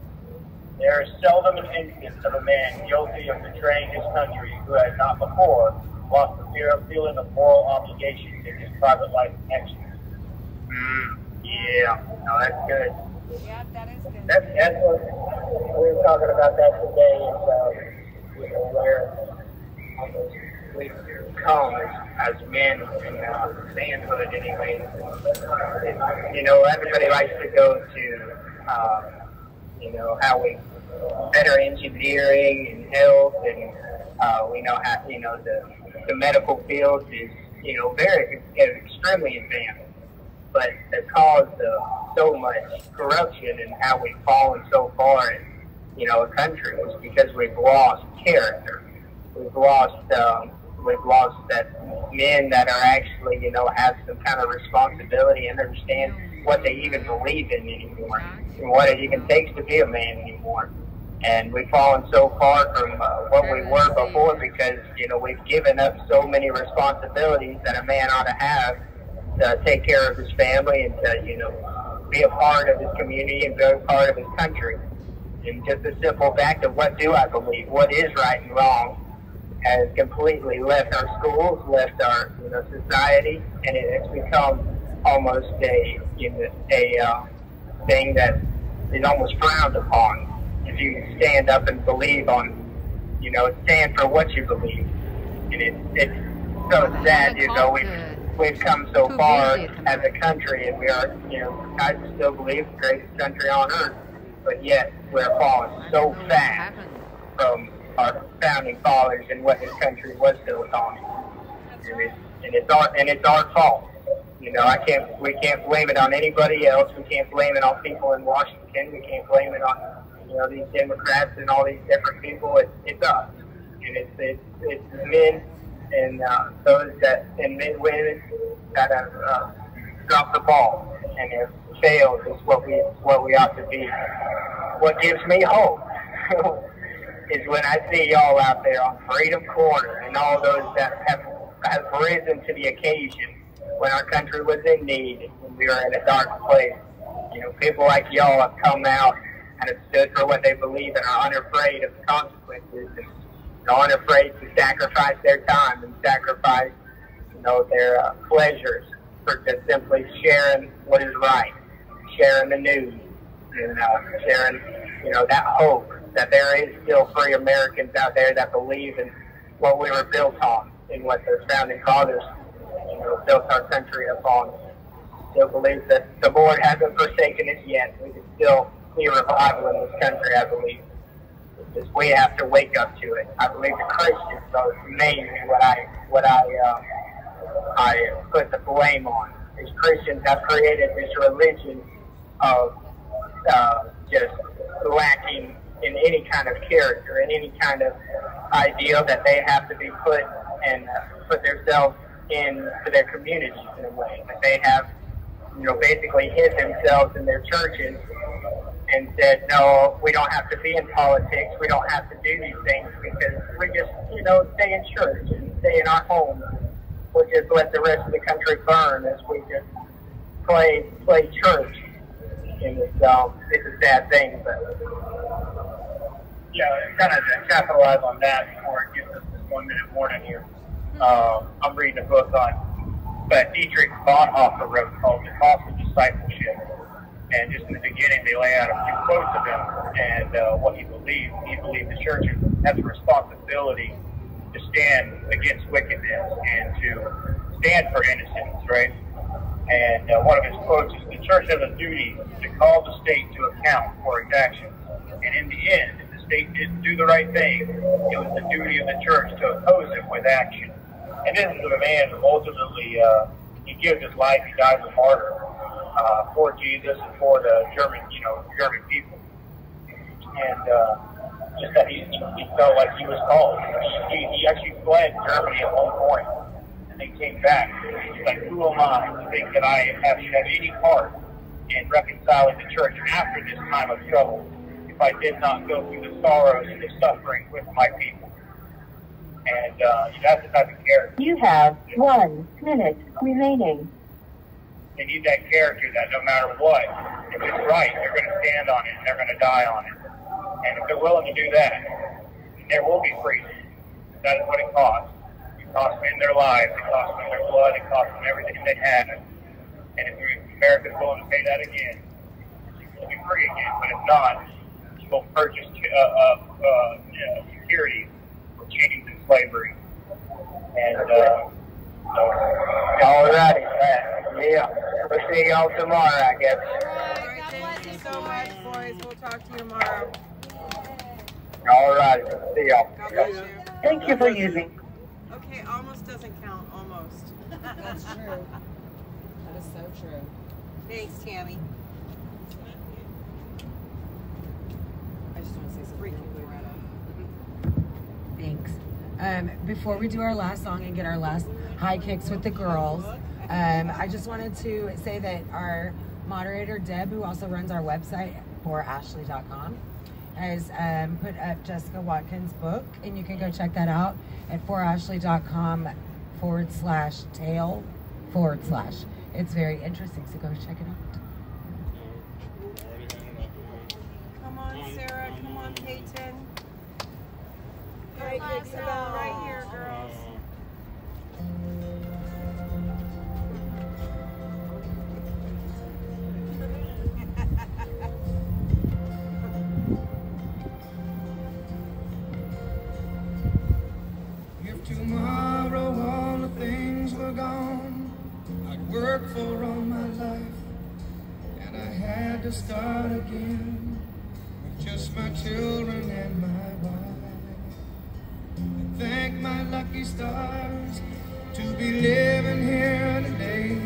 There is seldom an instance of a man guilty of betraying his country who had not before lost the fear of feeling of moral obligations in his private life actions. Yeah, no, that's good. Yeah, that is good. That's what we were talking about that today. Is where we come as men and manhood, anyways. Everybody likes to go to how we better engineering and health, and we know how the medical field is very extremely advanced. But the cause of so much corruption and how we've fallen so far in a country is because we've lost character. We've lost that men that are actually have some kind of responsibility and understand what they even believe in anymore and what it even takes to be a man anymore. And we've fallen so far from what we were before because we've given up so many responsibilities that a man ought to have to take care of his family and to be a part of his community and be a part of his country. And just a simple fact of what do I believe, what is right and wrong, has completely left our schools, left our society, and it has become almost a thing that is almost frowned upon. If you stand up and believe on, stand for what you believe, and it's so sad. We've come so far as a country, and we are, I still believe the greatest country on earth, but yet we're falling so fast from our founding fathers and what this country was built on, and it's our fault. We can't blame it on anybody else. We can't blame it on people in Washington. We can't blame it on these Democrats and all these different people. It's us, and it's men and those that and women that have dropped the ball and have failed is what we ought to be. What gives me hope is when I see y'all out there on Freedom Corner and all those that have risen to the occasion when our country was in need, when we were in a dark place. People like y'all have come out and have stood for what they believe and are unafraid of the consequences and unafraid to sacrifice their time and sacrifice, their pleasures for just simply sharing what is right, sharing the news, and sharing, that hope that there is still free Americans out there that believe in what we were built on and what the founding fathers, built our country upon. Still believe that the Lord hasn't forsaken us yet. We can still see revival in this country, I believe. It's just we have to wake up to it. I believe the Christians are mainly what I put the blame on. These Christians have created this religion of just lacking in any kind of character, in any kind of idea that they have to be put and put themselves into their communities in a way. That they have, basically hid themselves in their churches and said, no, we don't have to be in politics, we don't have to do these things because we just, stay in church and stay in our homes. We'll just let the rest of the country burn as we just play church. And it's a sad thing, but kind of to capitalize on that before it gives us this 1 minute warning here. I'm reading a book that Dietrich Bonhoeffer wrote called The Cost of Discipleship. And just in the beginning, they lay out a few quotes of him and what he believed. He believed the church has a responsibility to stand against wickedness and to stand for innocence, right? And one of his quotes is, the church has a duty to call the state to account for its actions. And in the end, if the state didn't do the right thing, it was the duty of the church to oppose it with action. And this is a man who ultimately, he gives his life, he dies a martyr for Jesus and for the German people. And just that he felt like he was called. He actually fled Germany at one point, and then came back. He's like, who am I to think that I should have any part in reconciling the church after this time of trouble if I did not go through the sorrows and the suffering with my people? And that's the type of character. You have 1 minute remaining. They need that character that no matter what, if it's right, they're going to stand on it and they're going to die on it. And if they're willing to do that, there will be freedom. That is what it costs. It costs men their lives, it costs them their blood, it costs them everything they have. And if America's willing to pay that again, you'll be free again. But if not, you will purchase security for chains and slavery. And all righty, yeah. We'll see y'all tomorrow, I guess. All right, thank you so much, boys. We'll talk to you tomorrow. All righty, see y'all. God bless you. Thank you for using. Okay, almost doesn't count, almost. That's true. That is so true. Thanks, Tammy. I just want to say something really Thanks. Before we do our last song and get our last high kicks with the girls, I just wanted to say that our moderator, Deb, who also runs our website, forashley.com, has put up Jessica Watkins' book, and you can go check that out at forashley.com/tale/. It's very interesting, so go check it out. Come on, Sarah. Come on, Peyton. Right, right here, girls. If tomorrow all the things were gone I'd worked for all my life, and I had to start again with just my children and my wife. I thank my lucky stars to be living here today,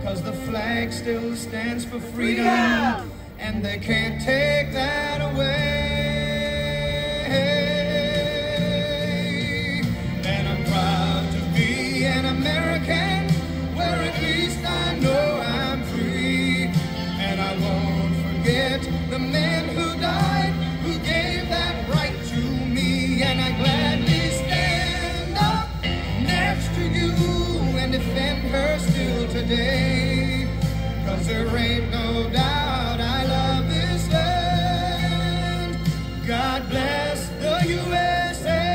'cause the flag still stands for freedom, and they can't take that away. And I'm proud to be an American, where at least I know I'm free. And I won't forget the men who died, who gave that right to me. And I gladly stand up next to you and defend her still today, 'cause there ain't no doubt I love this land. God bless the USA.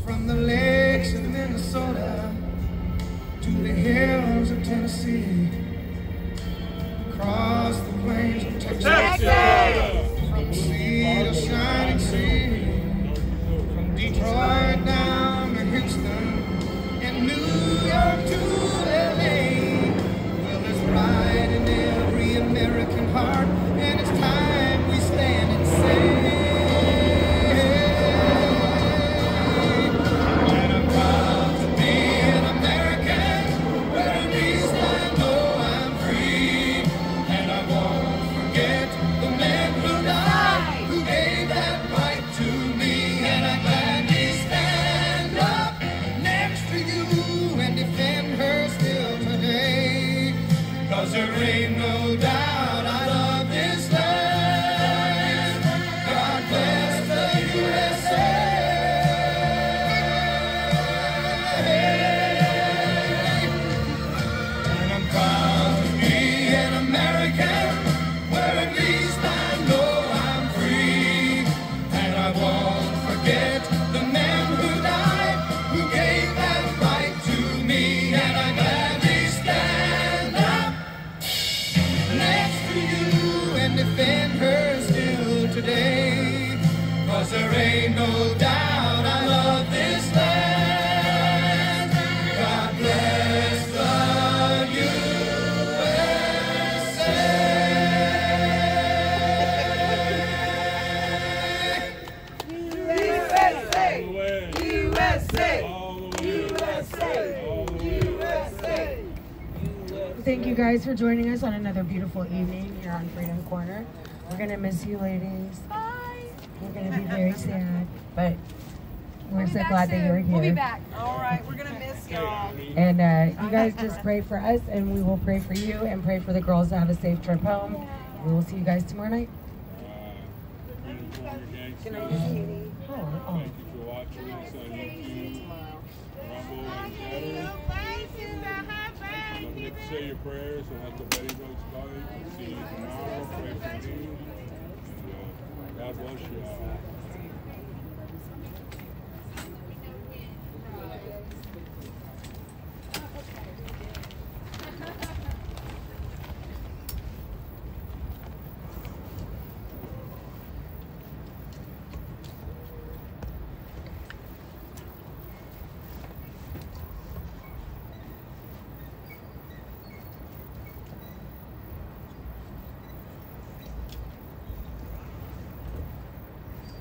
From the lakes of Minnesota to the hills of Tennessee, across the plains of Texas, from sea to shining sea, from Detroit down to Houston and New York to LA. Well, there's pride in every American heart, and it's time we stand and say, and I'm proud to be an American, where at least I know I'm free. And I won't forget the men who died, who gave that right to me. And I gladly stand up next to you and defend her still today, 'cause there ain't no doubt I love this land. God bless the USA. And I'm proud to be an American, where at least I know I'm free. And I won't forget the men who died, who gave that right to me. And I gladly stand up next to you and defend her still today, 'cause there ain't no doubt I love this land. God bless the Thank you guys for joining us on another beautiful evening here on Freedom Corner. We're gonna miss you ladies. Bye. We're gonna be very sad, but we're so glad that you're here. We'll be back. All right, we're gonna miss y'all. And you guys just pray for us, and we will pray for you and pray for the girls to have a safe trip home. We will see you guys tomorrow night. Good night, Katie. Thank you for watching us on YouTube, Rumble, and Chatter. Don't forget to say your prayers and let the Betty Notes call you. We'll see you tomorrow. Pray for me. And God bless you all.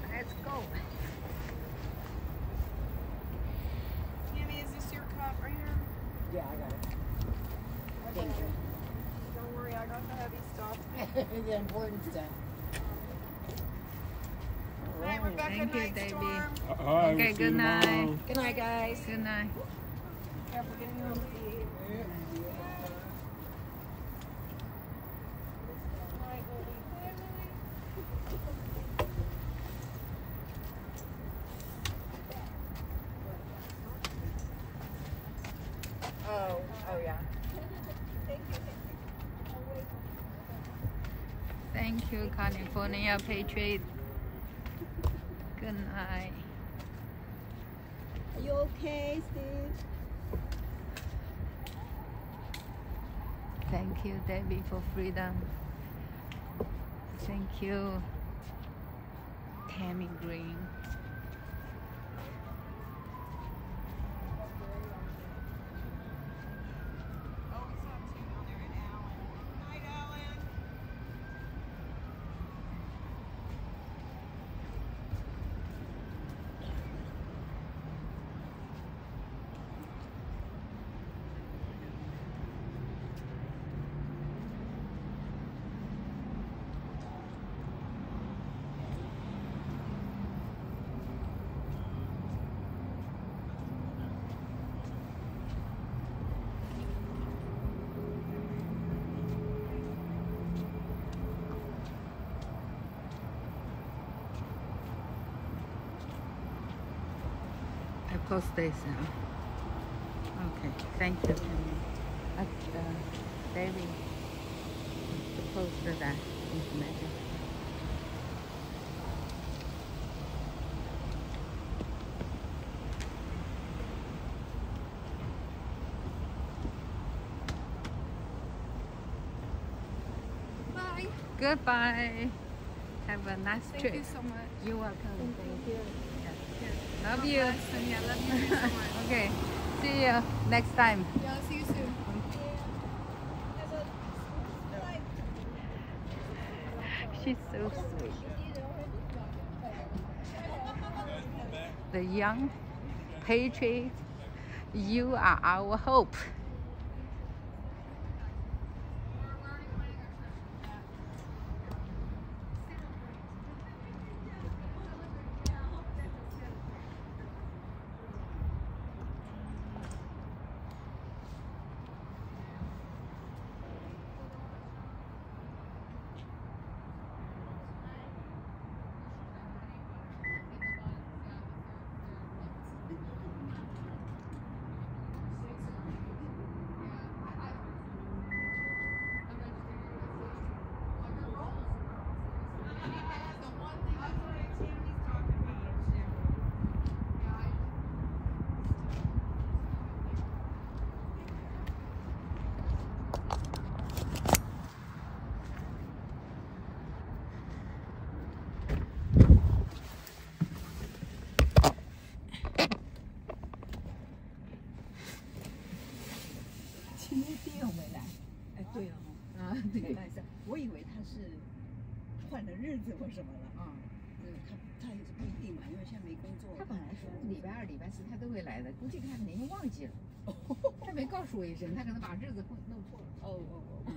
Let's go. Tammy, is this your cup right here? Yeah, I got it. Thank you. Don't worry, I got the heavy stuff. The important stuff. All right, Rebecca, Thank you, night Davey. storm. Okay, good night. Good night, guys. Good night. Careful getting home, Steve. Thank you, California Patriot. Good night. Are you okay, Steve? Thank you, Debbie, for freedom. Thank you, Tammy Green. I post this now. Okay, thank you. David to post that information. Bye. Goodbye. Have a nice trip. Thank you so much. You're welcome. Thank you. Love God you. bless, Sonia. Love you so much. Okay. See you next time. Yeah, see you soon. She's so sweet. The young patriot, you are our hope.今天第二回来，哎，对哦，啊，对，但是我以为他是换了日子或什么了啊，他也是不一定嘛，因为现在没工作。他本来说礼拜二、礼拜四他都会来的，估计他那天忘记了，他没告诉我一声，他可能把日子弄错了。哦哦哦。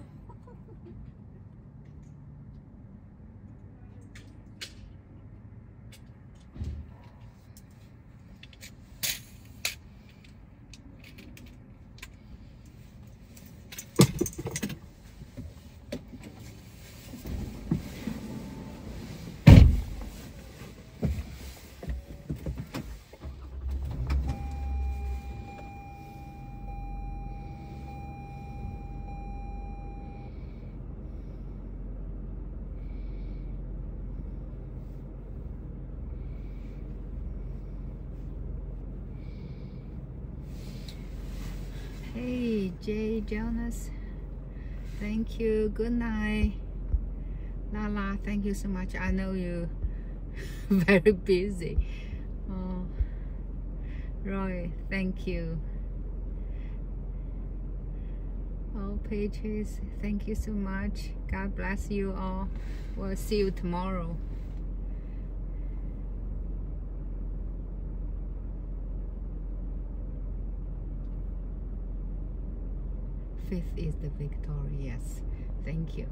Hey, Jay Jonas. Thank you. Good night. Lala, thank you so much. I know you're very busy. Oh, Roy, thank you. All pages, thank you so much. God bless you all. We'll see you tomorrow. Faith is the victory. Yes, thank you.